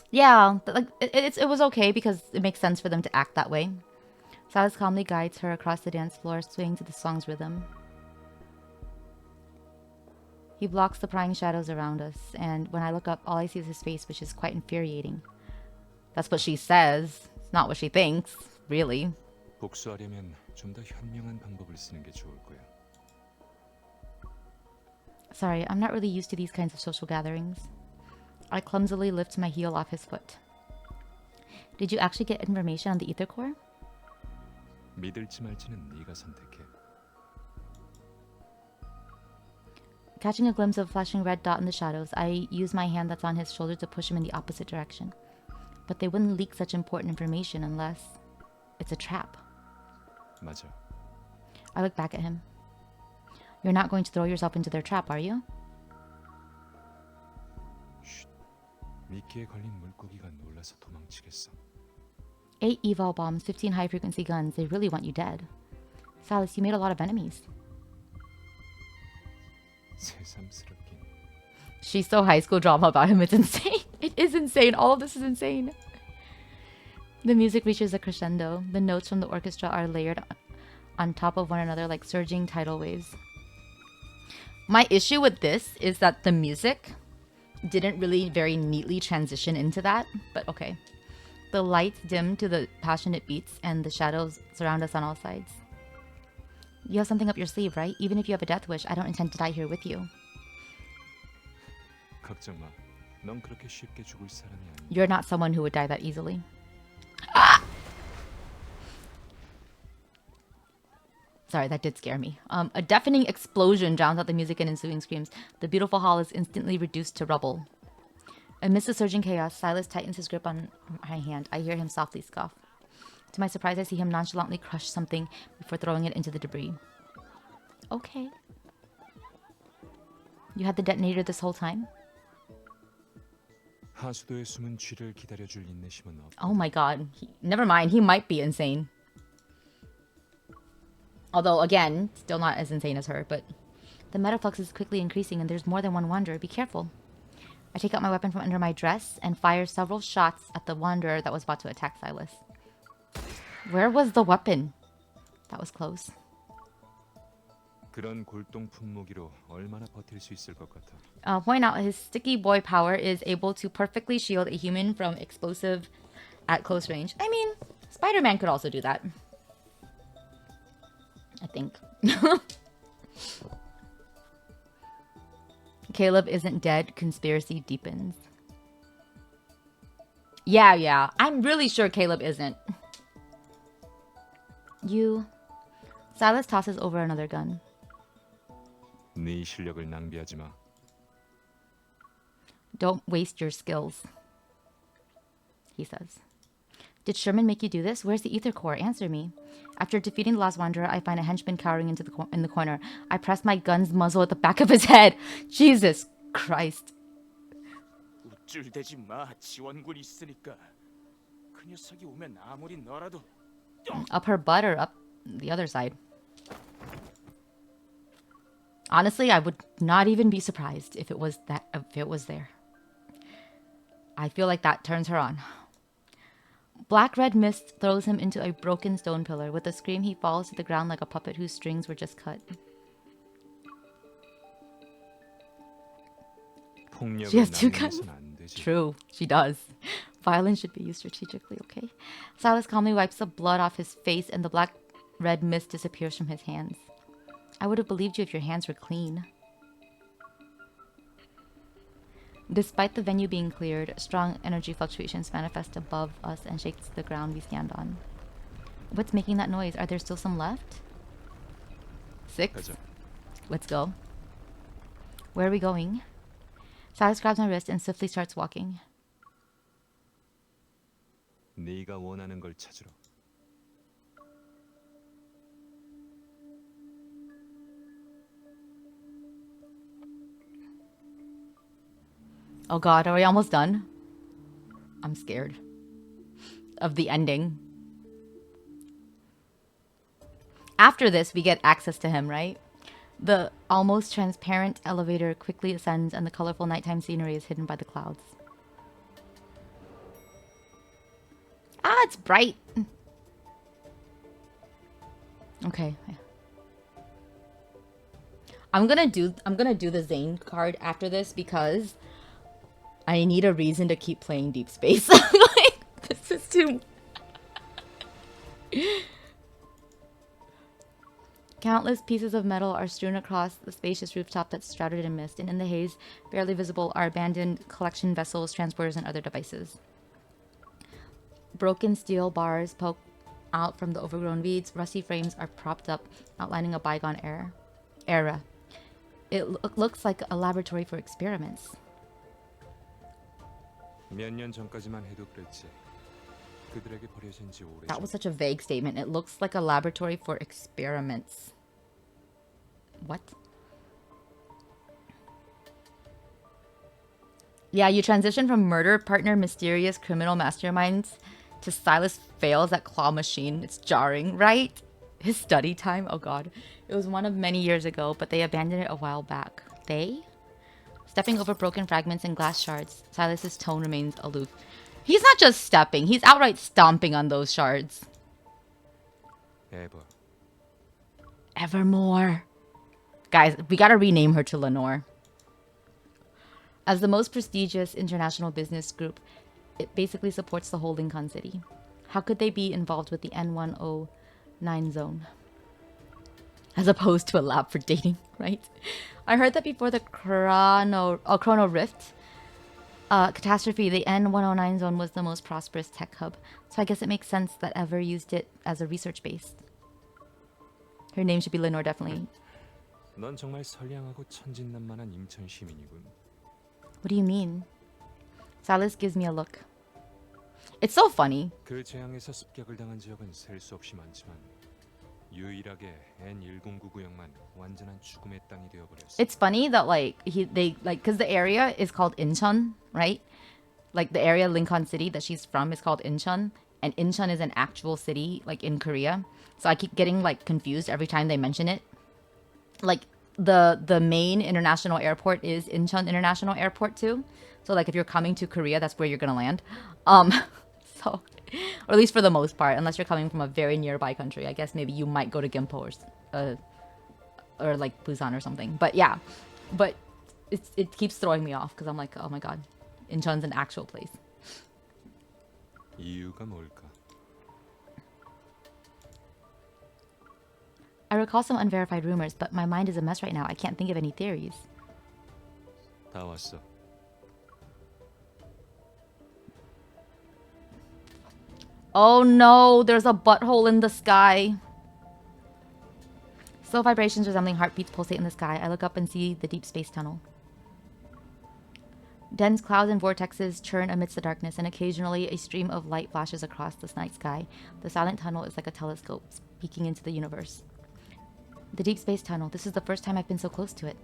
Yeah, like it was okay because it makes sense for them to act that way. Silas calmly guides her across the dance floor, swaying to the song's rhythm. He blocks the prying shadows around us, and when I look up, all I see is his face, which is quite infuriating. That's what she says. It's not what she thinks, really. 복수하려면 좀 더 현명한 방법을 쓰는 게 좋을 거야. Sorry, I'm not really used to these kinds of social gatherings. I clumsily lift my heel off his foot. Did you actually get information on the ether core? 믿을지 말지는 네가 선택해. Catching a glimpse of a flashing red dot in the shadows, I use my hand that's on his shoulder to push him in the opposite direction. But they wouldn't leak such important information unless it's a trap. 맞아. I look back at him. You're not going to throw yourself into their trap, are you? 쉿. 미끼에 걸린 물고기가 놀라서 도망치겠어. 8 eval bombs, 15 high-frequency guns. They really want you dead. Silas, you made a lot of enemies. 새삼스럽긴. She's so high school drama about him. It's insane. It is insane. All of this is insane. The music reaches a crescendo. The notes from the orchestra are layered on top of one another like surging tidal waves. My issue with this is that the music didn't really very neatly transition into that, but okay. The lights dim to the passionate beats and the shadows surround us on all sides. You have something up your sleeve, right? Even if you have a death wish, I don't intend to die here with you. 걱정 마. 넌 그렇게 쉽게 죽을 사람이 아니야. You're not someone who would die that easily. Sorry, that did scare me. A deafening explosion drowns out the music and ensuing screams. The beautiful hall is instantly reduced to rubble. Amidst the surging chaos, Silas tightens his grip on my hand. I hear him softly scoff. To my surprise, I see him nonchalantly crush something before throwing it into the debris. Okay. You had the detonator this whole time? 하수도의 숨은 쥐를 기다려줄 인내심은 없. Oh my god. Never mind, he might be insane. Although, again, still not as insane as her, but... The metaflux is quickly increasing and there's more than one wanderer. Be careful. I take out my weapon from under my dress and fire several shots at the wanderer that was about to attack Silas. Where was the weapon? That was close. 그런 골동품 무기로 얼마나 버틸 수 있을 것 같아. Point out his sticky boy power is able to perfectly shield a human from explosive at close range. I mean, Spider-Man could also do that. I think. Caleb isn't dead. Conspiracy deepens. Yeah. I'm really sure Caleb isn't. You... Silas tosses over another gun. 네 실력을 낭비하지 마. Don't waste your skills, he says. Did Sherman make you do this? Where's the ether core? Answer me. After defeating the last wanderer, I find a henchman cowering in the corner. I press my gun's muzzle at the back of his head. Jesus Christ. 우쭐대지 마. 지원군 있으니까. 그 녀석이 오면 아무리 너라도. Up her butt or up the other side? Honestly, I would not even be surprised if it was there. I feel like that turns her on. Black-red mist throws him into a broken stone pillar. With a scream, he falls to the ground like a puppet whose strings were just cut. She has two guns. True, she does. Violence should be used strategically, okay? Silas calmly wipes the blood off his face and the black-red mist disappears from his hands. I would have believed you if your hands were clean. Despite the venue being cleared, strong energy fluctuations manifest above us and shakes the ground we stand on. What's making that noise? Are there still some left? 6? 가자. Let's go. Where are we going? Silas grabs my wrist and swiftly starts walking. 네가 원하는 걸 찾으러. Oh god, are we almost done? I'm scared of the ending. After this, we get access to him, right? The almost transparent elevator quickly ascends and the colorful nighttime scenery is hidden by the clouds. Ah, it's bright. Okay. I'm gonna do the Zane card after this because I need a reason to keep playing Deep Space. Like, this is too... Countless pieces of metal are strewn across the spacious rooftop that's shrouded in mist, and in the haze, barely visible, are abandoned collection vessels, transporters, and other devices. Broken steel bars poke out from the overgrown weeds. Rusty frames are propped up, outlining a bygone era. It looks like a laboratory for experiments. 몇 년 전까지만 해도 그랬지. 그들에게 버려진 지 오래전. That was such a vague statement. It looks like a laboratory for experiments. What? Yeah, you transition from murder partner, mysterious criminal masterminds to Silas fails at claw machine. It's jarring, right? His study time? Oh god. It was one of many years ago, but they abandoned it a while back. They? Stepping over broken fragments and glass shards, Silas's tone remains aloof. He's not just stepping, he's outright stomping on those shards. Ever. Evermore. Guys, we gotta rename her to Lenore. As the most prestigious international business group, it basically supports the whole Lincoln City. How could they be involved with the N109 zone? As opposed to a lab for dating, right? I heard that before the Chrono Rift catastrophe, the N109 zone was the most prosperous tech hub. So I guess it makes sense that Ever used it as a research base. Her name should be Lenore, definitely. 넌 정말 선량하고 천진난만한 임천 시민이군. What do you mean? Silas gives me a look. It's so funny. 그 재앙에서 습격을 당한 지역은 셀 수 없이 많지만 유일하게 N1099형만 완전한 죽음의 땅이 되어버렸어. It's funny that because the area is called Incheon, right? Like the area Lincoln City that she's from is called Incheon, and Incheon is an actual city like in Korea. So I keep getting like confused every time they mention it. Like the main international airport is Incheon International Airport too. So like if you're coming to Korea, that's where you're gonna land. So, or at least for the most part, unless you're coming from a very nearby country, I guess maybe you might go to Gimpo or like Busan or something. But yeah, but it keeps throwing me off because I'm like, oh my god, Incheon's an actual place. 이유가 뭘까? I recall some unverified rumors, but my mind is a mess right now. I can't think of any theories. 다 왔어. Oh no, there's a butthole in the sky. Slow vibrations resembling heartbeats pulsate in the sky. I look up and see the deep space tunnel. Dense clouds and vortexes churn amidst the darkness, and occasionally a stream of light flashes across the night sky. The silent tunnel is like a telescope, peeking into the universe. The deep space tunnel. This is the first time I've been so close to it.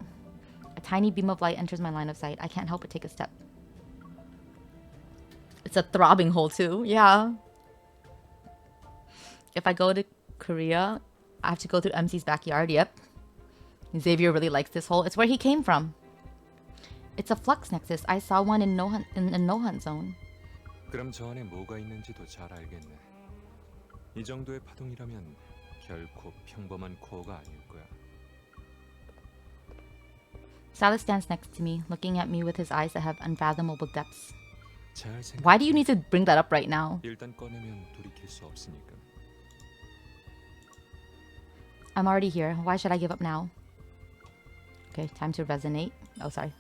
A tiny beam of light enters my line of sight. I can't help but take a step. It's a throbbing hole too. Yeah. If I go to Korea, I have to go through MC's backyard. Yep. Xavier really likes this hole. It's where he came from. It's a flux nexus. I saw one in Nohan zone. 그럼 저 안에 뭐가 있는지도 잘 알겠네. 이 정도의 파동이라면 결코 평범한 코어가 아닐 거야. Silas stands next to me, looking at me with his eyes that have unfathomable depths. Why do you need to bring that up right now? 일단 꺼내면 돌이킬 수 없으니까. I'm already here. Why should I give up now? Okay, time to resonate. Oh, sorry.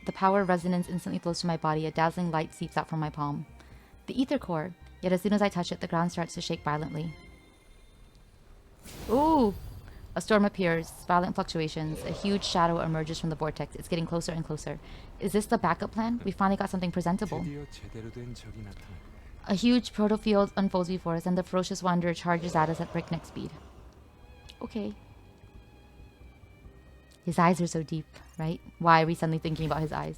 The power of resonance instantly flows to my body. A dazzling light seeps out from my palm. The ether core. Yet as soon as I touch it, the ground starts to shake violently. Ooh! A storm appears. Violent fluctuations. A huge shadow emerges from the vortex. It's getting closer and closer. Is this the backup plan? We finally got something presentable. A huge protofield unfolds before us, and the ferocious wanderer charges at us at breakneck speed. Okay. His eyes are so deep, right? Why are we suddenly thinking about his eyes?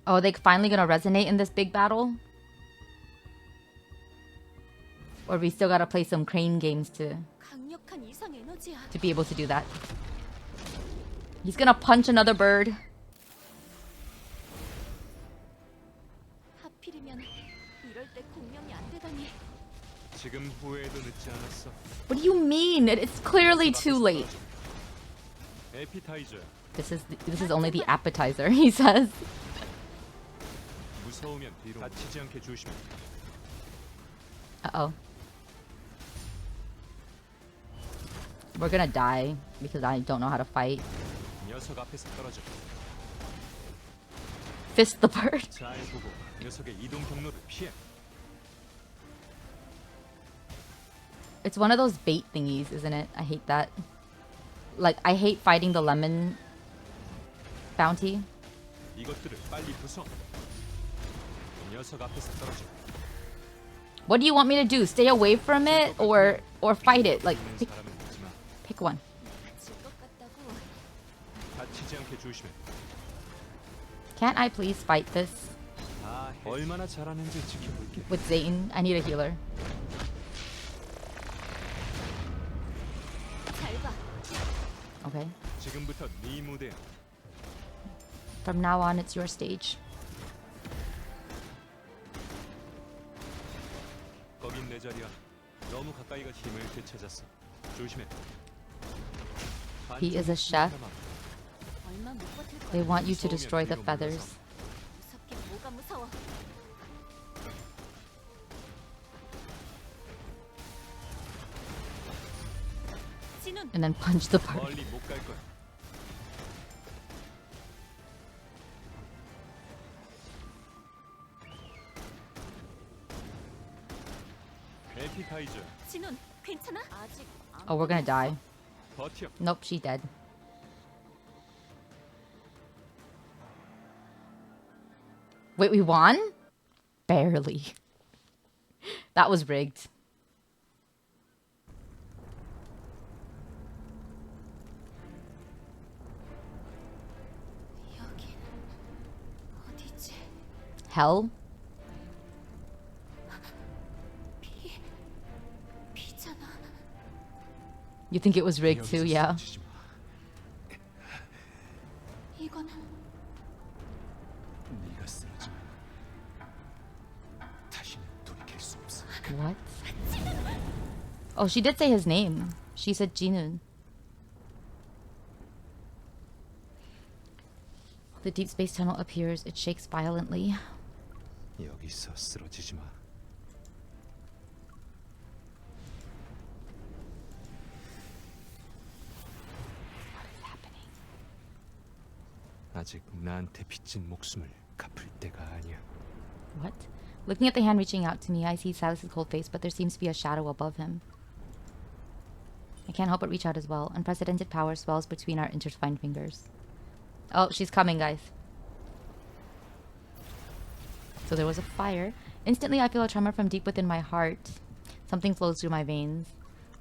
Oh, are they finally gonna resonate in this big battle? Or we still gotta play some crane games to be able to do that. He's gonna punch another bird. 지금 후회해도 늦지 않았어. What do you mean? It's clearly too late. 에피타이저야. This is only the appetizer, he says. 무서우면 뒤로 다치지 않게 조심해. Uh-oh. We're gonna die because I don't know how to fight. 녀석 앞에서 떨어져. Fist the bird. 잘 보고 녀석의 이동 경로를 피해. It's one of those bait thingies, isn't it? I hate that. Like, I hate fighting the lemon bounty. 이것들을 빨리 부숴. 녀석 앞에서 떨어져. What do you want me to do? Stay away from it or fight it? Like, pick one. 다치지 않게 조심해. Can't I please fight this 얼마나 잘하는지 지켜볼게. with Zayton? I need a healer. Okay. 지금부터 네 무대야. From now on, it's your stage. 거긴 내 자리야. 너무 가까이 가 힘을 되찾았어. 조심해. He is a chef. They want you to destroy the feathers. And then punch the bird. 멀리 못 갈 거야. 에피타이저. Oh, we're gonna die. 버텨. Nope, she dead. Wait, we won? Barely. That was rigged. Hell? You think it was rigged too, yeah? What? Oh, she did say his name. She said Jinun. The deep space tunnel appears. It shakes violently. 여기서 쓰러지지 마. What is happening? 아직 나한테 빚진 목숨을 갚을 때가 아니야. What? Looking at the hand reaching out to me, I see Silas's cold face, but there seems to be a shadow above him. I can't help but reach out as well. Unprecedented power swells between our intertwined fingers. Oh, she's coming, guys. So there was a fire. Instantly, I feel a tremor from deep within my heart. Something flows through my veins.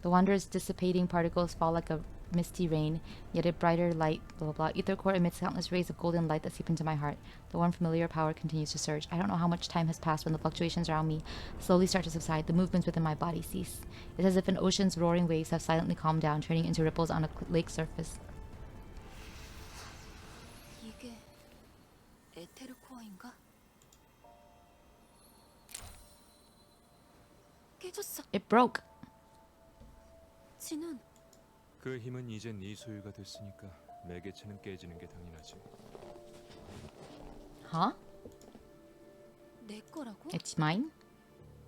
The wanderer's dissipating particles fall like a misty rain, yet a brighter light, blah, blah, blah. Ether core emits countless rays of golden light that seep into my heart. The warm, familiar power continues to surge. I don't know how much time has passed when the fluctuations around me slowly start to subside. The movements within my body cease. It's as if an ocean's roaring waves have silently calmed down, turning into ripples on a lake surface. It broke. 그 힘은 이제 네 소유가 됐으니까 매개체는 깨지는 게 당연하지. Huh? It's mine?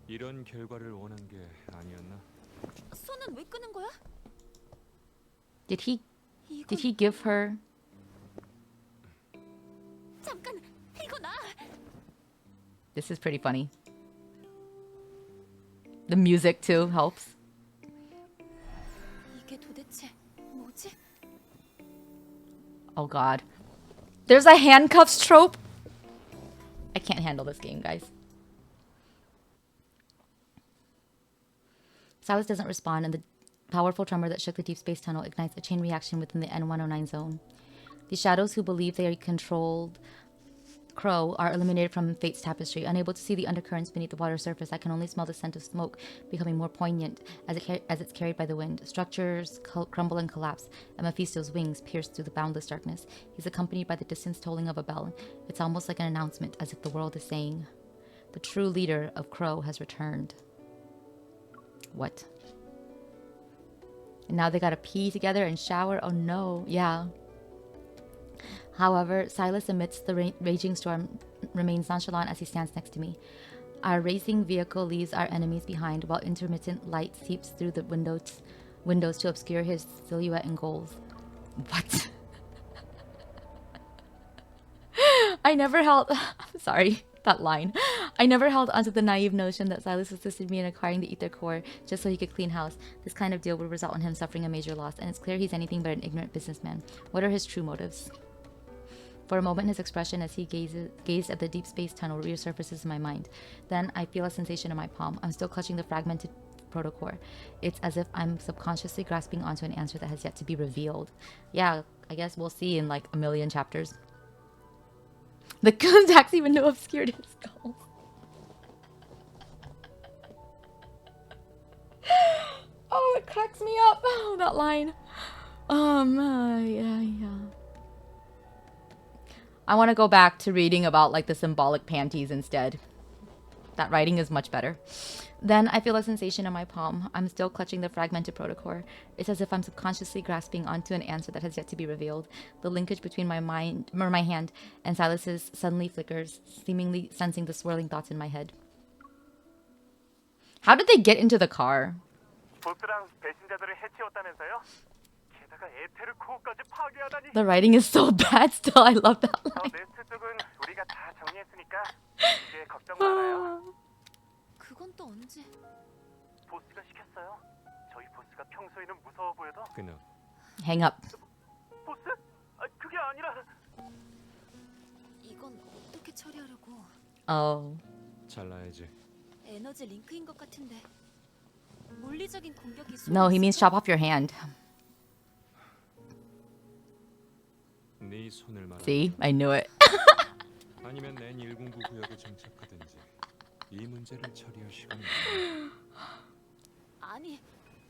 이런 결과를 원한 게 아니었나? Did he give her? This is pretty funny. The music too helps. Oh god. There's a handcuffs trope? I can't handle this game, guys. Silas doesn't respond, and the powerful tremor that shook the deep space tunnel ignites a chain reaction within the N109 zone. The shadows who believe they controlled Crow are eliminated from Fate's tapestry. Unable to see the undercurrents beneath the water's surface, I can only smell the scent of smoke becoming more poignant as it's carried by the wind. Structures crumble and collapse, and Mephisto's wings pierce through the boundless darkness. He's accompanied by the distant tolling of a bell. It's almost like an announcement, as if the world is saying, the true leader of Crow has returned. What? And now they gotta pee together and shower? Oh no. Yeah. However, Silas, amidst the raging storm, remains nonchalant as he stands next to me. Our racing vehicle leaves our enemies behind, while intermittent light seeps through the windows to obscure his silhouette and goals. What? I never held... Sorry, that line. I never held onto the naive notion that Silas assisted me in acquiring the ether core just so he could clean house. This kind of deal would result in him suffering a major loss, and it's clear he's anything but an ignorant businessman. What are his true motives? For a moment, his expression as he gazed at the deep space tunnel resurfaces in my mind. Then I feel a sensation in my palm. I'm still clutching the fragmented protocore. It's as if I'm subconsciously grasping onto an answer that has yet to be revealed. Yeah, I guess we'll see in like a million chapters. The contacts even know obscured his goals. Oh, it cracks me up. Oh, that line. Yeah. I want to go back to reading about like the symbolic panties instead. That writing is much better. Then I feel a sensation in my palm. I'm still clutching the fragmented protocore. It's as if I'm subconsciously grasping onto an answer that has yet to be revealed. The linkage between my hand and Silas's suddenly flickers, seemingly sensing the swirling thoughts in my head. How did they get into the car? The writing is so bad still. I love that line. 그건 또 언제? 보스가 시켰어요. 저희 보스가 평소에는 무서워 보여도. 끊어. Hang up. 보스? 그게 아니라. 이건 어떻게 처리하려고? Oh. 잘라야지. 에너지 링크인 것 같은데. 물리적인 공격이 No, he means chop off your hand. 네 손을 말하는 See? I knew it. 아니면 N109 구역에 정착하든지 이 문제를 처리할 시간이 아니,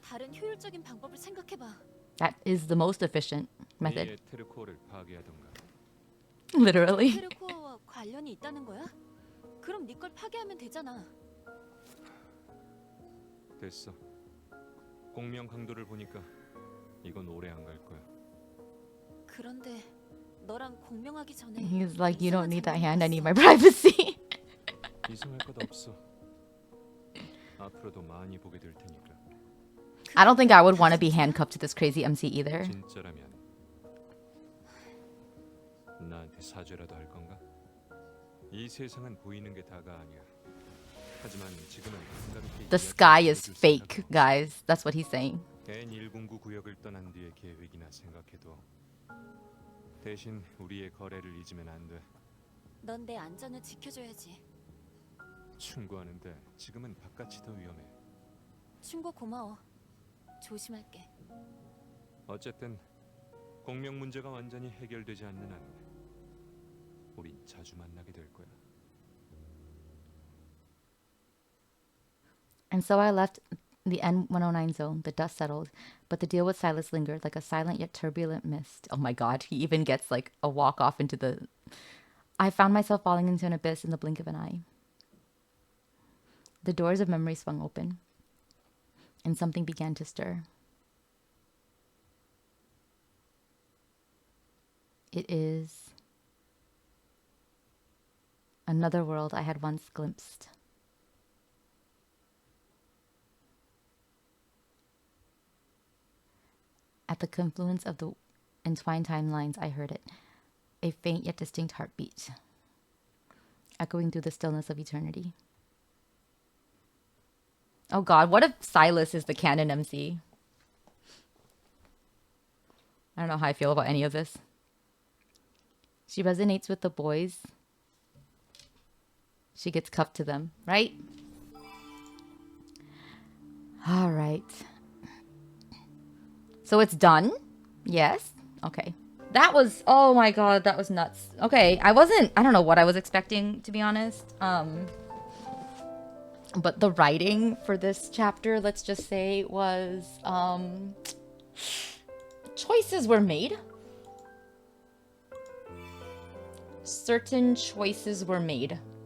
다른 효율적인 방법을 생각해봐. That is the most efficient 네 method. 에테르코어를 파괴하던가. Literally. 테르코어와 관련이 있다는 거야? 그럼 네 걸 파괴하면 되잖아. 됐어. 공명 강도를 보니까 이건 오래 안 갈 거야. 그런데 너랑 공명하기 전에 He's like, you don't need that hand. I need my privacy. 이상할 것 없어. 앞으로도 많이 보게 될 테니까. I don't think I would want to be handcuffed to this crazy MC either. 진짜라면 나한테 사죄라도 할 건가? 이 세상은 보이는 게 다가 아니야. 하지만 지금은 한가롭게 The sky is fake, guys. That's what he's saying. N109 구역을 떠난 뒤의 계획이나 생각해도 대신 우리의 거래를 잊으면 안 돼. 넌 내 안전을 지켜줘야지. 충고하는데 지금은 바깥이 더 위험해. 충고 고마워. 조심할게. 어쨌든 공명 문제가 완전히 해결되지 않는 한 우린 자주 만나게 될 거야. And so I left the N109 zone. The dust settled, but the deal with Silas lingered like a silent yet turbulent mist. Oh my god, he even gets like a walk off into the... I found myself falling into an abyss in the blink of an eye. The doors of memory swung open, and something began to stir. It is another world I had once glimpsed. At the confluence of the entwined timelines, I heard it, a faint yet distinct heartbeat, echoing through the stillness of eternity. Oh god, what if Silas is the canon MC? I don't know how I feel about any of this. She resonates with the boys. She gets cuffed to them, right? All right. So it's done? Yes. Okay. That was, oh my god, that was nuts. Okay, I don't know what I was expecting, to be honest. But the writing for this chapter, let's just say, was, choices were made. Certain choices were made.